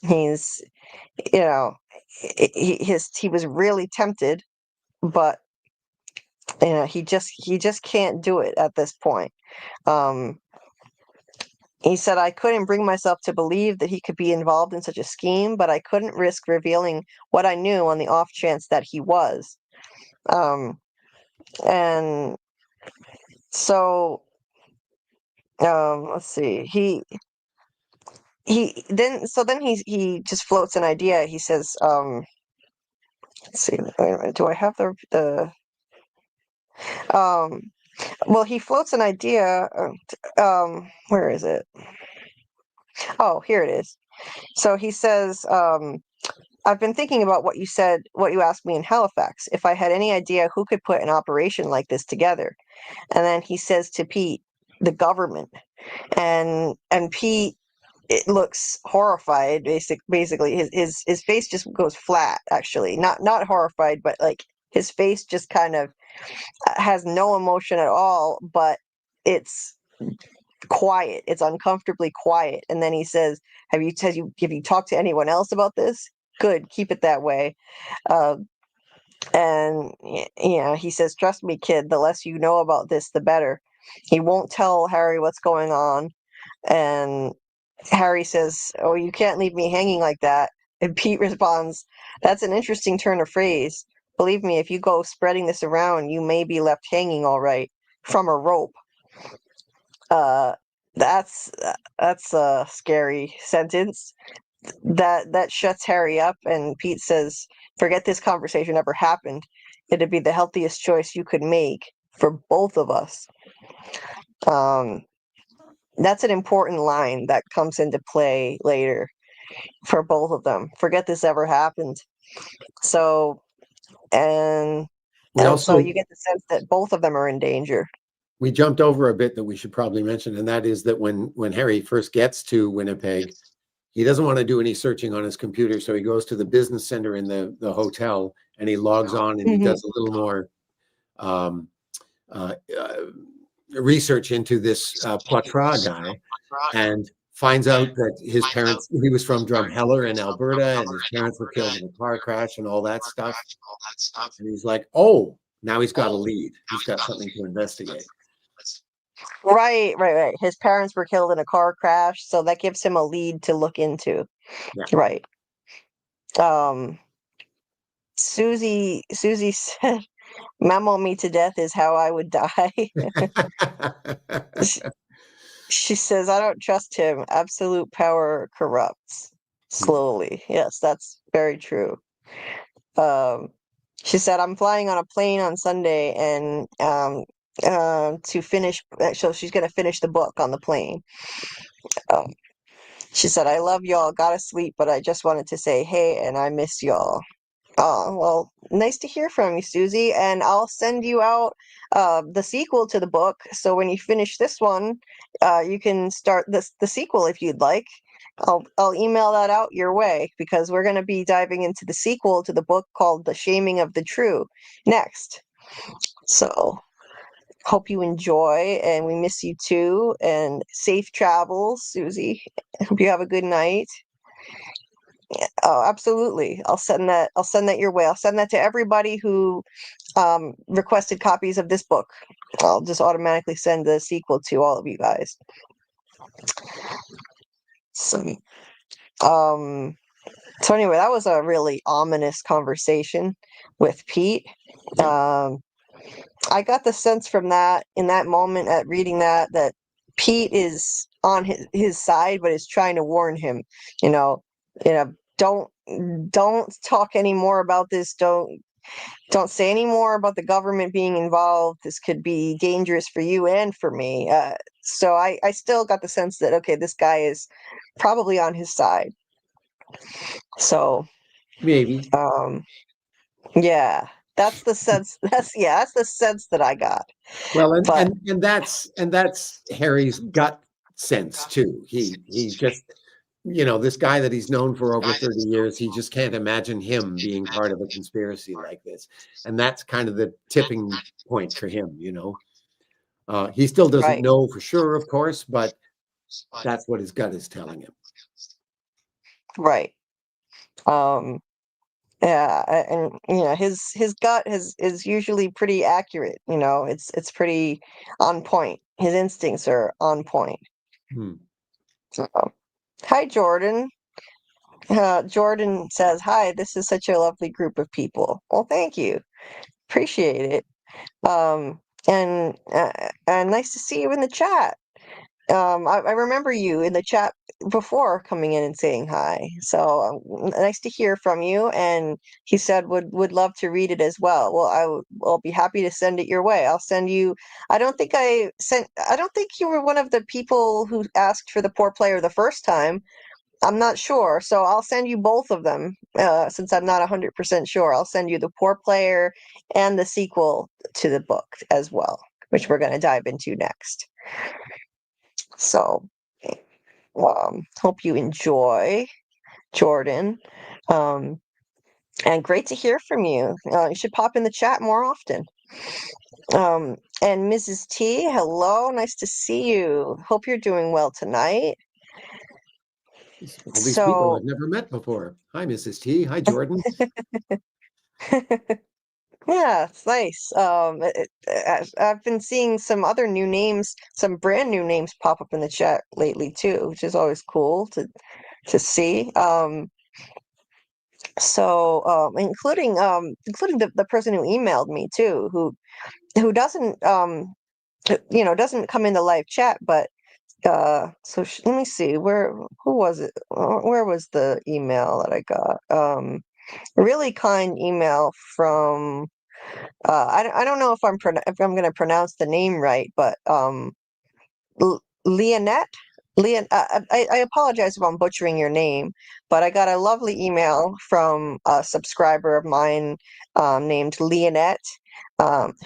He's, you know, he was really tempted, but he just can't do it at this point. He said, I couldn't bring myself to believe that he could be involved in such a scheme, but I couldn't risk revealing what I knew on the off chance that he was. And so, let's see. He just floats an idea. He says, let's see, wait a minute, do I have well, he floats an idea. Where is it? Oh, here it is. So he says, I've been thinking about what you asked me in Halifax, if I had any idea who could put an operation like this together. And then he says to Pete, the government. And Pete, it looks horrified. Basically, his face just goes flat. Actually, not horrified, but like his face just kind of has no emotion at all. But it's quiet. It's uncomfortably quiet. And then he says, have you talked to anyone else about this? Good, keep it that way. And he says, trust me, kid, the less you know about this, the better. He won't tell Harry what's going on. And Harry says, oh, you can't leave me hanging like that. And Pete responds, that's an interesting turn of phrase. Believe me, if you go spreading this around, you may be left hanging all right from a rope. That's a scary sentence. That shuts Harry up, and Pete says, forget this conversation ever happened. It'd be the healthiest choice you could make for both of us. That's an important line that comes into play later for both of them. Forget this ever happened. So, so you get the sense that both of them are in danger. We jumped over a bit that we should probably mention, and that is that when Harry first gets to Winnipeg, he doesn't want to do any searching on his computer, so he goes to the business center in the hotel, and he logs on and he does a little more research into this Poitras guy, and finds out that he was from Drumheller in Alberta, and his parents were killed in a car crash and all that stuff. And he's like, oh, now he's got a lead. He's got something to investigate. Right. His parents were killed in a car crash, so that gives him a lead to look into. Yeah. Right. Susie said, "Memo me to death is how I would die." She says, "I don't trust him. Absolute power corrupts slowly." Yes, that's very true. She said, "I'm flying on a plane on Sunday, and to finish, so she's going to finish the book on the plane." She said, "I love y'all, gotta sleep, but I just wanted to say hey, and I miss y'all." Oh, well, nice to hear from you, Susie, and I'll send you out the sequel to the book, so when you finish this one, you can start the sequel if you'd like. I'll email that out your way, because we're going to be diving into the sequel to the book called The Shaming of the True next. So, hope you enjoy, and we miss you too, and safe travels, Susie. Hope you have a good night. Oh, absolutely. I'll send that your way. I'll send that to everybody who requested copies of this book. I'll just automatically send the sequel to all of you guys. So anyway, that was a really ominous conversation with Pete. I got the sense from that, in that moment at reading that Pete is on his side, but is trying to warn him, don't talk any more about this. Don't say any more about the government being involved. This could be dangerous for you and for me. So I still got the sense that, okay, this guy is probably on his side. So maybe. Yeah. That's the sense. That's the sense that I got. Well, and that's Harry's gut sense too. He just this guy that he's known for over 30 years, he just can't imagine him being part of a conspiracy like this. And that's kind of the tipping point for him. He still doesn't Right. know for sure, of course, but that's what his gut is telling him. Right. Um, yeah, and his gut is usually pretty accurate. It's pretty on point. His instincts are on point. Hmm. So, hi, Jordan. Jordan says, "Hi, this is such a lovely group of people." Well, thank you. Appreciate it. And nice to see you in the chat. I remember you in the chat before coming in and saying hi. So nice to hear from you. And he said would love to read it as well. Well, I'll be happy to send it your way. I'll send you. I don't think you were one of the people who asked for the poor player the first time. I'm not sure. So I'll send you both of them. Since I'm not 100% sure, I'll send you the poor player and the sequel to the book as well, which we're going to dive into next. So, hope you enjoy, Jordan. And great to hear from you. You should pop in the chat more often. And Mrs. T, hello. Nice to see you. Hope you're doing well tonight. All these people So, I've never met before. Hi, Mrs. T. Hi, Jordan. yeah, it's nice. I've been seeing some other new names, some brand new names pop up in the chat lately too, which is always cool to see. So including the person who emailed me too, who doesn't doesn't come in the live chat, but let me see, who was it? Where was the email that I got? A really kind email from I don't know if I'm going to pronounce the name right, but Leonette. I apologize if I'm butchering your name, but I got a lovely email from a subscriber of mine named Leonette,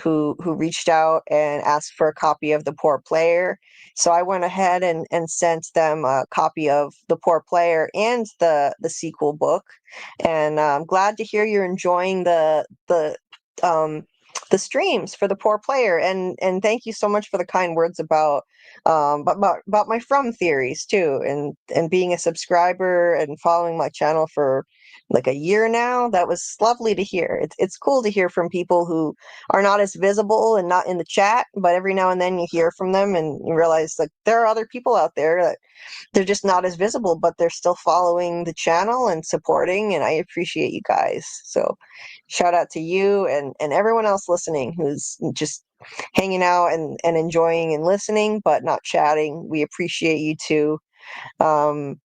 who reached out and asked for a copy of The Poor Player. So I went ahead and sent them a copy of The Poor Player and the sequel book. And I'm glad to hear you're enjoying the streams for The Poor Player. And thank you so much for the kind words about about my From theories too, and being a subscriber and following my channel for like a year now. That was lovely to hear. It's cool to hear from people who are not as visible and not in the chat, but every now and then you hear from them and you realize like there are other people out there that they're just not as visible, but they're still following the channel and supporting, and I appreciate you guys. So shout out to you and everyone else listening who's just hanging out and enjoying and listening, but not chatting. We appreciate you too. Um,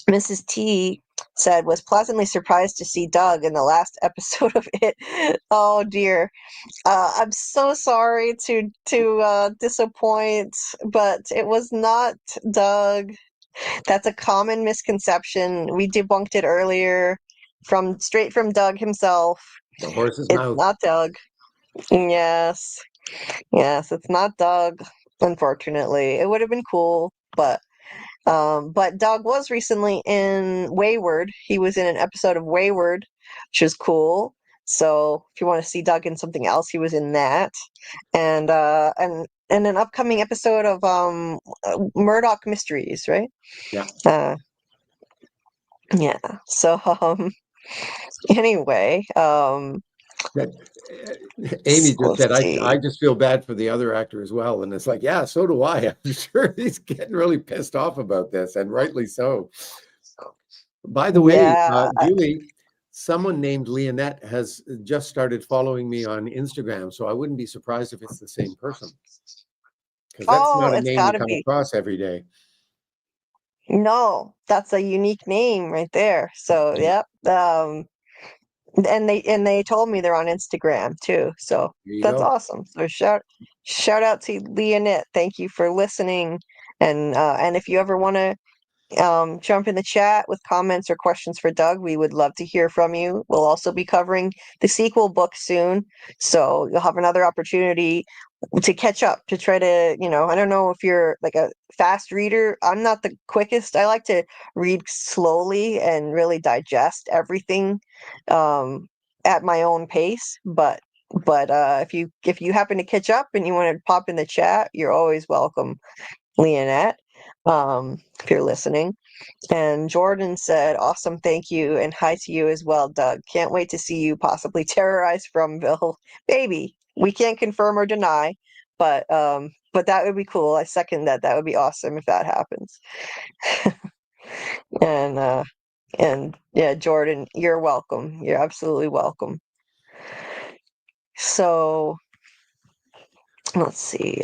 Mrs. T said, was pleasantly surprised to see Doug in the last episode of it. Oh dear. I'm so sorry to disappoint, but it was not Doug. That's a common misconception. We debunked it earlier straight from Doug himself. The horse's It's mouth. not Doug. Yes. Yes, it's not Doug, unfortunately. It would have been cool, but Doug was recently in Wayward. He was in an episode of Wayward, which is cool. So if you want to see Doug in something else, he was in that. And an upcoming episode of Murdoch Mysteries, right? Yeah. Yeah. So anyway, That, Amy just let's said, see. I just feel bad for the other actor as well. And it's like, yeah, so do I. I'm sure he's getting really pissed off about this, and rightly so. By the way, Yeah. Julie, someone named Leonette has just started following me on Instagram, so I wouldn't be surprised if it's the same person, because that's Oh, not a it's name you gotta come be. across every day. No, that's a unique name right there. So, yep. And they told me they're on Instagram too. So There you that's go. awesome. So shout out to Leonette. Thank you for listening. And if you ever want to jump in the chat with comments or questions for Doug, we would love to hear from you. We'll also be covering the sequel book soon, so you'll have another opportunity to catch up, to try to, I don't know if you're like a fast reader. I'm not the quickest. I like to read slowly and really digest everything at my own pace. But if you happen to catch up and you want to pop in the chat, you're always welcome, Leonette, if you're listening. And Jordan said, awesome, thank you, and hi to you as well, Doug. Can't wait to see you possibly terrorize Fromville. Baby, we can't confirm or deny, but that would be cool. I second that. That would be awesome if that happens. And and yeah, Jordan, you're welcome. You're absolutely welcome. So let's see.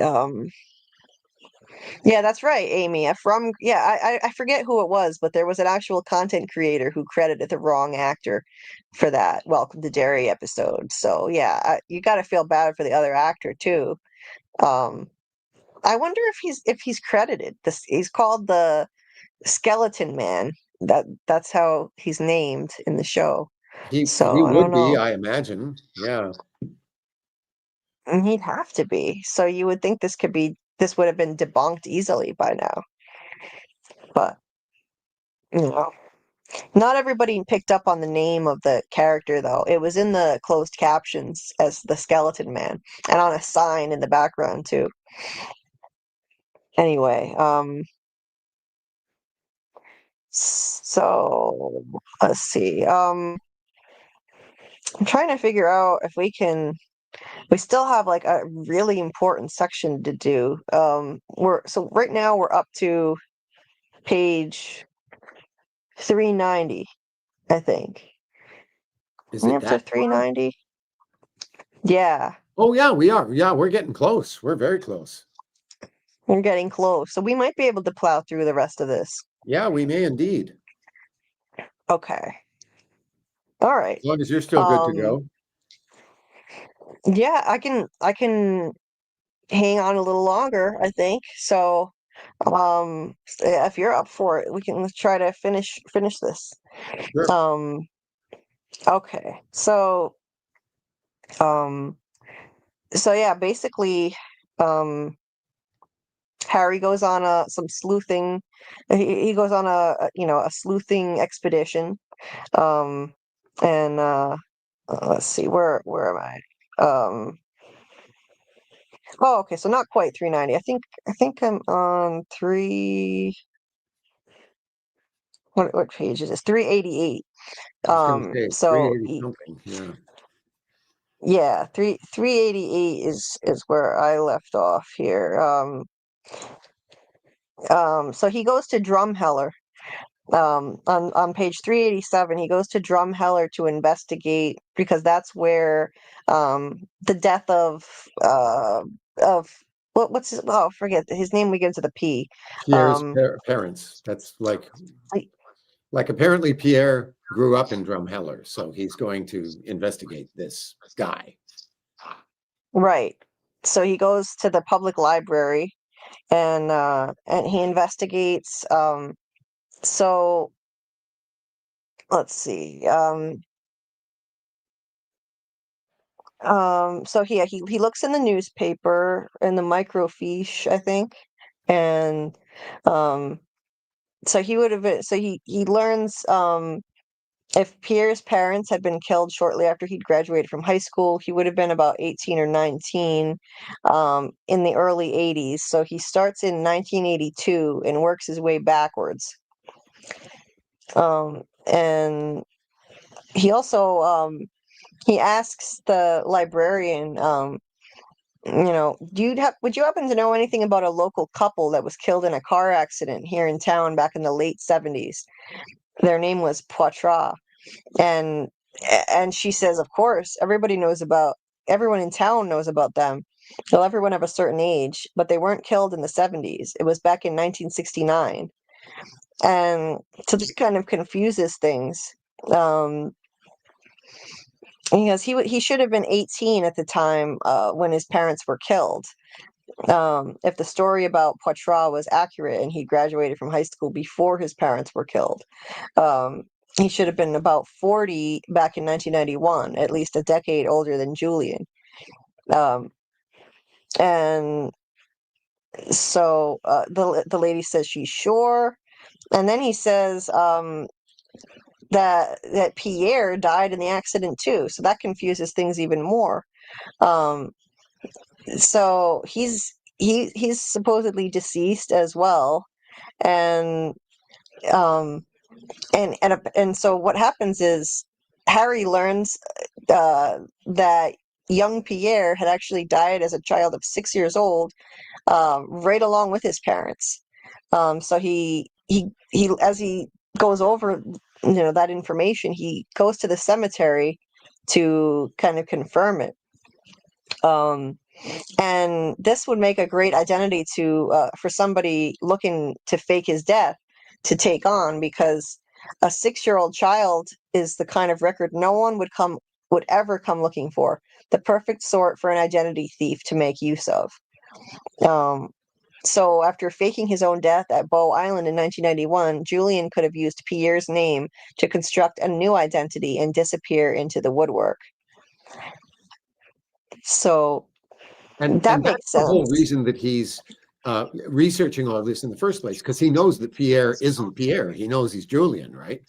Yeah, that's right, Amy. I forget who it was, but there was an actual content creator who credited the wrong actor for that Welcome to Derry episode. So yeah, you got to feel bad for the other actor too. Um, I wonder if he's credited. He's called the Skeleton Man. That's how he's named in the show. He So I don't would be, know. I imagine. Yeah. And he'd have to be. So you would think this would have been debunked easily by now. But you know. Not everybody picked up on the name of the character, though. It was in the closed captions as the Skeleton Man, and on a sign in the background too. Anyway, so let's see. I'm trying to figure out if we can. We still have like a really important section to do. Right now we're up to page 390, I think. Is We it up to that far? 390? Yeah. Oh yeah, we are. Yeah, we're getting close. We're very close. We're getting close. So we might be able to plow through the rest of this. Yeah, we may indeed. Okay. All right. As long as you're still good to Um, go. yeah, I can hang on a little longer, I think. So, if you're up for it, we can try to finish this. Sure. Um, okay. Um, so yeah, basically, um, Harry goes on some sleuthing. He goes on a sleuthing expedition. Um, and let's see, where am I? Oh, okay, so not quite 390. I think I'm on what page is this? 388. I was going to say So 380 something. Yeah. yeah, 388 is where I left off here. So he goes to Drumheller. On page 387, he goes to Drumheller to investigate because that's where the death of what's his, oh, forget his name begins with a P. Pierre's Um, parents. That's like apparently Pierre grew up in Drumheller, so he's going to investigate this guy. right. So he goes to the public library and he investigates. So let's see. So he looks in the newspaper in the microfiche, I think, and um, so he would have been. So he learns if Pierre's parents had been killed shortly after he'd graduated from high school, he would have been about 18 or 19 in the early 80s. So he starts in 1982 and works his way backwards. And he also he asks the librarian, would you happen to know anything about a local couple that was killed in a car accident here in town back in the late 70s? Their name was Poitras. And and she says, of course, everyone in town knows about them. Well, everyone of a certain age, but they weren't killed in the 70s. It was back in 1969. And so this kind of confuses things. Um, because he should have been 18 at the time when his parents were killed. If the story about Poitras was accurate and he graduated from high school before his parents were killed, he should have been about 40 back in 1991, at least a decade older than Julian. Um, And so the lady says she's sure. And then he says that Pierre died in the accident too. So that confuses things even more. Um, so he's supposedly deceased as well. And um, and so what happens is Harry learns that young Pierre had actually died as a child of 6 years old, right along with his parents. So he as he goes over that information, he goes to the cemetery to kind of confirm it. Um, and this would make a great identity to for somebody looking to fake his death to take on, because a 6-year-old child is the kind of record no one would ever come looking for. The perfect sort for an identity thief to make use of. Um, so after faking his own death at Bow Island in 1991, Julian could have used Pierre's name to construct a new identity and disappear into the woodwork. So And that that's makes the whole sense. reason that he's researching all this in the first place, because he knows that Pierre isn't Pierre. He knows he's Julian, right?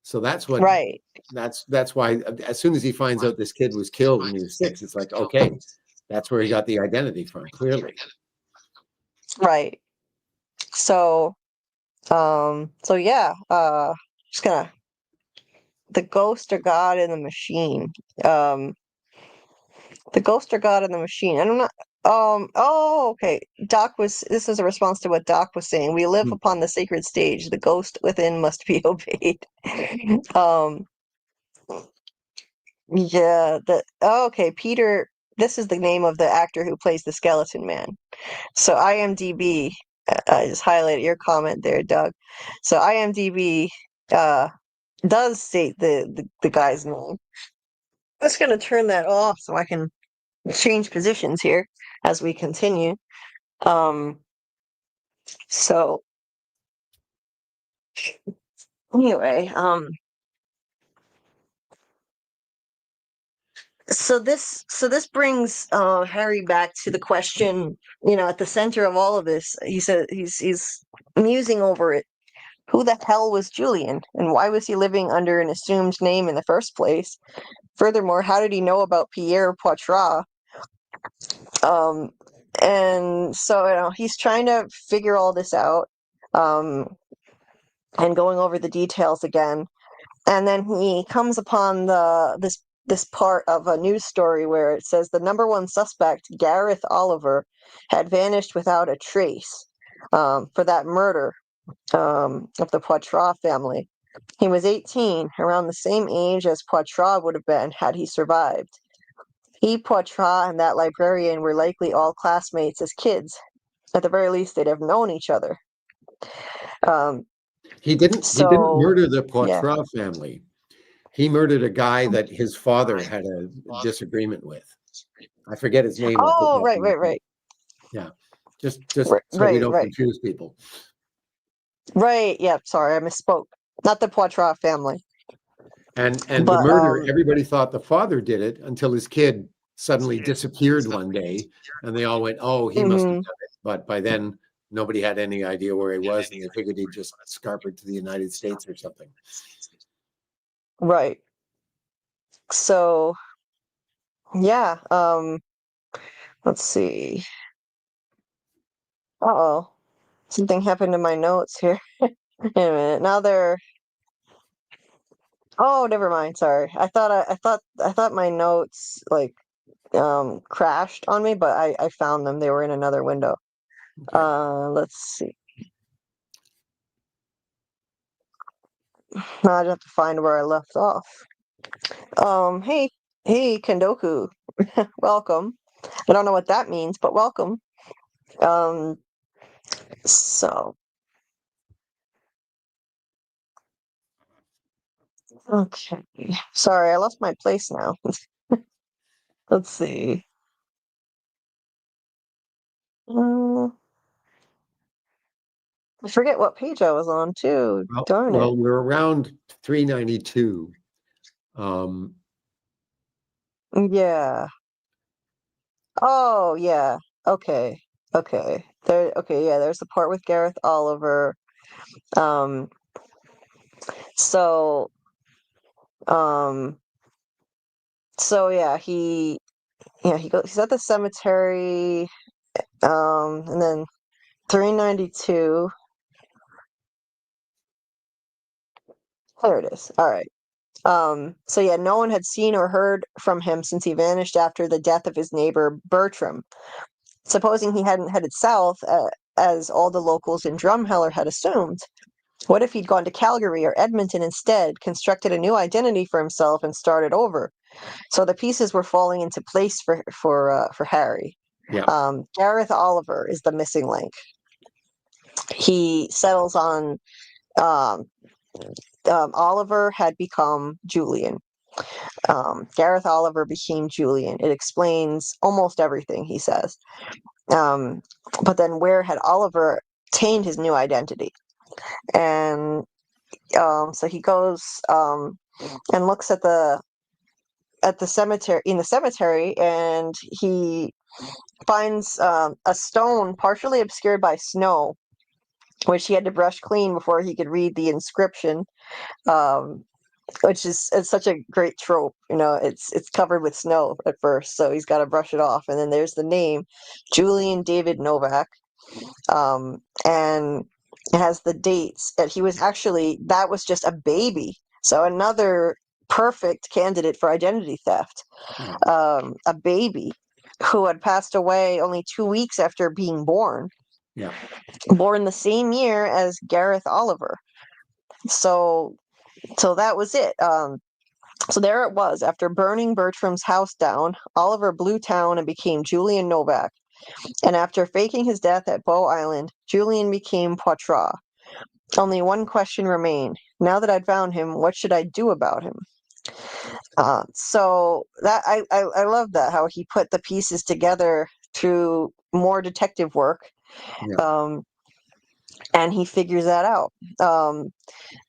So that's what Right. that's why as soon as he finds out this kid was killed when he was 6, it's like, okay, that's where he got the identity from, clearly. Right. So so yeah, just gonna the ghost or God in the machine. Um the ghost or God in the machine. I don't know. Oh, okay. This is a response to what Doc was saying. We live Hmm. upon the sacred stage. The ghost within must be obeyed. Um yeah, okay, Peter, this is the name of the actor who plays the skeleton man. So IMDb, I just highlighted your comment there, Doug. So IMDb uh does state the guy's name. I'm just gonna turn that off so I can change positions here as we continue. Um, so anyway, so this brings Harry back to the question, at the center of all of this. He said he's musing over it. Who the hell was Julian, and why was he living under an assumed name in the first place? Furthermore, how did he know about Pierre Poitras? Um, and so he's trying to figure all this out, um, and going over the details again. And then he comes upon this part of a news story where it says the number one suspect, Gareth Oliver, had vanished without a trace for that murder of the Poitras family. He was 18, around the same age as Poitras would have been had he survived. He, Poitras, and that librarian were likely all classmates as kids. At the very least, they'd have known each other. Um, He didn't so, murder the yeah. Poitras family. He murdered a guy that his father had a disagreement with. I forget his name off the Oh, top of right, my right, head. right, Yeah, just so we right, don't right, confuse people. right. Yeah, sorry, I misspoke. Not the Poitras family, And the but murder, everybody thought the father did it until his kid suddenly disappeared one day, and they all went, "Oh, he must have mhm, done it." But by then, nobody had any idea where he was, and they figured he just scarpered to the United States or something. right. So, yeah. Let's see. Uh-oh, something happened to my notes here. Wait a minute. Now they're. Oh, never mind. Sorry. I thought my notes crashed on me, but I found them. They were in another window. Okay. Let's see. Now I just have to find where I left off. Hey, hey, Kendoku, welcome. I don't know what that means, but welcome. Um, so okay. Sorry, I lost my place now. Let's see. Uh, I forget what page I was on too. Darn it. Well, we're around 392. Um, Yeah. Oh, yeah. Okay. Okay. Okay, yeah, there's the part with Gareth Oliver. Um, so, um, so yeah, he's at the cemetery, and then 392. There it is. All right. So yeah, no one had seen or heard from him since he vanished after the death of his neighbor Bertram. Supposing he hadn't headed south, as all the locals in Drumheller had assumed. What if he'd gone to Calgary or Edmonton instead, constructed a new identity for himself, and started over? So the pieces were falling into place for Harry. Yeah. Gareth Oliver is the missing link. He settles on um, Oliver had become Julian. Gareth Oliver became Julian. It explains almost everything he says. Um, but then where had Oliver attained his new identity? And so he goes and looks at the cemetery in the cemetery, and he finds a stone partially obscured by snow, which he had to brush clean before he could read the inscription. Um, which is it's such a great trope, it's covered with snow at first, so he's got to brush it off, and then there's the name Julian David Novak, and it has the dates that that was just a baby, so another perfect candidate for identity theft. Yeah. A baby who had passed away only 2 weeks after being born, Yeah. born the same year as Gareth Oliver. So that was it. So there it was. After burning Bertram's house down, Oliver blew town and became Julian Novak. And after faking his death at Bow Island, Julian became Poitras. Only one question remained. Now that I'd found him, what should I do about him? So that I love that, how he put the pieces together through more detective work, Yeah. and he figures that out.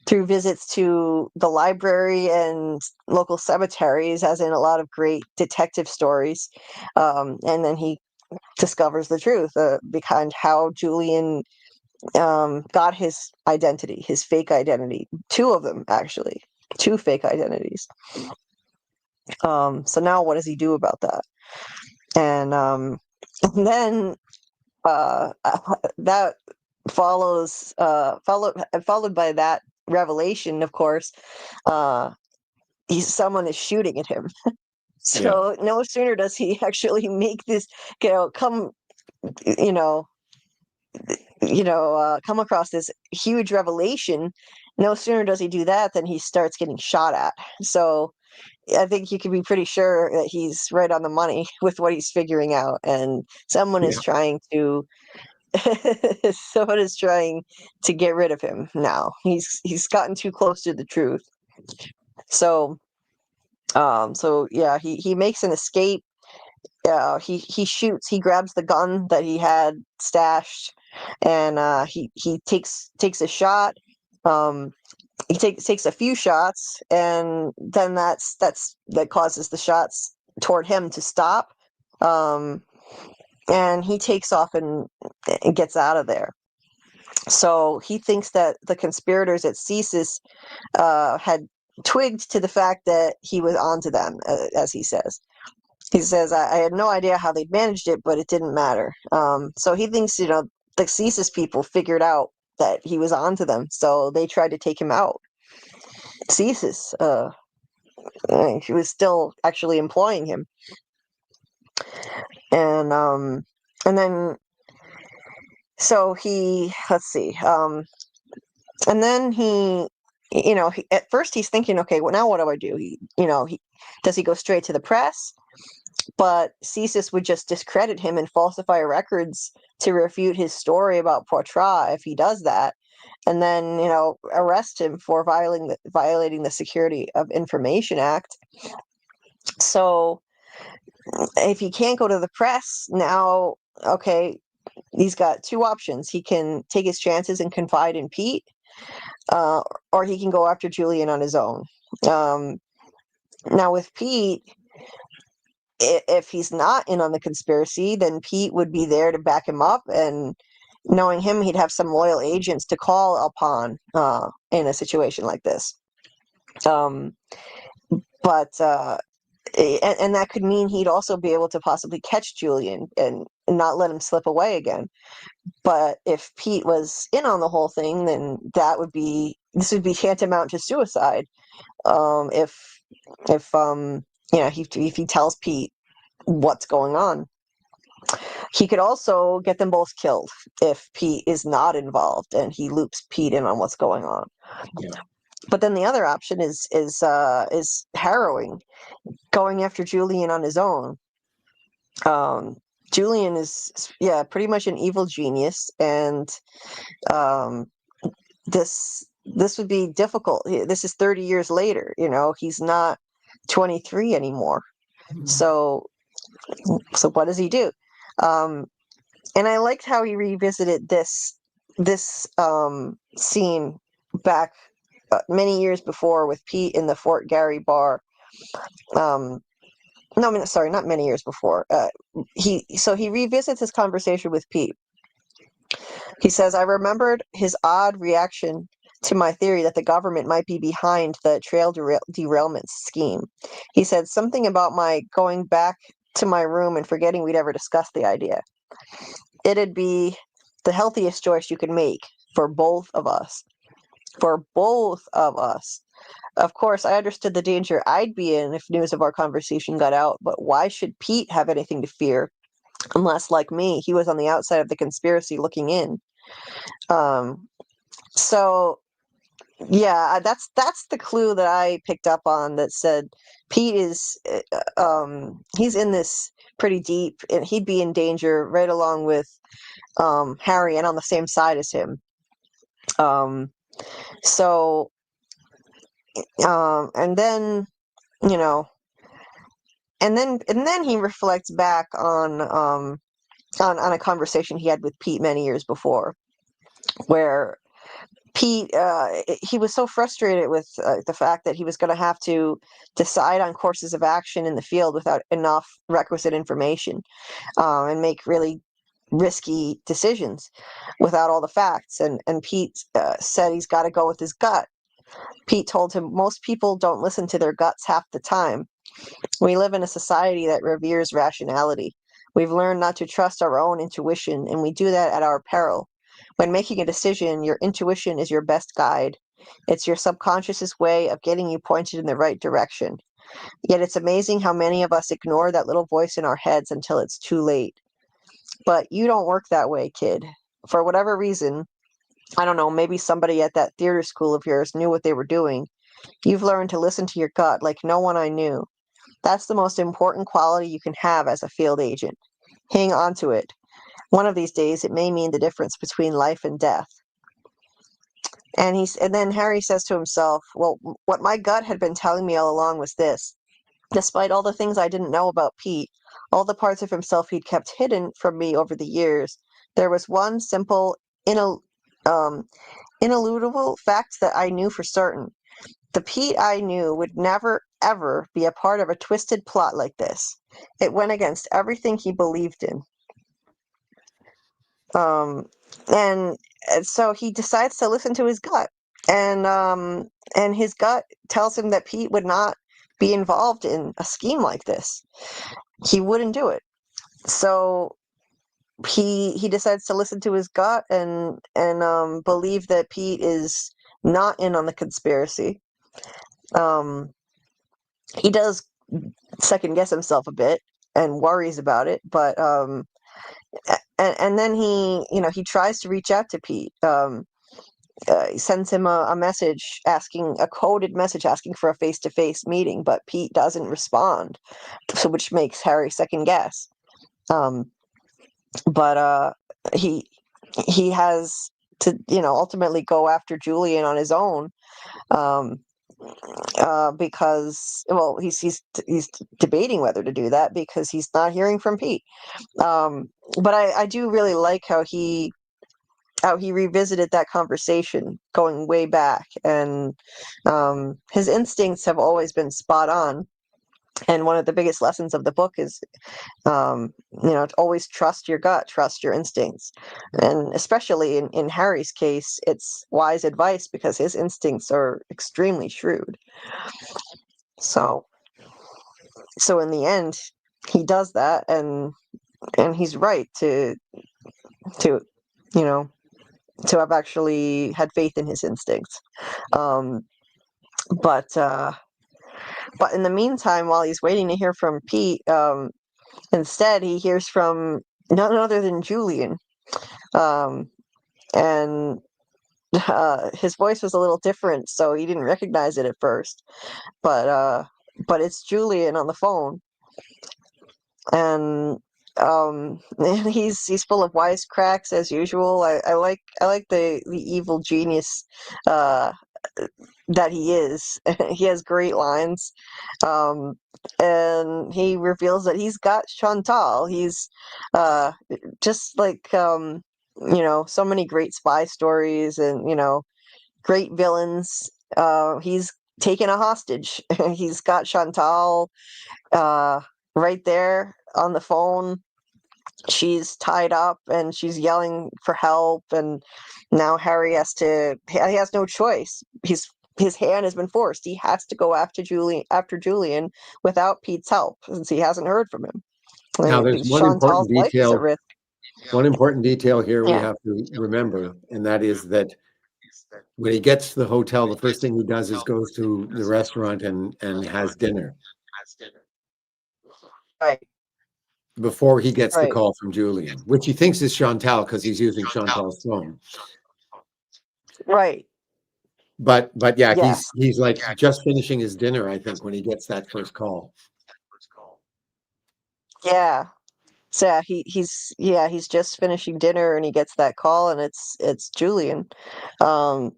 Through visits to the library and local cemeteries, as in a lot of great detective stories. And then he discovers the truth behind how Julian got his identity, his fake identity. Two of them, actually. Two fake identities. So now what does he do about that? And then that followed by that revelation, of course, someone is shooting at him. Yeah. So no sooner does he actually make this, come, you know, come across this huge revelation. No sooner does he do that than he starts getting shot at. So I think you can be pretty sure that he's right on the money with what he's figuring out, and someone is Yeah. trying to someone is trying to get rid of him now. He's gotten too close to the truth. So so yeah, he makes an escape. He grabs the gun that he had stashed, and he takes a shot. Um, he takes a few shots, and then that causes the shots toward him to stop. Um, and he takes off and gets out of there. So he thinks that the conspirators at CSIS had twigged to the fact that he was onto them, as he says. He says, I had no idea how they'd managed it, but it didn't matter. So he thinks, the CSIS people figured out that he was onto them, so they tried to take him out. CSIS, he was still actually employing him. And then, so let's see, and then at first he's thinking, okay, well, now what do I do? Does he go straight to the press? But CSIS would just discredit him and falsify records to refute his story about Poitras if he does that, and then arrest him for violating the Security of Information Act. So if he can't go to the press now, okay, he's got two options. He can take his chances and confide in Pete, or he can go after Julian on his own. Now with Pete, if he's not in on the conspiracy, then Pete would be there to back him up, and knowing him, he'd have some loyal agents to call upon in a situation like this. Um, but and that could mean he'd also be able to possibly catch Julian and not let him slip away again. But if Pete was in on the whole thing, then this would be tantamount to suicide. If if he tells Pete what's going on. He could also get them both killed if Pete is not involved and he loops Pete in on what's going on. Yeah. But then the other option is harrowing, going after Julian on his own. Julian is pretty much an evil genius, and um, this would be difficult. This is 30 years later. He's not 23 anymore. So what does he do? And I liked how he revisited this scene back many years before with Pete in the Fort Garry bar. No, I mean, sorry, not many years before. He revisits his conversation with Pete. He says, "I remembered his odd reaction to my theory that the government might be behind the trail derailment scheme. He said something about my going back to my room and forgetting we'd ever discussed the idea. It'd be the healthiest choice you could make for both of us. For both of us. Of course, I understood the danger I'd be in if news of our conversation got out, but why should Pete have anything to fear? Unless, like me, he was on the outside of the conspiracy looking in." So yeah, that's the clue that I picked up on, that said Pete is he's in this pretty deep, and he'd be in danger right along with Harry, and on the same side as him. So and then you know and then he reflects back on a conversation he had with Pete many years before, where Pete, he was so frustrated with the fact that he was going to have to decide on courses of action in the field without enough requisite information, and make really risky decisions without all the facts. And Pete said he's got to go with his gut. Pete told him most people don't listen to their guts half the time. We live in a society that reveres rationality. We've learned not to trust our own intuition, and we do that at our peril. When making a decision, your intuition is your best guide. It's your subconscious's way of getting you pointed in the right direction. Yet it's amazing how many of us ignore that little voice in our heads until it's too late. But you don't work that way, kid. For whatever reason, I don't know, maybe somebody at that theater school of yours knew what they were doing. You've learned to listen to your gut like no one I knew. That's the most important quality you can have as a field agent. Hang on to it. One of these days, it may mean the difference between life and death." And then Harry says to himself, "Well, what my gut had been telling me all along was this. Despite all the things I didn't know about Pete, all the parts of himself he'd kept hidden from me over the years, there was one simple, um, ineludible fact that I knew for certain. The Pete I knew would never, ever be a part of a twisted plot like this. It went against everything he believed in." Um, and so he decides to listen to his gut, and his gut tells him that Pete would not be involved in a scheme like this. He wouldn't do it. So he decides to listen to his gut and believe that Pete is not in on the conspiracy. He does second guess himself a bit and worries about it, but and then he tries to reach out to Pete. He sends him a message, a coded message asking for a face-to-face meeting, but Pete doesn't respond, so which makes Harry second guess. But he has to ultimately go after Julian on his own, because he's debating whether to do that because he's not hearing from Pete. But I do really like how he revisited that conversation going way back, and his instincts have always been spot on. And one of the biggest lessons of the book is, to always trust your gut, trust your instincts. And especially in Harry's case, it's wise advice because his instincts are extremely shrewd. So in the end, he does that, and he's right to you know to have actually had faith in his instincts. Um, but in the meantime, while he's waiting to hear from Pete, instead he hears from none other than Julian. Um, and his voice was a little different, so he didn't recognize it at first. But it's Julian on the phone, and and he's full of wisecracks as usual. I like the evil genius uh, that he is. He has great lines, um, and he reveals that he's got Chantal. He's uh, just like so many great spy stories, and great villains. He's taken a hostage. He's got Chantal uh, right there on the phone. She's tied up and she's yelling for help, and now Harry he has no choice. His hand has been forced. He has to go after Julian without Pete's help, since he hasn't heard from him. Now, And there's Chantal's life is at risk. one important detail here we Yeah. have to remember, and that is that when he gets to the hotel, the first thing he does is goes to the restaurant and has dinner Right. before he gets the Right. call from Julian, which he thinks is Chantal because he's using Chantal's phone. Right. But yeah, Yes. he's like just finishing his dinner, I think, when he gets that first call. Yeah. So yeah, he's just finishing dinner and he gets that call, and it's Julian. Um,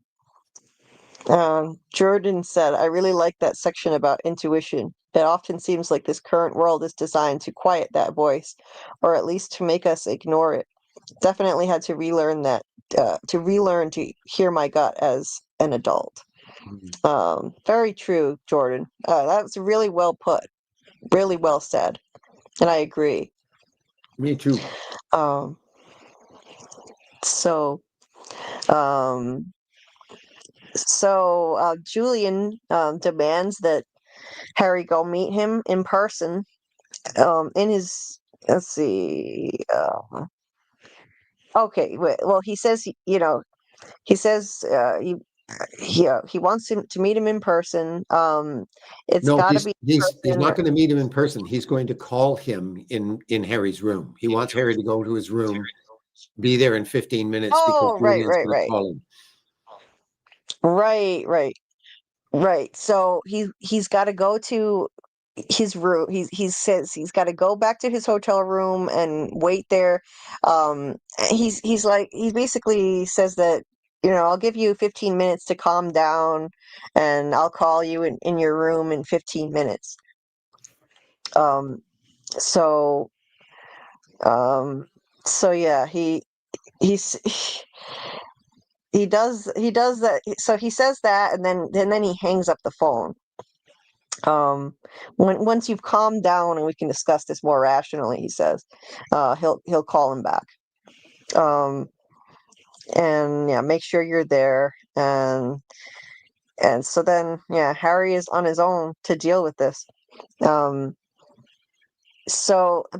Jordan said, "I really like that section about intuition. It often seems like this current world is designed to quiet that voice, or at least to make us ignore it. Definitely had to relearn that, to relearn to hear my gut as an adult." Very true, Jordan. That was really well put, really well said, and I agree. Me too. Um, so, um, Julian demands that Harry go meet him in person. In his let's see. Okay, well, he says he says he wants him to meet him in person. It's No, got to be he's in not person. going to meet him in person. He's going to call him in Harry's room. He wants Harry to go to his room, be there in 15 minutes because Oh, right, Julian's right, going to right, call him. right, right, right. So he's got to go to his room. He says he's got to go back to his hotel room and wait there. He basically says that, I'll give you 15 minutes to calm down, and I'll call you in your room in 15 minutes. Um, so um, so yeah, he's he does that. So he says that, and then he hangs up the phone. Once you've calmed down and we can discuss this more rationally, he says, he'll call him back. Um, and yeah, make sure you're there. And so then, yeah, Harry is on his own to deal with this. Um,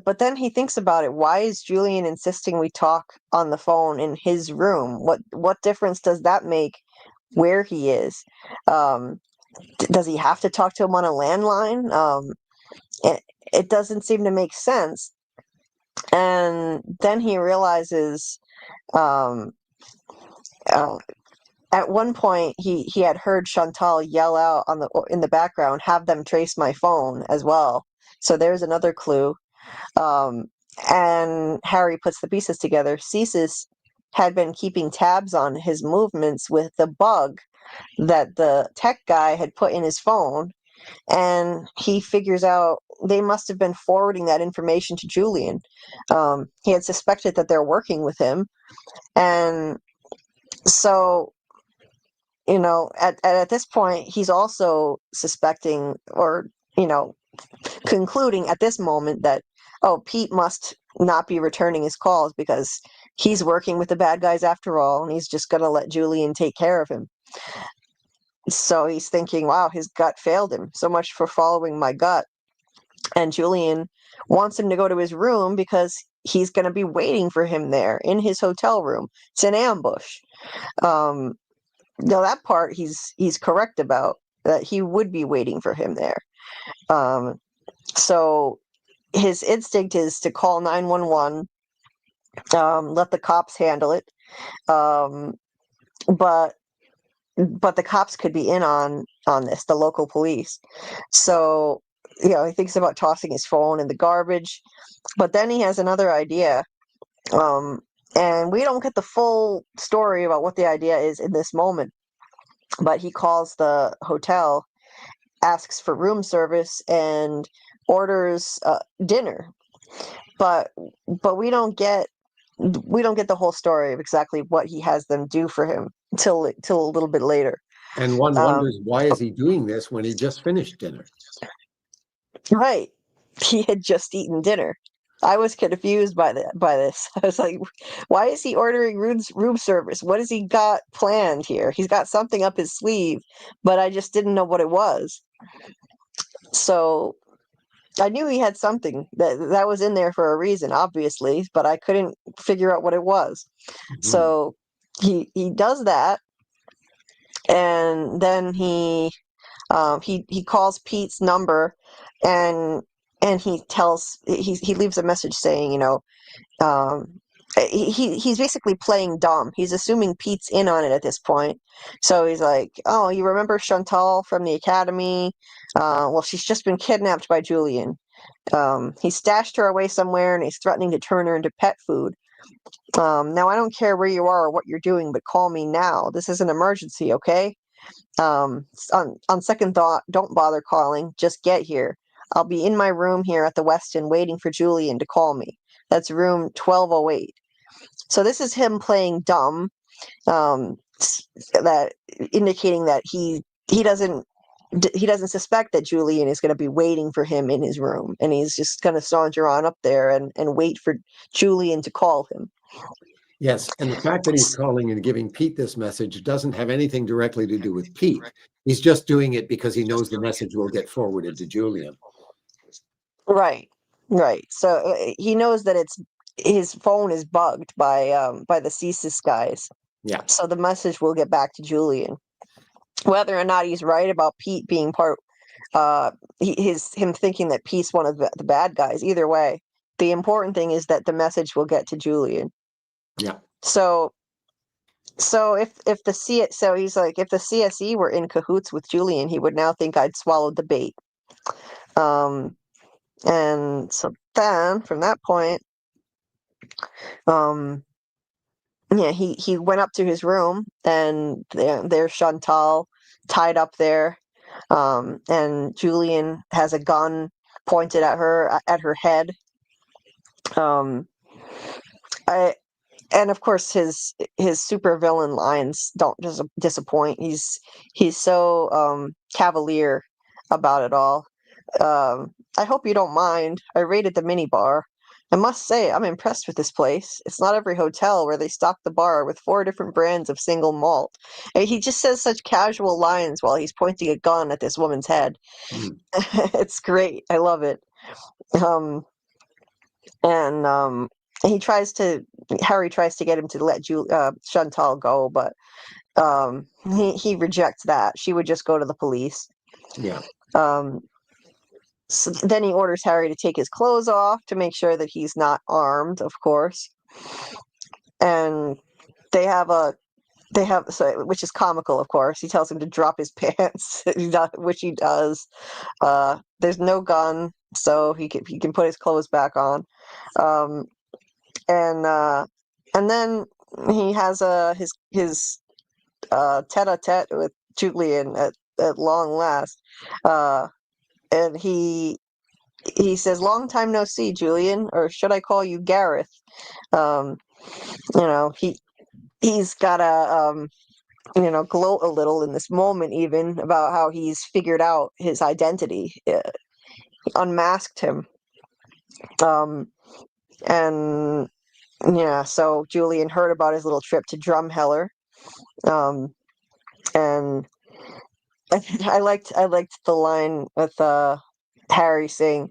but then he thinks about it. Why is Julian insisting we talk on the phone in his room? What difference does that make where he is? Um, does he have to talk to him on a landline? It, it doesn't seem to make sense. And then he realizes, um, uh, at one point he had heard Chantal yell out in the background, "Have them trace my phone" as well. So there's another clue. Um, and Harry puts the pieces together. CSIS had been keeping tabs on his movements with the bug that the tech guy had put in his phone, and he figures out they must have been forwarding that information to Julian. He had suspected that they're working with him, and so at this point he's also suspecting, or concluding at this moment that, oh, Pete must not be returning his calls because he's working with the bad guys after all, and he's just going to let Julian take care of him. So he's thinking, wow, his gut failed him. So much for following my gut. And Julian wants him to go to his room because he's going to be waiting for him there in his hotel room. It's an ambush. Now that part he's correct about, that he would be waiting for him there. So his instinct is to call 911, let the cops handle it. But the cops could be in on this, the local police. So, he thinks about tossing his phone in the garbage, but then he has another idea. And we don't get the full story about what the idea is in this moment, but he calls the hotel, asks for room service, and orders dinner. But we don't get the whole story of exactly what he has them do for him till a little bit later. And one wonders, why is he doing this when he just finished dinner? Right. He had just eaten dinner. I was confused by this. I was like, why is he ordering room service? What has he got planned here? He's got something up his sleeve, but I just didn't know what it was. So I knew he had something that was in there for a reason, obviously, but I couldn't figure out what it was. Mm-hmm. So he does that, and then he calls Pete's number, and he leaves a message saying, he's basically playing dumb. He's assuming Pete's in on it at this point. So he's like, oh, you remember Chantal from the academy? Well, she's just been kidnapped by Julian. He stashed her away somewhere, and he's threatening to turn her into pet food. Now, I don't care where you are or what you're doing, but call me now. This is an emergency, okay? On second thought, don't bother calling. Just get here. I'll be in my room here at the Westin waiting for Julian to call me. That's room 1208. So this is him playing dumb, that indicating that he doesn't suspect that Julian is going to be waiting for him in his room, and he's just going to saunter on up there and wait for Julian to call him. Yes, and the fact that he's calling and giving Pete this message doesn't have anything directly to do with Pete. He's just doing it because he knows the message will get forwarded to Julian. Right. So he knows that his phone is bugged by the CSIS guys. Yeah. So the message will get back to Julian. Whether or not he's right about Pete being part, him thinking that Pete's one of the bad guys. Either way, the important thing is that the message will get to Julian. Yeah. So if he's like, if the CSE were in cahoots with Julian, he would now think I'd swallowed the bait. And so then from that point, he went up to his room, and there's Chantal tied up there, and Julian has a gun pointed at her head. And of course his supervillain lines don't just disappoint. He's so cavalier about it all. I hope you don't mind. I raided the minibar. I must say, I'm impressed with this place. It's not every hotel where they stock the bar with 4 different brands of single malt. And he just says such casual lines while he's pointing a gun at this woman's head. Mm. It's great. I love it. Harry tries to get him to let Chantal go, but he rejects that. She would just go to the police. Yeah. So then he orders Harry to take his clothes off to make sure that he's not armed, of course. And which is comical, of course. He tells him to drop his pants, which he does. There's no gun, so he can put his clothes back on. And then he has his tete-a-tete with Julian at long last. And he says, "Long time no see, Julian, or should I call you Gareth?" He's got to gloat a little in this moment, even about how he's figured out his identity. unmasked him. And yeah, so Julian heard about his little trip to Drumheller. And I liked the line with Harry saying,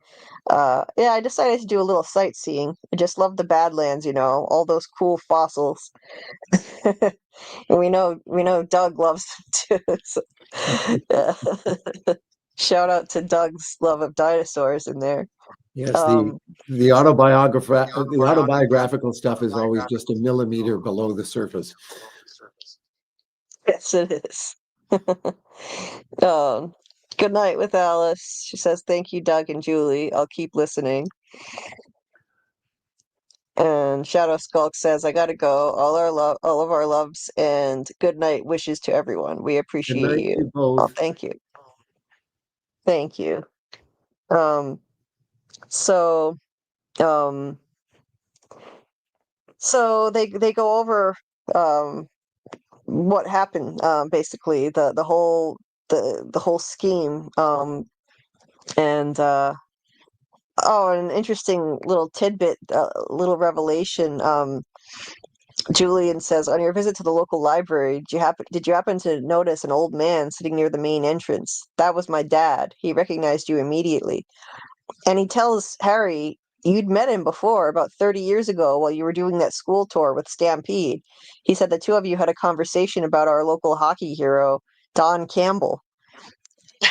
yeah, I decided to do a little sightseeing. I just love the Badlands, all those cool fossils. And we know Doug loves them too. So, yeah. Shout out to Doug's love of dinosaurs in there. Yes, Um, the autobiographical stuff is always just a millimeter below the surface. yes, it is. um, Good night with Alice. She says, "Thank you, Doug and Julie. I'll keep listening." And Shadow Skulk says, "I gotta go. All of our loves and good night wishes to everyone. We Good appreciate night to you." you Oh, both. thank you. Um, so, um, so they go over what happened. Basically, the whole scheme. And oh, an interesting little tidbit, little revelation. Julian says, on your visit to the local library, did you happen to notice an old man sitting near the main entrance? That was my dad. He recognized you immediately. And he tells Harry, you'd met him before, about 30 years ago, while you were doing that school tour with Stampede. He said the two of you had a conversation about our local hockey hero, Don Campbell.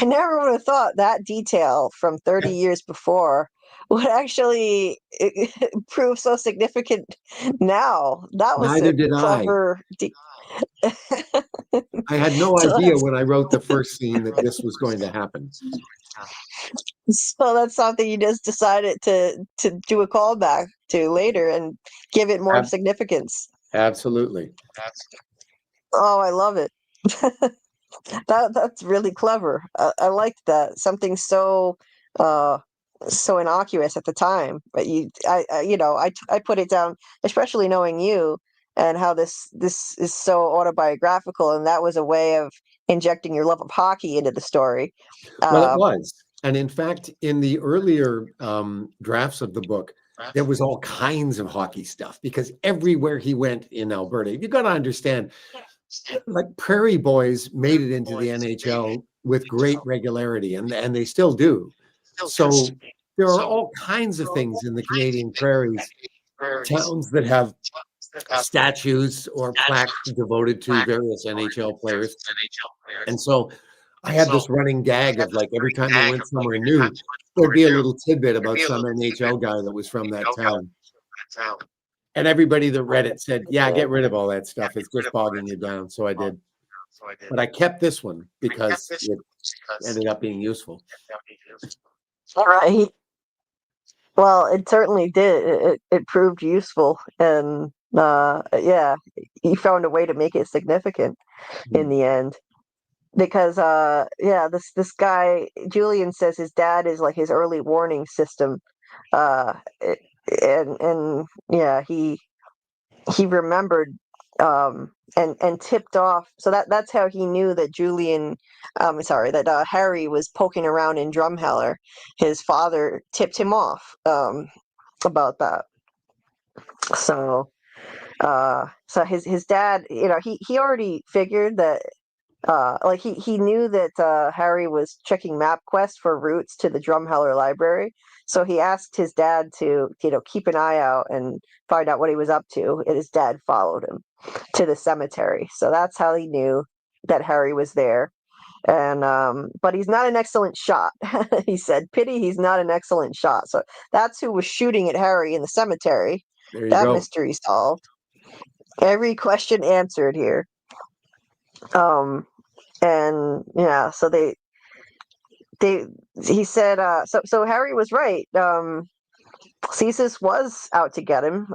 I never would have thought that detail from 30 years before would actually prove so significant now. That was Neither a did I. clever. I had no So idea that's when I wrote the first scene that this was going to happen. so that's something you just decided to do a callback to later and give it more Ab- significance. Absolutely. Oh, I love it. That's really clever. I liked that. Something so uh so innocuous at the time, but I put it down, especially knowing you and how this is so autobiographical, and that was a way of injecting your love of hockey into the story. Well, it Uh, was. And in fact, in the earlier drafts of the book, there was all kinds of hockey stuff because everywhere he went in Alberta, you got to understand, like Prairie Boys made it into the NHL with great regularity, and they still do. So there are all kinds of things in the Canadian prairies, towns that have statues or plaques devoted to various NHL players. And so I had this running gag of like every time they went somewhere new, there'd be a little tidbit about some NHL guy that was from that town. And everybody that read it said, yeah, get rid of all that stuff. It's just bogging you down. So I did. But I kept this one because it ended up being useful. all right. Well, it certainly did. It proved useful, and yeah, he found a way to make it significant in the end. Because yeah, this guy Julian says his dad is like his early warning system, uh, it- and yeah, he remembered and tipped off. So that's how he knew that sorry, that Harry was poking around in Drumheller. His father tipped him off about that. So so his dad, he already figured that like he knew that Harry was checking MapQuest for routes to the Drumheller library. So he asked his dad to, keep an eye out and find out what he was up to. And his dad followed him to the cemetery. So that's how he knew that Harry was there. And but he's not an excellent shot. He said, "Pity he's not an excellent shot." So that's who was shooting at Harry in the cemetery. There you That go. mystery solved. Every question answered here. Um, and yeah, so they he said so Harry was right. CSIS was out to get him.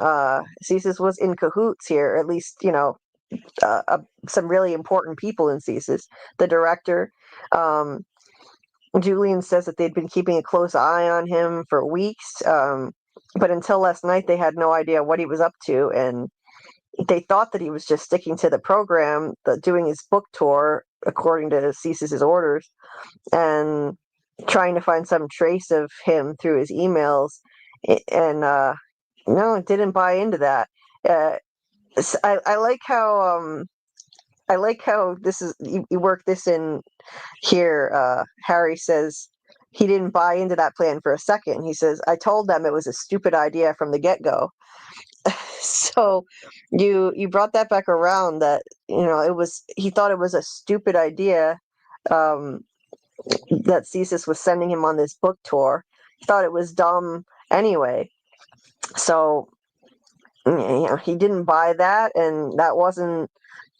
CSIS was in cahoots here, at least some really important people in CSIS. The director, um, Julian, says that they'd been keeping a close eye on him for weeks, but until last night they had no idea what he was up to, and they thought that he was just sticking to the program, doing his book tour according to CSIS's orders. And trying to find some trace of him through his emails, and no, didn't buy into that. Uh, I like how this is you work this in here. Harry says he didn't buy into that plan for a second. He says, "I told them it was a stupid idea from the get-go." So you brought that back around, that it was, he thought it was a stupid idea, um, that CSIS was sending him on this book tour. He thought it was dumb anyway. So he didn't buy that, and that wasn't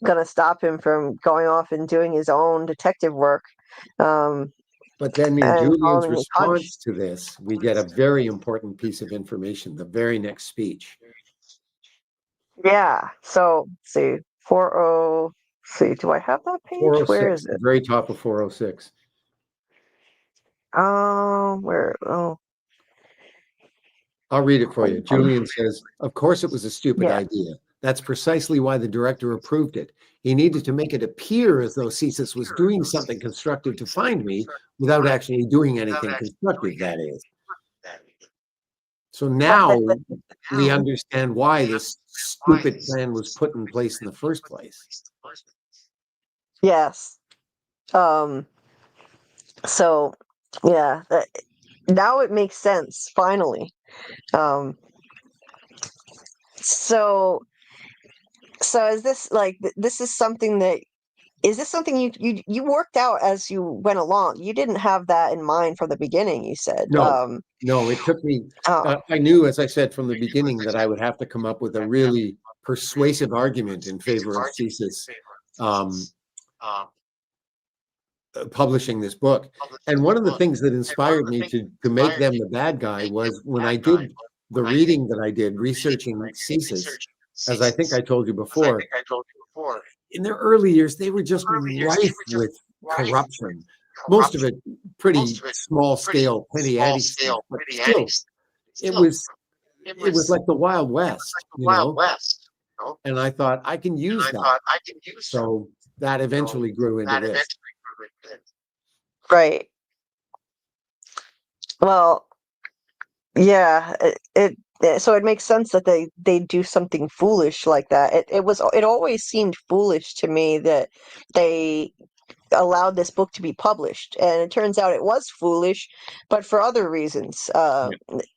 gonna stop him from going off and doing his own detective work. Um, But then in and Julian's following his hunch. response to this, we get a very important piece of information, the very next speech. Yeah. So let's see, 40. See, do I have that page? Where 406, is the it? very top of 406. Where? Oh, I'll read it for you. Julian says, "Of course it was a stupid yeah. idea. That's precisely why the director approved it. He needed to make it appear as though CSIS was doing something constructive to find me without actually doing anything constructive, that is. So now we understand why this stupid plan was put in place in the first place." Yes. Um. So, yeah. Now it makes sense finally. Um. So, is this like this is something that is this something you worked out as you went along? You didn't have that in mind from the beginning, you said. No, no, it took me, Oh, I knew, as I said from the beginning, that I would have to come up with a really persuasive argument in favor of CSIS um, publishing this book. And one of the things that inspired me to make them the bad guy was when I did the reading that I did researching CSIS, as I think I told you before, in their early years, they were just rife with corruption. Most of it pretty small scale, petty ante stuff, but still, it was like the Wild West, And I thought I can use that. So that eventually grew into this. right. Well, yeah. So it makes sense that they do something foolish like that. It always seemed foolish to me that they allowed this book to be published, and it turns out it was foolish, but for other reasons. Yeah.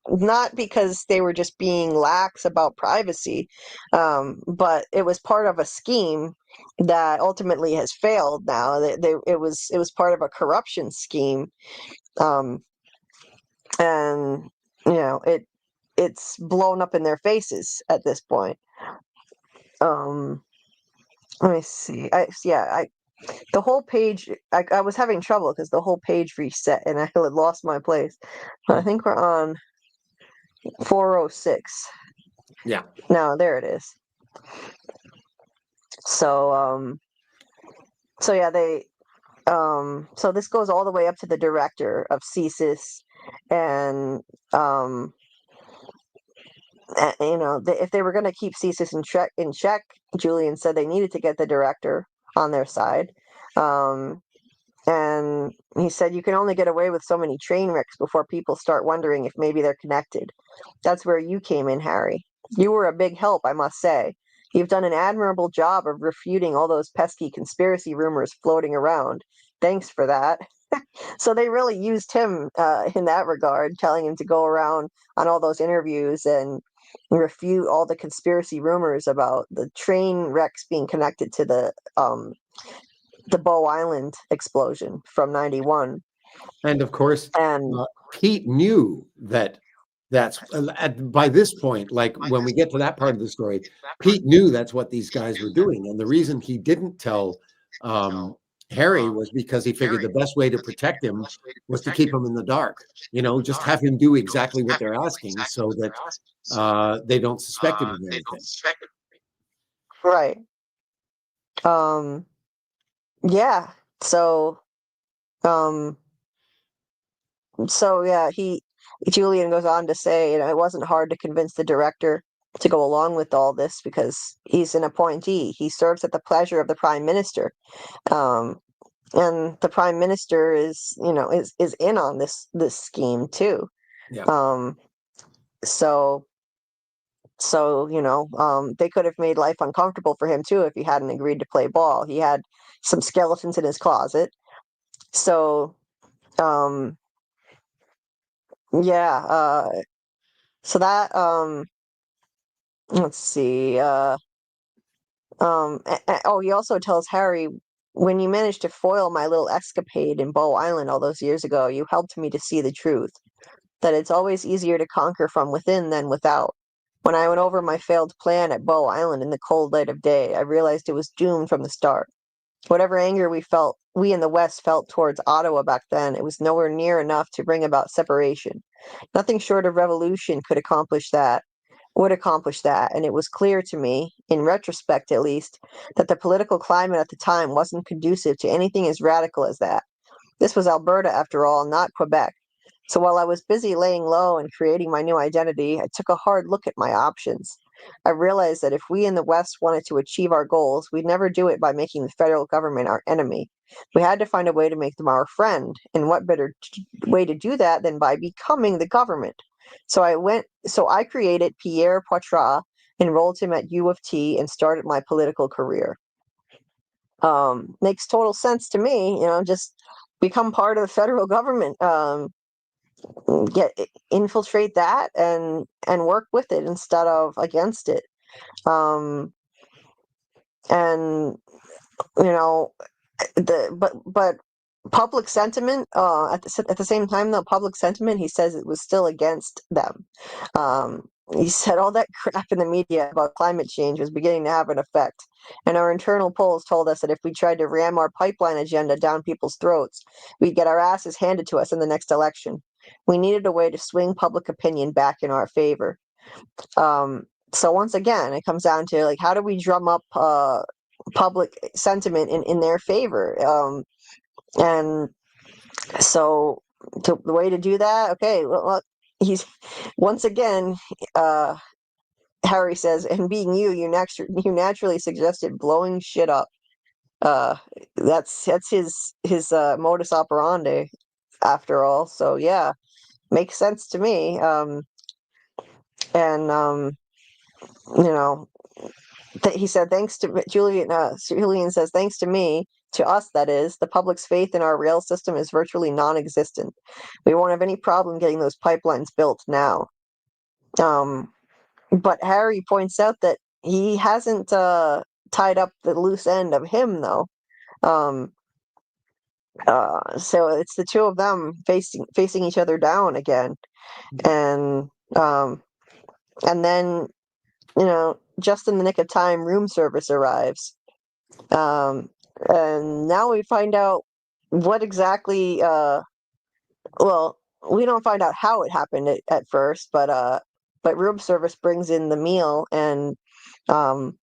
Not because they were just being lax about privacy, but it was part of a scheme that ultimately has failed. Now it was part of a corruption scheme, um, and it's blown up in their faces at this point. Um, Let me see. The whole page, I was having trouble because the whole page reset and I had lost my place. But I think we're on 406. Yeah. No, there it is. So, yeah, so this goes all the way up to the director of CSIS, and if they were going to keep CSIS in check, Julian said they needed to get the director on their side. And he said, you can only get away with so many train wrecks before people start wondering if maybe they're connected. That's where you came in, Harry. You were a big help, I must say. You've done an admirable job of refuting all those pesky conspiracy rumors floating around. Thanks for that. So they really used him in that regard, telling him to go around on all those interviews and refute all the conspiracy rumors about the train wrecks being connected to the Bow Island explosion from '91. And of course, And Pete knew that by this point, like when we get to that part of the story, Pete knew that's what these guys were doing. And the reason he didn't tell Harry was because he figured the best way to protect him was to keep him in the dark, just have him do exactly what they're asking so that they don't suspect him of anything. right. Yeah. So, um, yeah, Julian goes on to say, it wasn't hard to convince the director to go along with all this because he's an appointee. He serves at the pleasure of the prime minister. Um, and the prime minister is in on this scheme too. Yeah. Um, so they could have made life uncomfortable for him too if he hadn't agreed to play ball. He had some skeletons in his closet. So um, yeah, so that let's see. Oh, he also tells Harry, when you managed to foil my little escapade in Bow Island all those years ago, you helped me to see the truth, that it's always easier to conquer from within than without. When I went over my failed plan at Bow Island in the cold light of day, I realized it was doomed from the start. Whatever anger we in the West felt towards Ottawa back then, it was nowhere near enough to bring about separation. Nothing short of revolution would accomplish that, and it was clear to me, in retrospect at least, that the political climate at the time wasn't conducive to anything as radical as that. This was Alberta, after all, not Quebec. So while I was busy laying low and creating my new identity, I took a hard look at my options. I realized that if we in the West wanted to achieve our goals, we'd never do it by making the federal government our enemy. We had to find a way to make them our friend, and what better way to do that than by becoming the government? So I created Pierre Poitras, enrolled him at U of T, and started my political career. Makes total sense to me, just become part of the federal government. Get infiltrate that and work with it instead of against it. And you know but public sentiment, at the same time, though, public sentiment, he says, it was still against them. He said all that crap in the media about climate change was beginning to have an effect, and our internal polls told us that if we tried to ram our pipeline agenda down people's throats, we'd get our asses handed to us in the next election. We needed a way to swing public opinion back in our favor. So once again, it comes down to, like, how do we drum up public sentiment in their favor? And so the way to do that, okay, well, he's once again, uh, Harry says, and being you naturally suggested blowing shit up. Uh, that's his modus operandi, after all. So yeah, makes sense to me. And you know, he said, thanks to Julian. Julian says, thanks to me, to us, that is, the public's faith in our rail system is virtually non-existent. We won't have any problem getting those pipelines built now. But Harry points out that he hasn't tied up the loose end of him, though. Um, so it's the two of them facing each other down again, and um, and then, just in the nick of time, room service arrives. And now we find out what exactly, well, we don't find out how it happened at first, but room service brings in the meal, and um,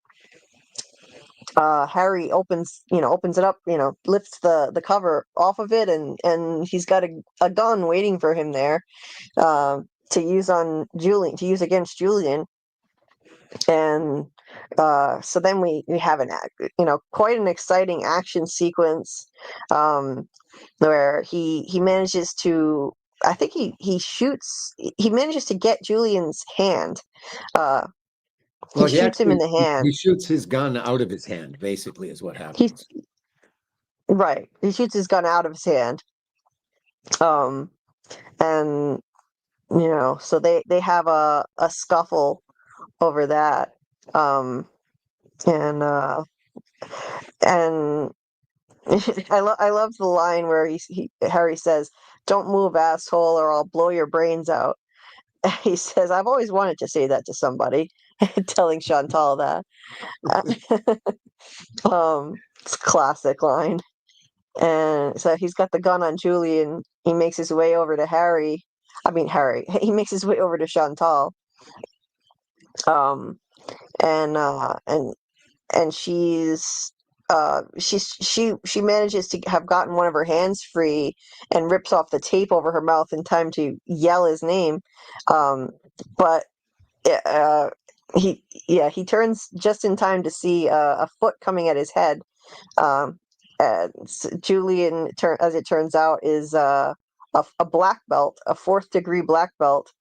Harry opens it up, lifts the cover off of it, and he's got a gun waiting for him there, to use against Julian. And so then we have quite an exciting action sequence, where he manages to, I think he manages to get Julian's hand. He Well, shoots him in the he hand. shoots his gun out of his hand, basically, is what He happens. Right. He shoots his gun out of his hand. Um, and so they have a scuffle over that. And and I love the line where Harry says, "Don't move, asshole, or I'll blow your brains out." He says, "I've always wanted to say that to somebody," telling Chantal that. It's a classic line. And so he's got the gun on Julie, and he makes his way over to Harry. I mean, Harry. He makes his way over to Chantal. Um, and she manages to have gotten one of her hands free and rips off the tape over her mouth in time to yell his name. But uh, he turns just in time to see a foot coming at his head. Um, Julian, as it turns out, is a black belt, a 4th-degree black belt.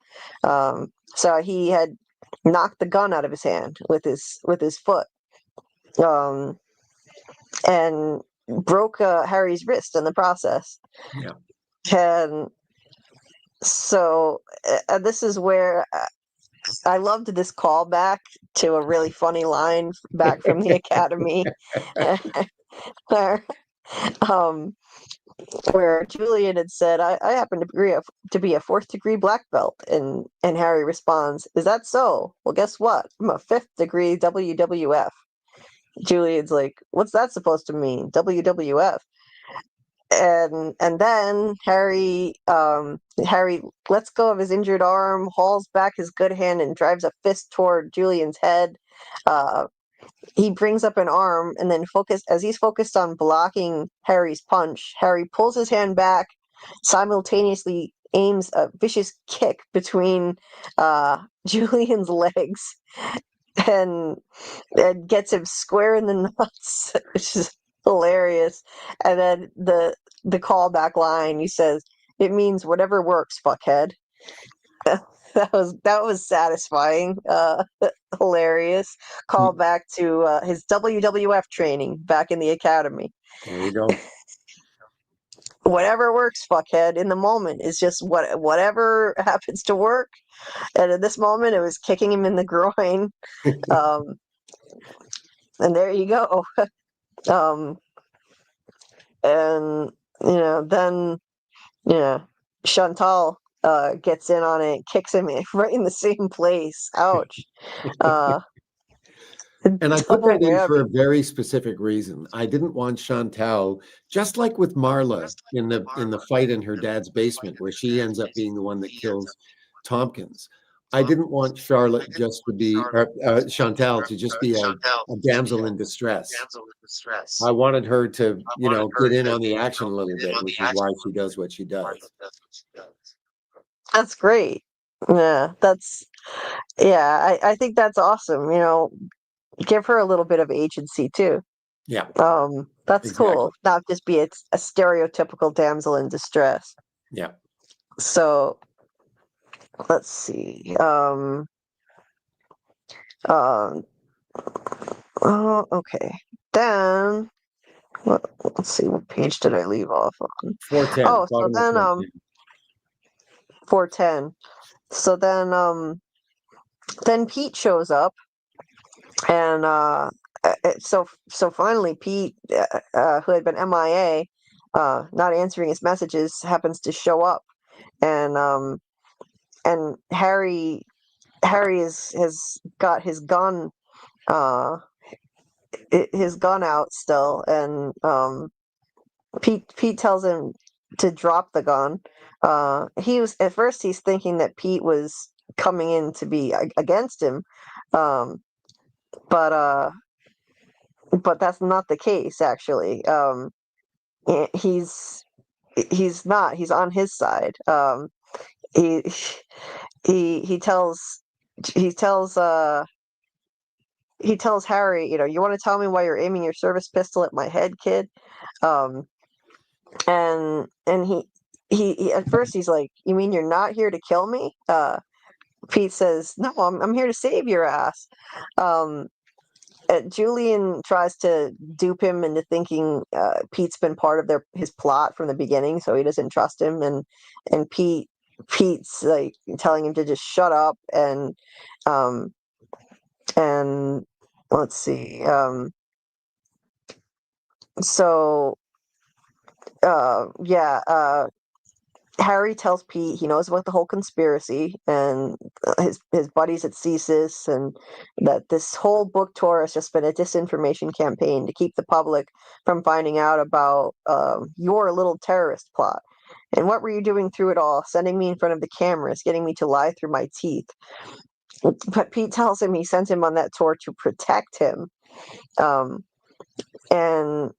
So he had knocked the gun out of his hand with his foot, and broke Harry's wrist in the process. Yeah. And so this is where I loved this callback to a really funny line back from the Academy, where um, where Julian had said, "I happen to be a 4th-degree black belt," and Harry responds, "Is that so? Well, guess what? I'm a 5th-degree WWF." Julian's like, "What's that supposed to mean? WWF?" And then Harry lets go of his injured arm, hauls back his good hand, and drives a fist toward Julian's head. He brings up an arm, and then as he's focused on blocking Harry's punch, Harry pulls his hand back, simultaneously aims a vicious kick between Julian's legs, and gets him square in the nuts, which is hilarious. And then the callback line, he says, "It means whatever works, fuckhead." That was satisfying. Hilarious callback to his WWF training back in the Academy. There you go. Whatever works, fuckhead. In the moment is just whatever happens to work. And in this moment, it was kicking him in the groin. And there you go. And then Chantal gets in on it, kicks him right in the same place. Ouch. And I put Double that in for a whammy. very specific reason. I didn't want Chantal, just like with Marla in the fight in her dad's basement, where she ends up being the one that kills Tompkins. I didn't want Charlotte just to be, or Chantal to just be a damsel in distress. I wanted her to, get in on the action a little bit, which is why she does what she does. That's great. Yeah, I think that's awesome. Give her a little bit of agency too. Yeah, That's exactly. cool. Not just be a stereotypical damsel in distress. Yeah. So let's see. Oh, okay. Then let's see, what page did I leave off on? 410. Oh, so Bottom of then 410. 410. So then Pete shows up, and so finally Pete, who had been MIA, not answering his messages, happens to show up, and Harry has got his gun, out still, and Pete tells him to drop the gun. At first he's thinking that Pete was coming in to be against him, but that's not the case actually. He's not. He's on his side. He he tells he tells he tells Harry, you want to tell me why you're aiming your service pistol at my head, kid? And he at first he's like, "You mean you're not here to kill me?" Pete says, "No, I'm here to save your ass." Julian tries to dupe him into thinking Pete's been part of his plot from the beginning, so he doesn't trust him, and Pete's like telling him to just shut up, and let's see, so Harry tells Pete he knows about the whole conspiracy and his buddies at CSIS, and that this whole book tour has just been a disinformation campaign to keep the public from finding out about your little terrorist plot. And what were you doing through it all? Sending me in front of the cameras, getting me to lie through my teeth. But Pete tells him he sent him on that tour to protect him. Um, and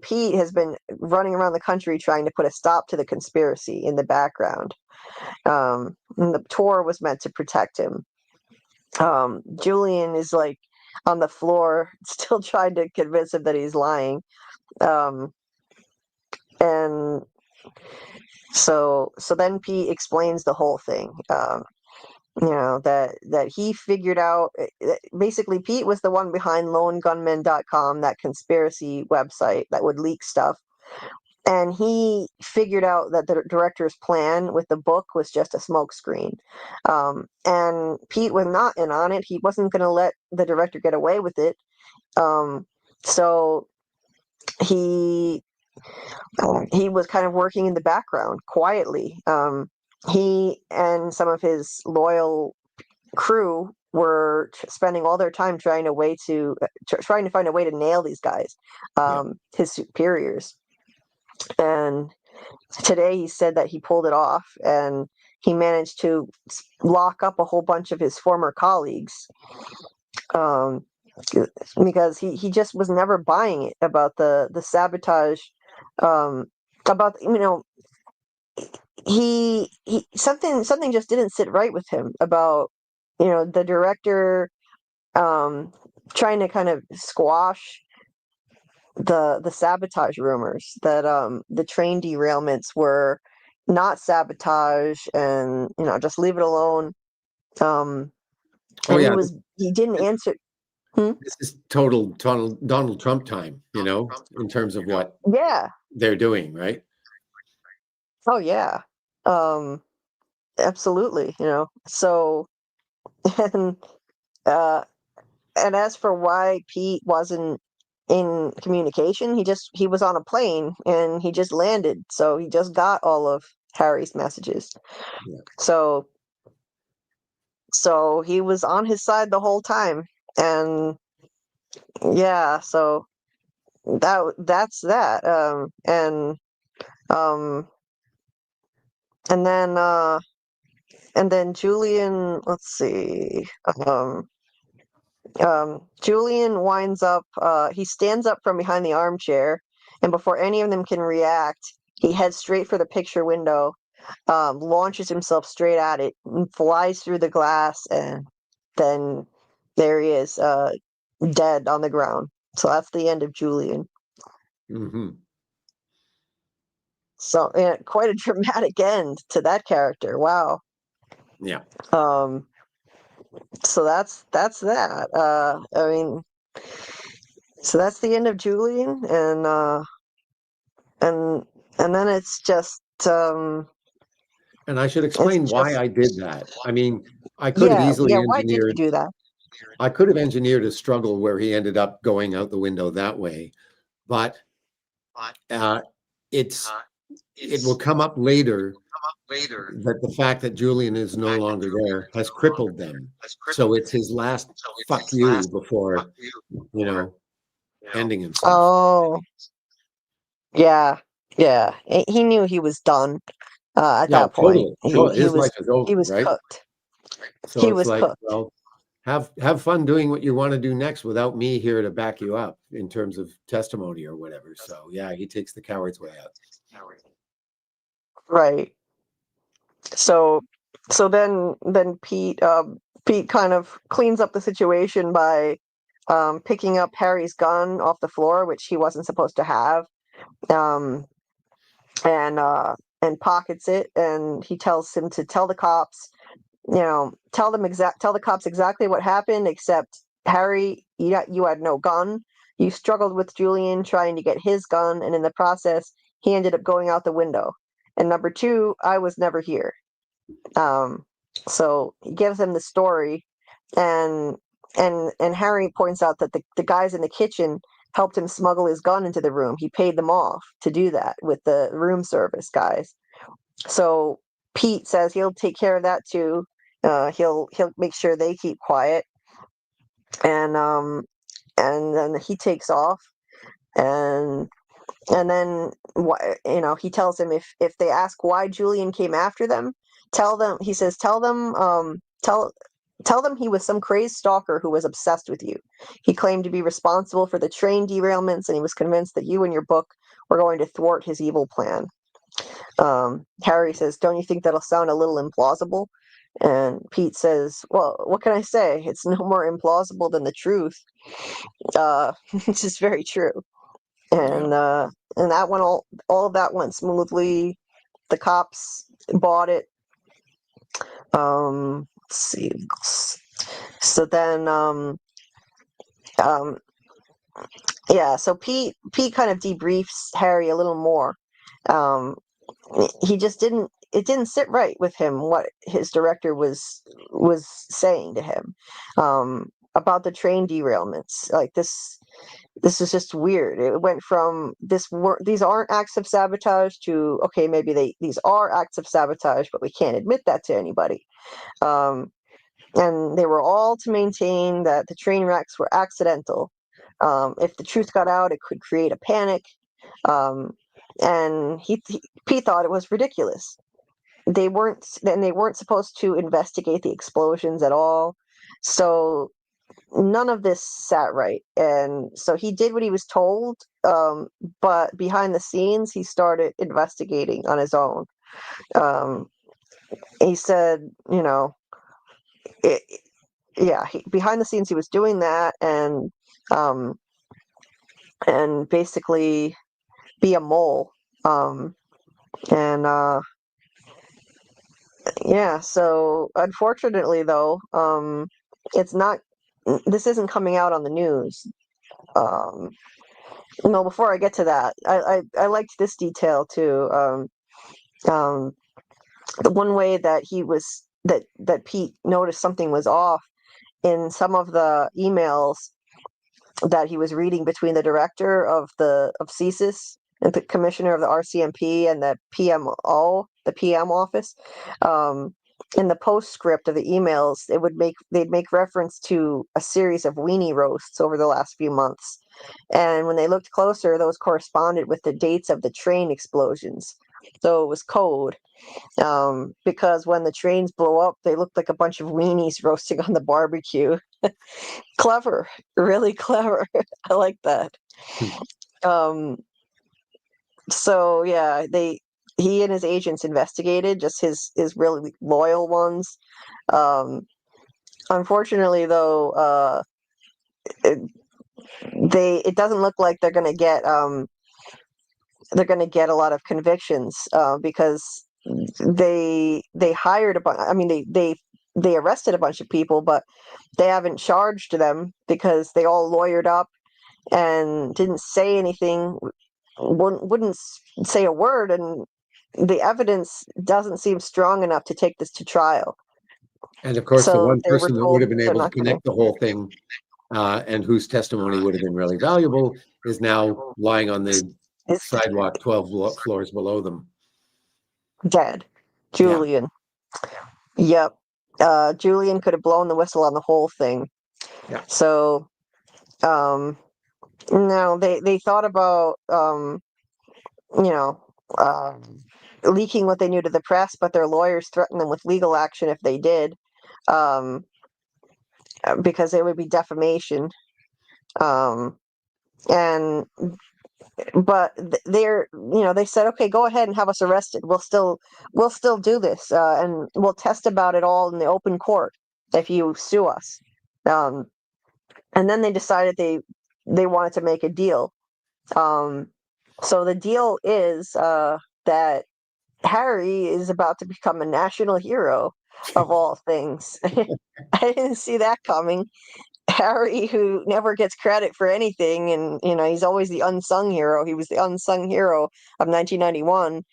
Pete has been running around the country trying to put a stop to the conspiracy in the background. And the tour was meant to protect him. Julian is like on the floor, still trying to convince him that he's lying. And so then Pete explains the whole thing. That he figured out, basically Pete was the one behind lonegunmen.com, that conspiracy website that would leak stuff. And he figured out that the director's plan with the book was just a smokescreen. And Pete was not in on it. He wasn't going to let the director get away with it. So he was kind of working in the background quietly. He and some of his loyal crew were spending all their time trying to find a way to nail these guys, his superiors. And today he said that he pulled it off, and he managed to lock up a whole bunch of his former colleagues, because he just was never buying it about the sabotage, about he something just didn't sit right with him about the director trying to kind of squash the sabotage rumors that the train derailments were not sabotage, and just leave it alone. And he didn't answer. This is total Donald Trump time, in terms of what they're doing, right? Oh yeah. Absolutely. So and and as for why Pete wasn't in communication, he was on a plane and he just landed, so he just got all of Harry's messages. Yeah. So he was on his side the whole time, and so that's that. And then Julian, let's see. Julian winds up, he stands up from behind the armchair, and before any of them can react, he heads straight for the picture window, launches himself straight at it, and flies through the glass, and then there he is, dead on the ground. So that's the end of Julian. Mm-hmm. So quite a dramatic end to that character. Wow. Yeah. So that's that. So that's the end of Julian, and then it's just. And I should explain why I did that. I mean, I could have easily engineered. Why did you do that? I could have engineered a struggle where he ended up going out the window that way, but it will come up later that the fact that Julian is no longer there has crippled them. So it's his last fuck you before, ending himself. Oh, yeah. He knew he was done at that point. Totally. His life is over, he was right? cooked. So he was cooked. Well, have fun doing what you want to do next without me here to back you up in terms of testimony or whatever. So yeah, he takes the coward's way out. Right. So then Pete kind of cleans up the situation by picking up Harry's gun off the floor, which he wasn't supposed to have, and pockets it, and he tells him to tell the cops, tell the cops exactly what happened, except Harry, you had no gun. You struggled with Julian trying to get his gun, and in the process, he ended up going out the window. And number two, I was never here. So he gives him the story, and Harry points out that the guys in the kitchen helped him smuggle his gun into the room. He paid them off to do that with the room service guys. So Pete says he'll take care of that too. He'll make sure they keep quiet, and then he takes off, and then he tells him if they ask why Julian came after them, tell them he was some crazed stalker who was obsessed with you. He claimed to be responsible for the train derailments, and he was convinced that you and your book were going to thwart his evil plan. Harry says, "Don't you think that'll sound a little implausible?" And Pete says, "Well, what can I say? It's no more implausible than the truth." Which is very true. and that went all of that went smoothly. The cops bought it. Let's see. So then, yeah. So Pete kind of debriefs Harry a little more. Um, he just didn't. It didn't sit right with him what his director was saying to him about the train derailments. Like this is just weird. It went from these aren't acts of sabotage to okay, maybe these are acts of sabotage, but we can't admit that to anybody. And they were all to maintain that the train wrecks were accidental. If the truth got out, it could create a panic. And Pete thought it was ridiculous. They weren't supposed to investigate the explosions at all. So none of this sat right. And so he did what he was told, but behind the scenes, he started investigating on his own. He said, it, yeah, behind the scenes, he was doing that and basically be a mole. And yeah, so unfortunately, though, it's not. This isn't coming out on the news. No, before I get to that, I liked this detail too. Um, the one way that that Pete noticed something was off in some of the emails that he was reading between the director of CSIS and the commissioner of the RCMP and the PMO, the PM office. In the postscript of the emails, they'd make reference to a series of weenie roasts over the last few months. And when they looked closer, those corresponded with the dates of the train explosions. So it was code. Because when the trains blow up, they look like a bunch of weenies roasting on the barbecue. Clever, really clever. I like that. Um, so yeah, he and his agents investigated, just his really loyal ones. Unfortunately, though, it doesn't look like they're gonna get a lot of convictions because they hired a bunch. I mean, they arrested a bunch of people, but they haven't charged them because they all lawyered up and didn't say anything, wouldn't say a word, and the evidence doesn't seem strong enough to take this to trial. And of course, the So one they were person that would told have been they're able to not going connect the whole thing and whose testimony would have been really valuable is now lying on the to. sidewalk 12 floors below them. Dead. Yeah. Julian. Yep. Julian could have blown the whistle on the whole thing. Yeah. So, now they thought about, leaking what they knew to the press, but their lawyers threatened them with legal action if they did, um, because it would be defamation. Um, and but they said, okay, go ahead and have us arrested. We'll still do this, and we'll test about it all in the open court if you sue us. And then they decided they wanted to make a deal. So the deal is that Harry is about to become a national hero of all things. I didn't see that coming. Harry, who never gets credit for anything, and he's always the unsung hero. He was the unsung hero of 1991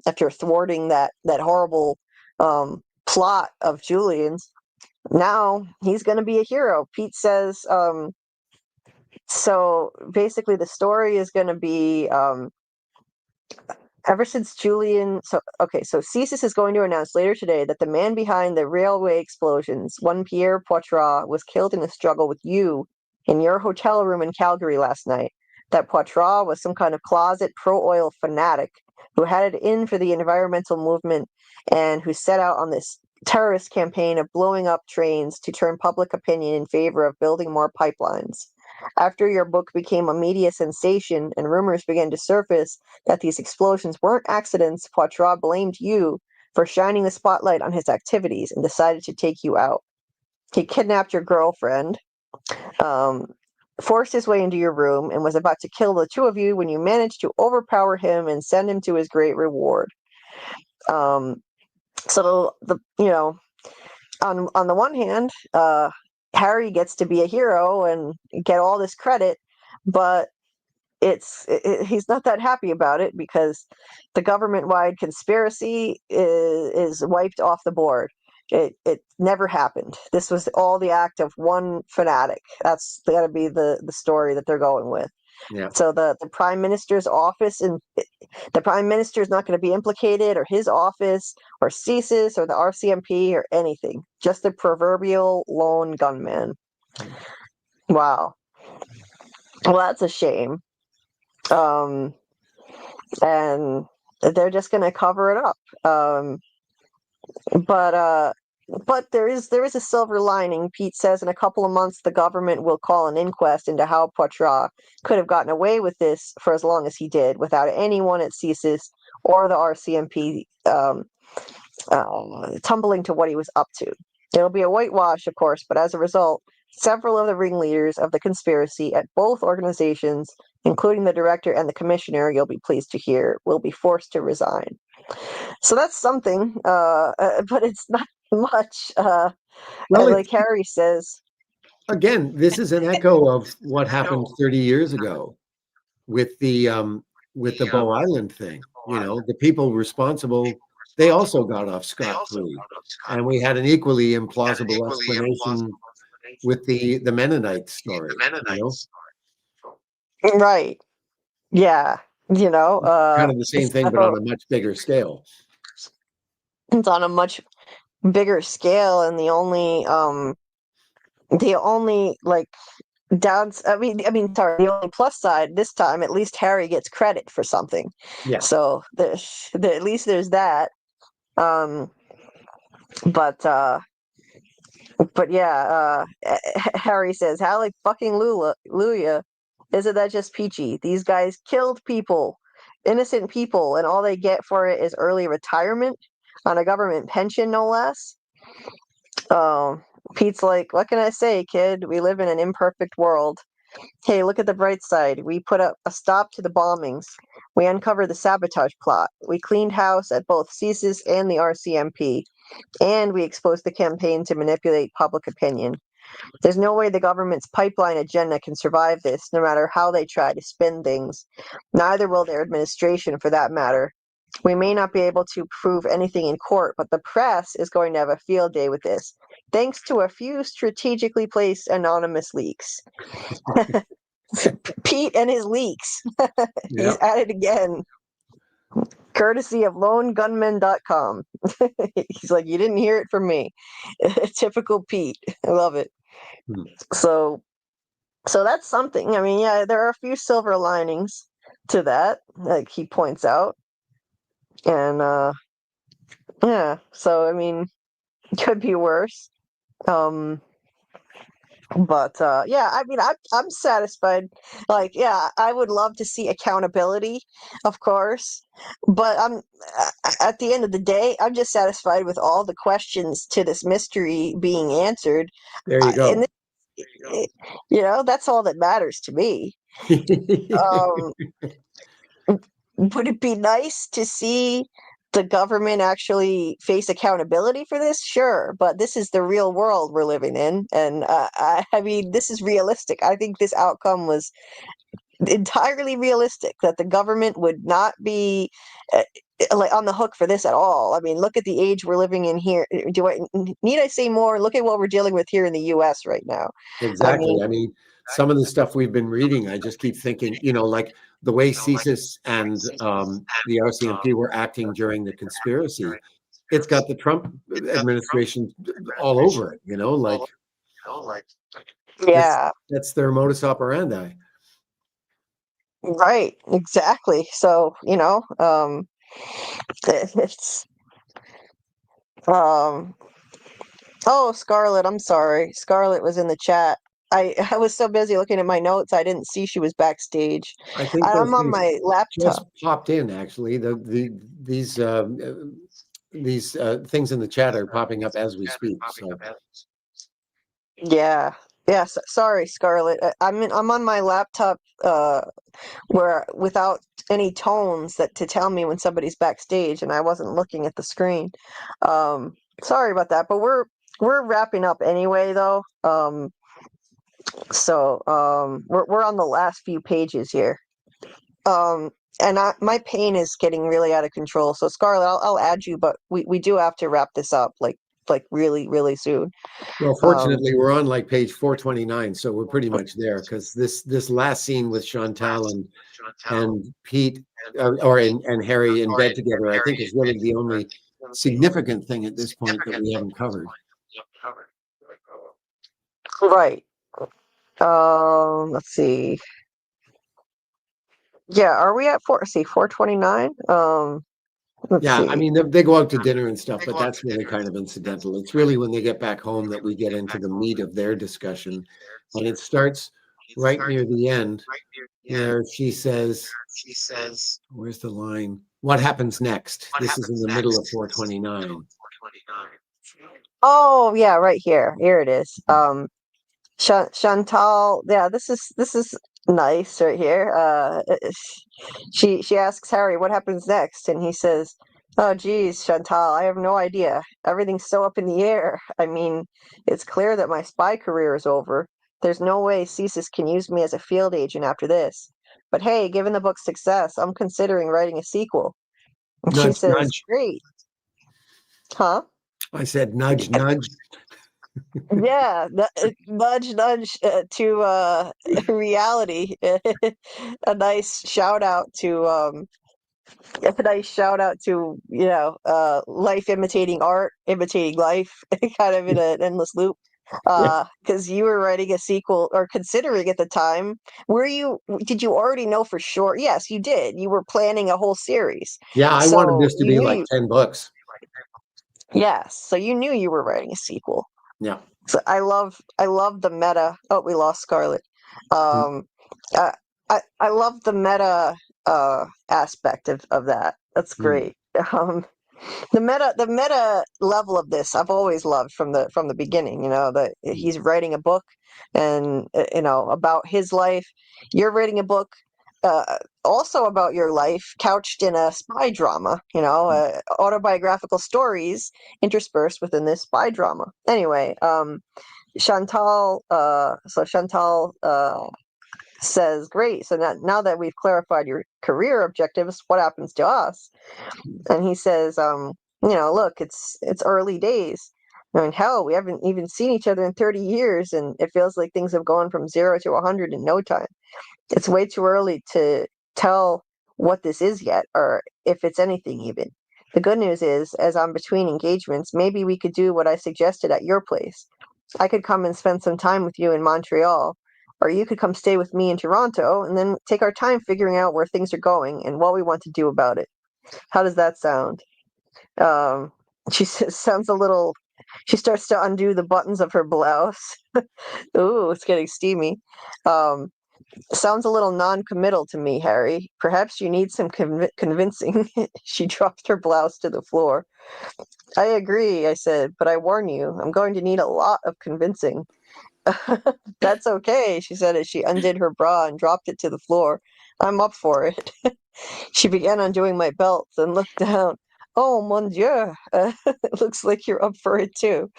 after thwarting that horrible plot of Julian's. Now he's going to be a hero. Pete says. So basically, the story is going to be ever since Julian. So CSIS is going to announce later today that the man behind the railway explosions, one Pierre Poitras, was killed in a struggle with you in your hotel room in Calgary last night. That Poitras was some kind of closet pro-oil fanatic who had it in for the environmental movement and who set out on this terrorist campaign of blowing up trains to turn public opinion in favor of building more pipelines. After your book became a media sensation and rumors began to surface that these explosions weren't accidents, Poitras blamed you for shining the spotlight on his activities and decided to take you out. He kidnapped your girlfriend, um, forced his way into your room and was about to kill the two of you when you managed to overpower him and send him to his great reward. So on the one hand, Harry gets to be a hero and get all this credit, but he's not that happy about it because the government-wide conspiracy is wiped off the board. It never happened. This was all the act of one fanatic. That's got to be the story that they're going with. Yeah. So the prime minister's office, and the prime minister is not going to be implicated, or his office, or CSIS, or the RCMP, or anything. Just the proverbial lone gunman. Wow. Well, that's a shame. And they're just going to cover it up. But there is a silver lining. Pete says in a couple of months the government will call an inquest into how Poitras could have gotten away with this for as long as he did without anyone at CSIS or the RCMP tumbling to what he was up to. It'll be a whitewash, of course, but as a result, several of the ringleaders of the conspiracy at both organizations, including the director and the commissioner, you'll be pleased to hear, will be forced to resign. So that's something, but it's not much. Like Harry says. Again, this is an echo of what happened 30 years ago with the Bow Island thing. The people responsible, they also got off scot-free. And we had an equally implausible explanation with the Mennonite story. Right. Yeah. Kind of the same thing, but on a much bigger scale. It's on a much bigger scale, and the only like the only plus side this time, at least Harry gets credit for something. Yeah. So at least there's that. But yeah, Harry says, "Hallelujah, fucking Luya, isn't that just peachy? These guys killed people, innocent people, and all they get for it is early retirement on a government pension, no less." Pete's like, "What can I say, kid? We live in an imperfect world. Hey, look at the bright side. We put up a stop to the bombings. We uncovered the sabotage plot. We cleaned house at both CSIS and the RCMP. And we exposed the campaign to manipulate public opinion. There's no way the government's pipeline agenda can survive this, no matter how they try to spin things. Neither will their administration, for that matter. We may not be able to prove anything in court, but the press is going to have a field day with this, thanks to a few strategically placed anonymous leaks." Pete and his leaks. He's at it again. Courtesy of lonegunman.com. He's like, "You didn't hear it from me." Typical Pete. I love it. So that's something. I mean, yeah, there are a few silver linings to that, like he points out. And yeah, so I mean, it could be worse. But yeah, I mean, I'm satisfied. Like, yeah, I would love to see accountability, of course, but at the end of the day, I'm just satisfied with all the questions to this mystery being answered. There you go. And that's all that matters to me. Would it be nice to see the government actually face accountability for this? Sure, but this is the real world we're living in, and I mean, this is realistic. I think this outcome was entirely realistic, that the government would not be like on the hook for this at all. I mean, look at the age we're living in here. Need I say more? Look at what we're dealing with here in the U.S. right now. Exactly. I mean, some of the stuff we've been reading, I just keep thinking, like the way CSIS and the RCMP were acting during the conspiracy, it's got the Trump administration all over it, like, yeah, that's their modus operandi. Right, exactly. So, it's oh, Scarlett, I'm sorry. Scarlett was in the chat. I was so busy looking at my notes, I didn't see she was backstage. I think I'm on my laptop. Just popped in, actually. These things in the chat are popping up as we speak. So. Yeah. Yes, sorry, Scarlett. I'm on my laptop where without any tones that to tell me when somebody's backstage, and I wasn't looking at the screen. Sorry about that, but we're wrapping up anyway, though. We're on the last few pages here. Um, and my pain is getting really out of control. So Scarlett, I'll add you, but we do have to wrap this up like really really soon. Well, Um, fortunately, we're on like page 429, so we're pretty much there because this last scene with Chantal and Pete and Harry in bed together, I think is really the only significant thing at this point that we haven't covered. right. Let's see. Yeah, are we at 429? Let's Yeah, I see. mean they go out to dinner and stuff, but that's really kind of incidental. It's really when they get back home that we get into the meat of their discussion, and it starts right near the end where she says, "Where's the line? What happens next?" This is in the middle of 429. Oh, yeah, right here. Here it is. Chantal, yeah, this is nice right here. She asks Harry what happens next, and he says, "Oh, geez, Chantal, I have no idea. Everything's so up in the air. I mean, it's clear that my spy career is over. There's no way CSIS can use me as a field agent after this. But hey, given the book's success, I'm considering writing a sequel." And she Nudge, says, nudge. "Great, huh?" I said, nudge, nudge. Yeah, nudge, nudge to reality. A nice shout out to a nice shout out to life imitating art, imitating life, kind of in an endless loop. Yeah, Because you were writing a sequel or considering at the time. Did you already know for sure? Yes, you did. You were planning a whole series, yeah. I wanted so this to you be knew like 10 books. yes, so you knew you were writing a sequel. Yeah. So I love the meta. Oh, we lost Scarlet. Mm, Um, I love the meta aspect of that. That's mm, great. Um, the meta level of this I've always loved from the beginning. You know that mm, he's writing a book, and about his life. You're writing a book. Also about your life, couched in a spy drama, mm. autobiographical stories interspersed within this spy drama. Anyway, Chantal says, "Great. So now that we've clarified your career objectives, what happens to us?" And he says, "Look, it's early days. I mean, hell, we haven't even seen each other in 30 years, and it feels like things have gone from 0 to 100 in no time. It's way too early to tell what this is yet, or if it's anything even. The good news is, as I'm between engagements, maybe we could do what I suggested at your place. I could come and spend some time with you in Montreal, or you could come stay with me in Toronto, and then take our time figuring out where things are going and what we want to do about it. How does that sound?" Um, she says, sounds a little. She starts to undo the buttons of her blouse. Ooh, it's getting steamy. Um, Sounds a little non-committal to me, Harry. Perhaps you need some convincing. She dropped her blouse to the floor. "I agree," I said, "but I warn you, I'm going to need a lot of convincing." "That's okay," she said as she undid her bra and dropped it to the floor. "I'm up for it." She began undoing my belt, then looked down. "Oh, mon Dieu, it looks like you're up for it too."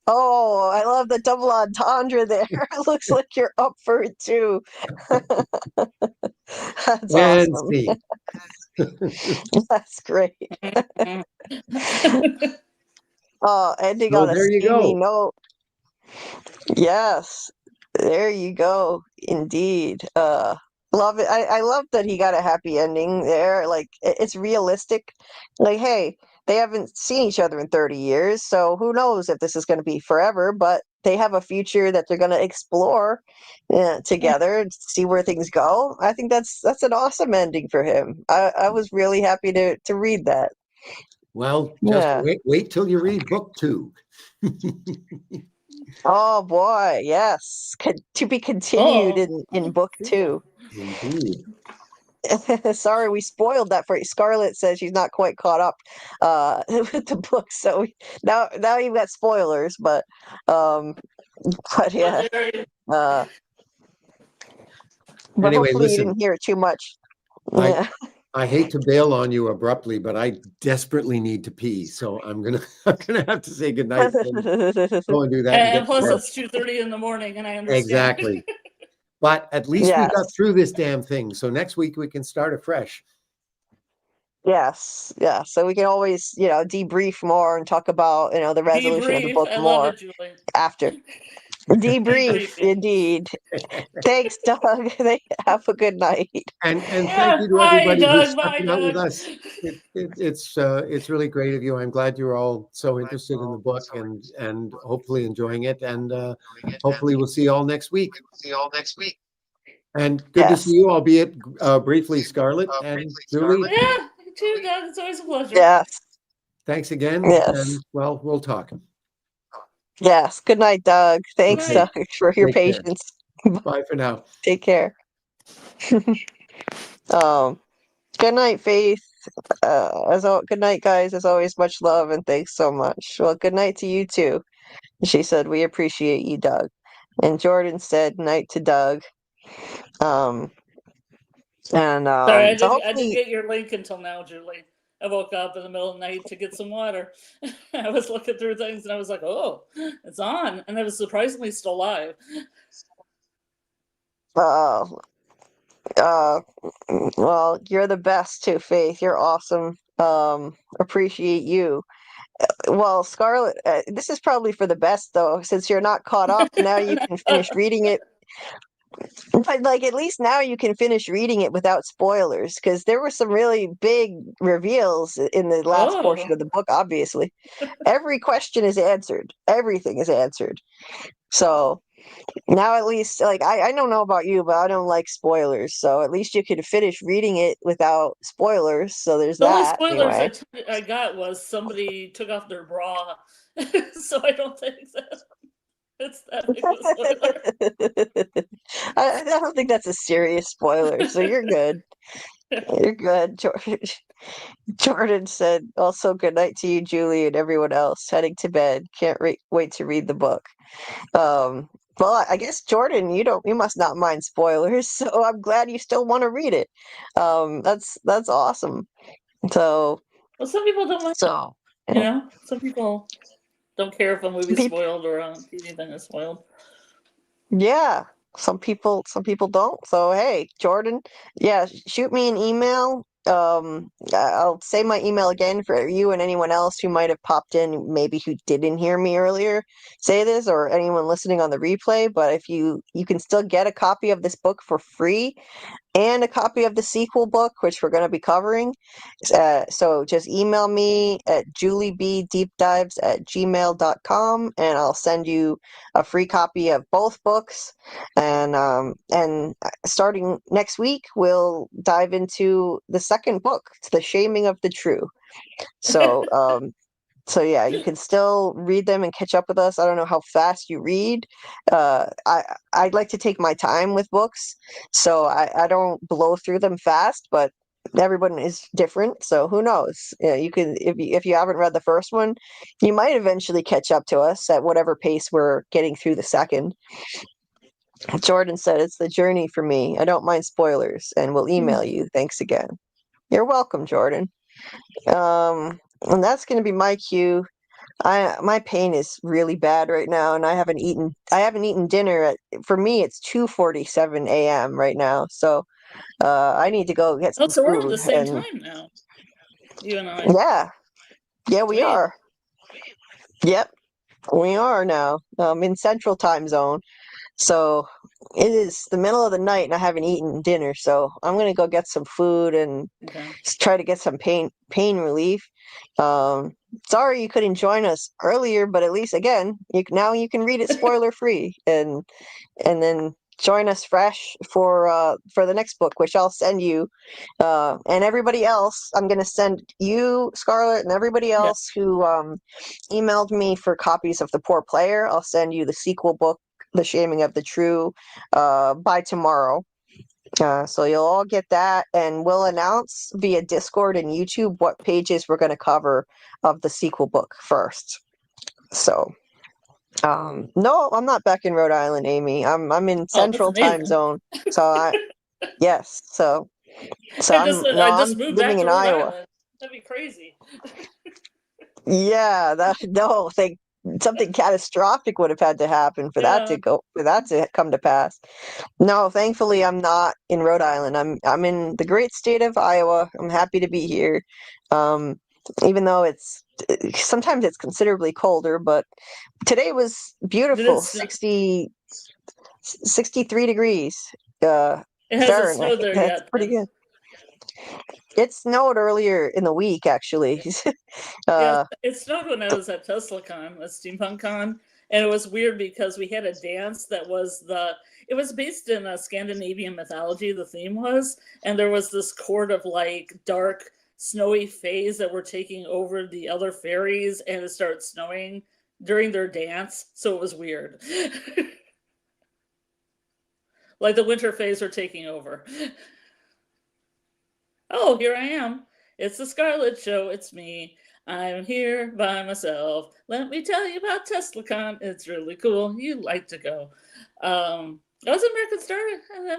Oh, I love the double entendre there. It looks like you're up for it too. That's And awesome. see. That's great. Oh, ending So on a there you steamy go. note. Yes, there you go. Indeed. Love it. I love that he got a happy ending there. Like it's realistic. Like, hey, they haven't seen each other in 30 years, so who knows if this is going to be forever, but they have a future that they're going to explore together and see where things go. I think that's an awesome ending for him. I was really happy to read that. Well, just Yeah. wait till you read book 2. Oh boy, yes. To be continued Oh, in book cool. two. Indeed. Sorry, we spoiled that for you. Scarlett says she's not quite caught up with the book, so now you've got spoilers, but um, but But yeah, Uh, but Anyway, hopefully you listen, didn't hear it too much. I Yeah. I hate to bail on you abruptly, but I desperately need to pee, so I'm gonna I'm gonna have to say goodnight and go and do that and And get to plus, bed. it's 2:30 in the morning, and I understand. Exactly. But at least we got Yes. through this damn thing. So next week we can start afresh. Yes. Yeah. So we can always, debrief more and talk about, the resolution of the Debrief. book I love more it, Julie. after. Debrief, Debriefing. indeed. Thanks, Doug. Have a good night. And thank Yeah. you to Bye, everybody who's Doug. stuck Bye, it out with Doug. us. It's really great of you. I'm glad you're all so interested in the book and hopefully enjoying it. And hopefully we'll see you all next week. And good to see Yes. you, albeit briefly, Scarlett and Julie. Yeah, you too, Doug. It's always a pleasure. Yes. Thanks again. Yes. And well, we'll talk. Yes. Good night, Doug. Good Thanks, night. Doug, for your Take care. patience. Bye for now. Take care. Good night, Faith. Good night, guys. As always, much love and thanks so much. Well, good night to you too. She said, "We appreciate you, Doug." And Jordan said, "Night to Doug." Um, and Sorry, I so didn't hopefully, get your link until now, Julie. I woke up in the middle of the night to get some water. I was looking through things and I was like, "Oh, it's on," and it was surprisingly still live. uh, uh, well, you're the best too, Faith. You're awesome. Appreciate you. Well, Scarlett, this is probably for the best though, since you're not caught up. Now you can finish reading it. But like at least now you can finish reading it without spoilers, because there were some really big reveals in the last portion Oh, of the book, obviously. Every question is answered. Everything is answered. So now at least like I don't know about you, but I don't like spoilers. So at least you can finish reading it without spoilers. So there's the only that spoilers anyway. I got was somebody took off their bra, so I don't think that it's that big of a spoiler. I don't think that's a serious spoiler, so you're good. You're good. Jordan said, also good night to you, Julie, and everyone else. Heading to bed. Can't wait to read the book. Um, well, I guess Jordan, you must not mind spoilers, so I'm glad you still want to read it. That's awesome. So, Well, some people don't mind it. so yeah. Some people don't care if a movie's Peop- spoiled or anything is spoiled. yeah, some people don't. So hey, Jordan, yeah, shoot me an email. I'll say my email again for you and anyone else who might have popped in, maybe who didn't hear me earlier say this, or anyone listening on the replay. But if you can still get a copy of this book for free and a copy of the sequel book, which we're going to be covering. So just email me at JulieBDeepDives@gmail.com and I'll send you a free copy of both books. And starting next week, we'll dive into the second book, The Shaming of the True. So, yeah, you can still read them and catch up with us. I don't know how fast you read. I'd like to take my time with books, so I don't blow through them fast. But everyone is different, so who knows? Yeah, you can if you haven't read the first one, you might eventually catch up to us at whatever pace we're getting through the second. Jordan said it's the journey for me. I don't mind spoilers, and we'll email you. Thanks again. You're welcome, Jordan. And that's going to be my cue. My pain is really bad right now, and I haven't eaten dinner for me it's 2:47 a.m. right now. So I need to go get Oh, some so we're at the food. same And time now, you and I. yeah, we Sweet. are. Yep, we are now in Central Time Zone. So it is the middle of the night, and I haven't eaten dinner. So I'm gonna go get some food and Okay. try to get some pain relief. Sorry you couldn't join us earlier, but at least again, now you can read it spoiler free, and then join us fresh for the next book, which I'll send you. And everybody else, I'm gonna send you, Scarlett, and everybody Yeah. else who emailed me for copies of The Poor Player. I'll send you the sequel book, The Shaming of the True, by tomorrow. So you'll all get that, and we'll announce via Discord and YouTube what pages we're going to cover of the sequel book first. So No, I'm not back in Rhode Island, Amy. I'm in Oh, that's Central Time amazing. Zone. So yes, so I I'm just moved living back to in Rhode Iowa. Island. That'd be crazy. Yeah, that no, something catastrophic would have had to happen Yeah. for that to come to pass. No, thankfully I'm not in Rhode Island. I'm in the great state of Iowa. I'm happy to be here. Um, Even though sometimes it's considerably colder, but today was Did it beautiful, snow? 63 degrees It hasn't Fahrenheit. snowed there That's yet. pretty And good. It snowed earlier in the week, actually. yeah, uh, it snowed when I was at TeslaCon, a steampunk con, and it was weird because we had a dance that was it was based in a Scandinavian mythology, the theme was, and there was this court of like dark, snowy fays that were taking over the other fairies, and it started snowing during their dance, so it was weird. Like the winter fays were taking over. Oh, here I am. It's the Scarlet Show. It's me. I'm here by myself. Let me tell you about TeslaCon. It's really cool. You'd like to go. I was American Star,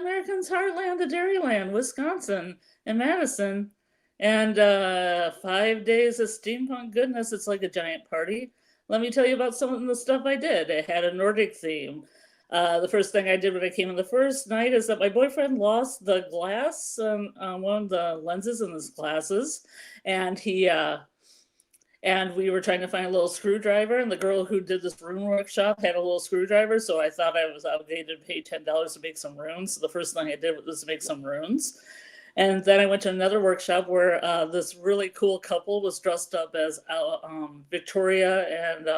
American's Heartland, the Dairyland, Wisconsin, and Madison. And 5 days of steampunk goodness. It's like a giant party. Let me tell you about some of the stuff I did. It had a Nordic theme. The first thing I did when I came in the first night is that my boyfriend lost the glass on one of the lenses in his glasses, and we were trying to find a little screwdriver, and the girl who did this rune workshop had a little screwdriver, so I thought I was obligated to pay $10 to make some runes. So the first thing I did was to make some runes. And then I went to another workshop where this really cool couple was dressed up as Victoria and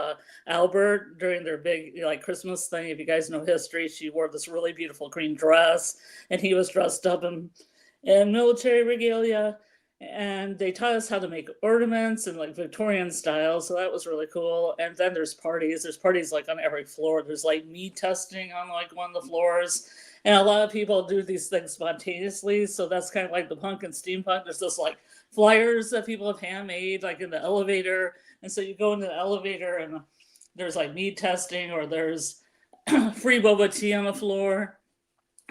Albert during their big like Christmas thing. If you guys know history, she wore this really beautiful green dress, and he was dressed up in military regalia. And they taught us how to make ornaments in like Victorian style, so that was really cool. And then there's parties. There's parties like on every floor. There's like mead testing on like one of the floors. And a lot of people do these things spontaneously. So that's kind of like the punk and steampunk. There's just like flyers that people have handmade, like in the elevator. And so you go into the elevator and there's like mead testing, or there's free boba tea on the floor.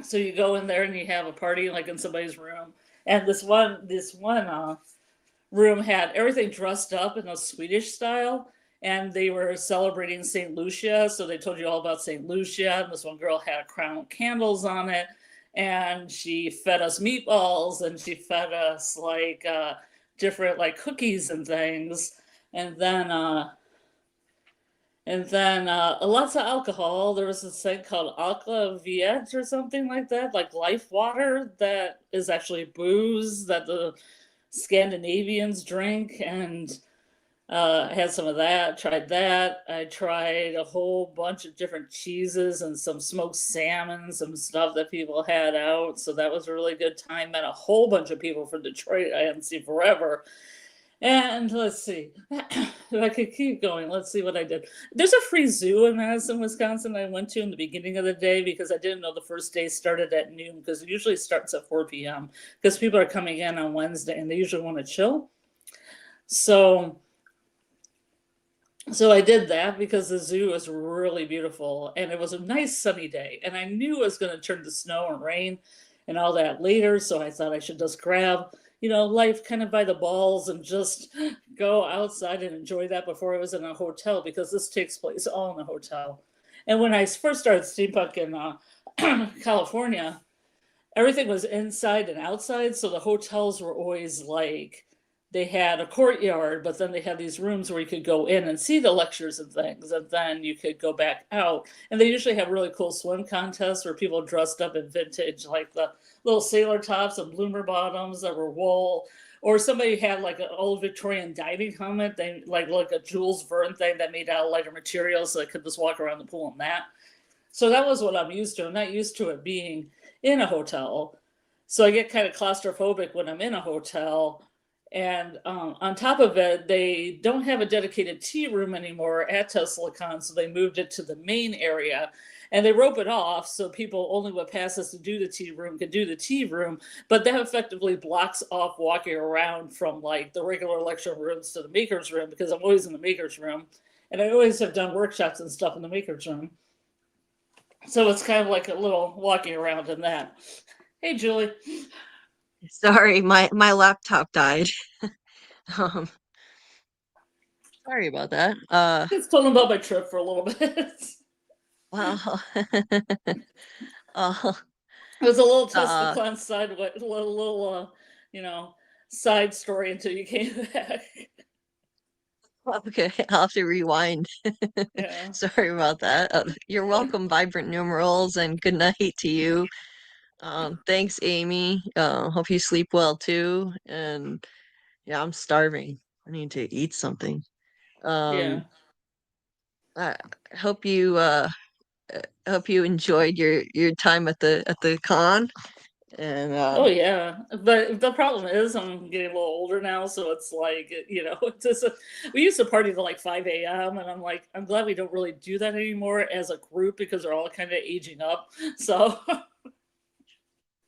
So you go in there and you have a party like in somebody's room. And this one room had everything dressed up in a Swedish style, and they were celebrating St. Lucia, so they told you all about St. Lucia. And this one girl had a crown of candles on it, and she fed us meatballs, and she fed us like different like cookies and things, and then lots of alcohol. There was this thing called Aqua Viet or something like that, like life water that is actually booze that the Scandinavians drink, and I had some of that, tried that. I tried a whole bunch of different cheeses and some smoked salmon, some stuff that people had out. So that was a really good time. Met a whole bunch of people from Detroit I hadn't seen forever. And let's see, if I could keep going, let's see what I did. There's a free zoo in Madison, Wisconsin I went to in the beginning of the day because I didn't know the first day started at noon, because it usually starts at 4 p.m. because people are coming in on Wednesday and they usually want to chill. So I did that because the zoo was really beautiful and it was a nice sunny day. And I knew it was going to turn to snow and rain and all that later. So I thought I should just grab, life kind of by the balls and just go outside and enjoy that before I was in a hotel, because this takes place all in a hotel. And when I first started steampunk in California, everything was inside and outside. So the hotels were always like, they had a courtyard, but then they had these rooms where you could go in and see the lectures and things, and then you could go back out. And they usually have really cool swim contests where people dressed up in vintage, like the little sailor tops and bloomer bottoms that were wool, or somebody had like an old Victorian diving helmet, they like a Jules Verne thing that made out of lighter materials, so they could just walk around the pool in that. So that was what I'm used to. I'm not used to it being in a hotel. So I get kind of claustrophobic when I'm in a hotel. And on top of it, they don't have a dedicated tea room anymore at TeslaCon, so they moved it to the main area. And they rope it off so people only with passes to do the tea room can do the tea room. But that effectively blocks off walking around from like the regular lecture rooms to the maker's room, because I'm always in the maker's room. And I always have done workshops and stuff in the maker's room. So it's kind of like a little walking around in that. Hey, Julie. Sorry, my laptop died. Um, sorry about that. Just told them about my trip for a little bit. Well, It was a little Tesla side, little side story until you came back. okay, I'll have to rewind. Yeah. Sorry about that. You're welcome, Vibrant Numerals, and good night to you. Thanks, Amy. Hope you sleep well too. And yeah, I'm starving. I need to eat something. Yeah. I hope you enjoyed your time at the con. And Oh yeah, but the problem is I'm getting a little older now, so it's like it's just we used to party till like 5 a.m. and I'm like, I'm glad we don't really do that anymore as a group because they're all kind of aging up. So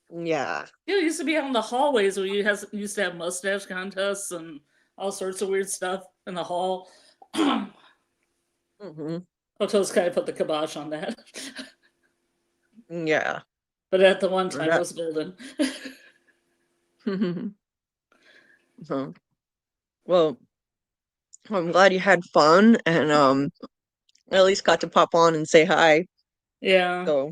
yeah, it used to be out in the hallways where used to have mustache contests and all sorts of weird stuff in the hall. mm-hmm. Hotels kind of put the kibosh on that. Yeah. But at the one time, it was golden. Well, I'm glad you had fun and at least got to pop on and say hi. Yeah. So,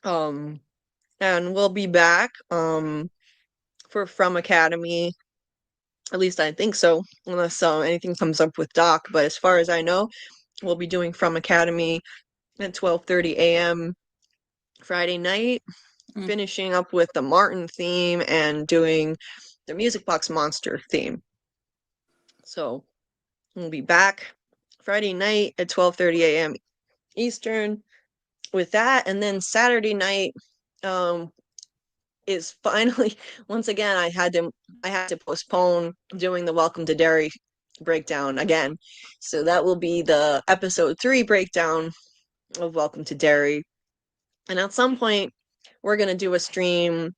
and we'll be back for From Academy. At least I think so, unless anything comes up with Doc. But as far as I know, we'll be doing From Academy at 12:30 a.m. Friday night, finishing up with the Martin theme and doing the Music Box Monster theme. So we'll be back Friday night at 12:30 a.m. Eastern with that, and then Saturday night is finally, once again, I had to postpone doing the Welcome to Derry breakdown again. So that will be the episode 3 breakdown of Welcome to Derry. And at some point, we're going to do a stream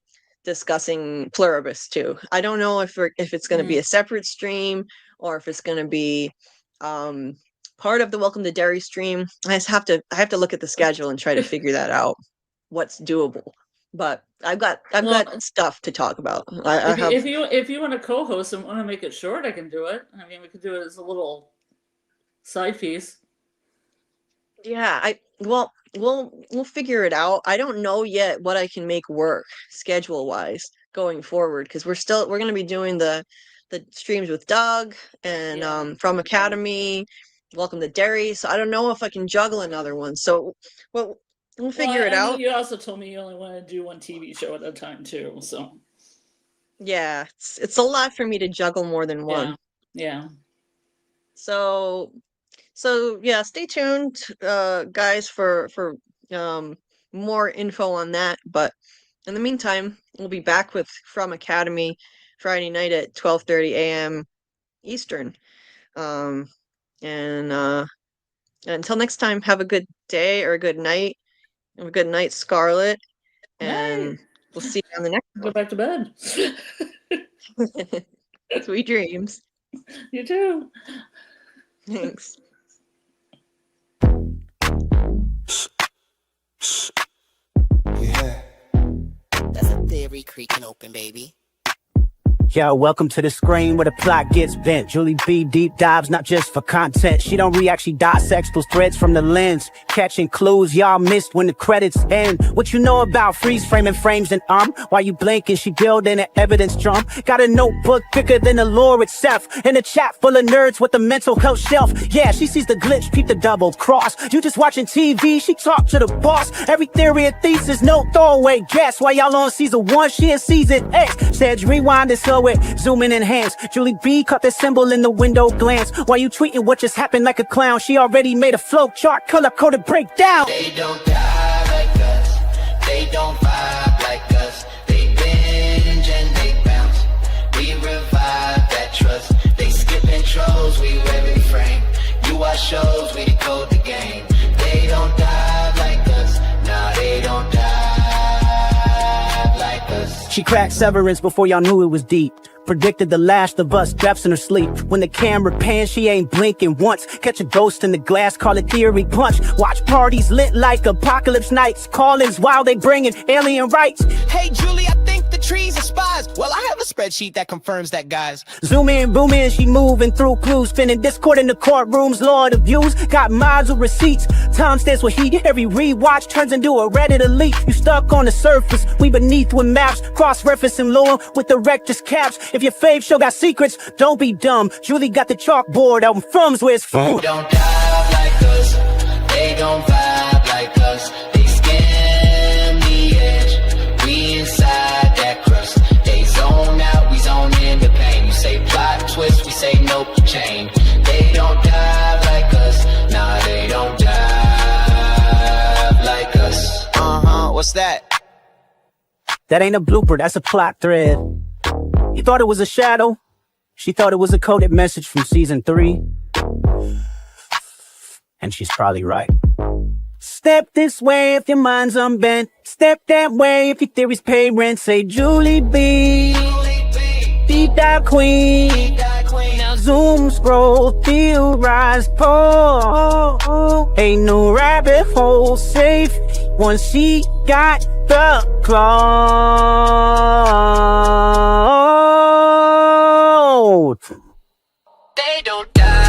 discussing Pluribus too. I don't know if it's going to be a separate stream or if it's going to be part of the Welcome to Derry stream. I have to look at the schedule and try to figure that out. What's doable? But I've got stuff to talk about. If you want to co-host and want to make it short, I can do it. I mean, we could do it as a little side piece. Yeah, we'll figure it out. I don't know yet what I can make work schedule wise going forward because we're going to be doing the streams with Doug and From Academy, Welcome to Derry. So I don't know if I can juggle another one. So we'll figure it out. You also told me you only want to do one TV show at a time too. So yeah, it's a lot for me to juggle more than one. Yeah. So yeah, stay tuned, guys, for more info on that. But in the meantime, we'll be back with From Academy Friday night at 12:30 a.m. Eastern. And until next time, have a good day or a good night. Have a good night, Scarlett. And we'll see you on the next one. Go back to bed. Sweet dreams. You too. Thanks. Yeah. That's a theory creaking open, baby. Yo, welcome to the screen where the plot gets bent. Julie B deep dives, not just for content. She don't react, she dissects those threads from the lens. Catching clues y'all missed when the credits end. What you know about freeze framing frames and while you blinking, she building an evidence drum. Got a notebook thicker than the lore itself. In a chat full of nerds with a mental health shelf. Yeah, she sees the glitch, peep the double cross. You just watching TV, she talk to the boss. Every theory and thesis, no throwaway guess. While y'all on season 1, she in season X. Said rewind it, slow it, zoom in, enhance. Julie B caught the symbol in the window glance. While you tweeting what just happened like a clown, she already made a flow chart, color-coded breakdown. They don't die like us, they don't vibe like us. They binge and they bounce, we revive that trust. They skip intros, we every frame. You watch shows, we decode the game. They don't die like us, nah, they don't die like us. She cracked Severance before y'all knew it was deep. predicted the Last of Us deaths in her sleep. When the camera pans, she ain't blinking once. Catch a ghost in the glass, call it theory punch. Watch parties lit like apocalypse nights. Call-ins while they bringing alien rights. Hey Julie, I think the trees are spies. Well, I have a spreadsheet that confirms that, guys. Zoom in, boom in, she moving through clues. Spinning Discord in the courtrooms, Lord of views. Got miles of receipts. Time stands with heat. Every rewatch turns into a Reddit elite. You stuck on the surface, we beneath with maps. Cross-referencing lore with the rector's caps. If your fave show got secrets, don't be dumb. Julie got the chalkboard out in From's where it's from. They don't dive like us, they don't vibe like us. They skim the edge, we inside that crust. They zone out, we zone in the pain. You say plot twist, we say nope, chain. They don't dive like us, nah, they don't dive like us. What's that? That ain't a blooper, that's a plot thread. You thought it was a shadow? She thought it was a coded message from season 3. And she's probably right. Step this way if your mind's unbent. Step that way if your theories pay rent. Say Julie B, deep dive queen. Now zoom, scroll, theorize, pull. Ain't no rabbit hole safe once she got the clout. They don't dive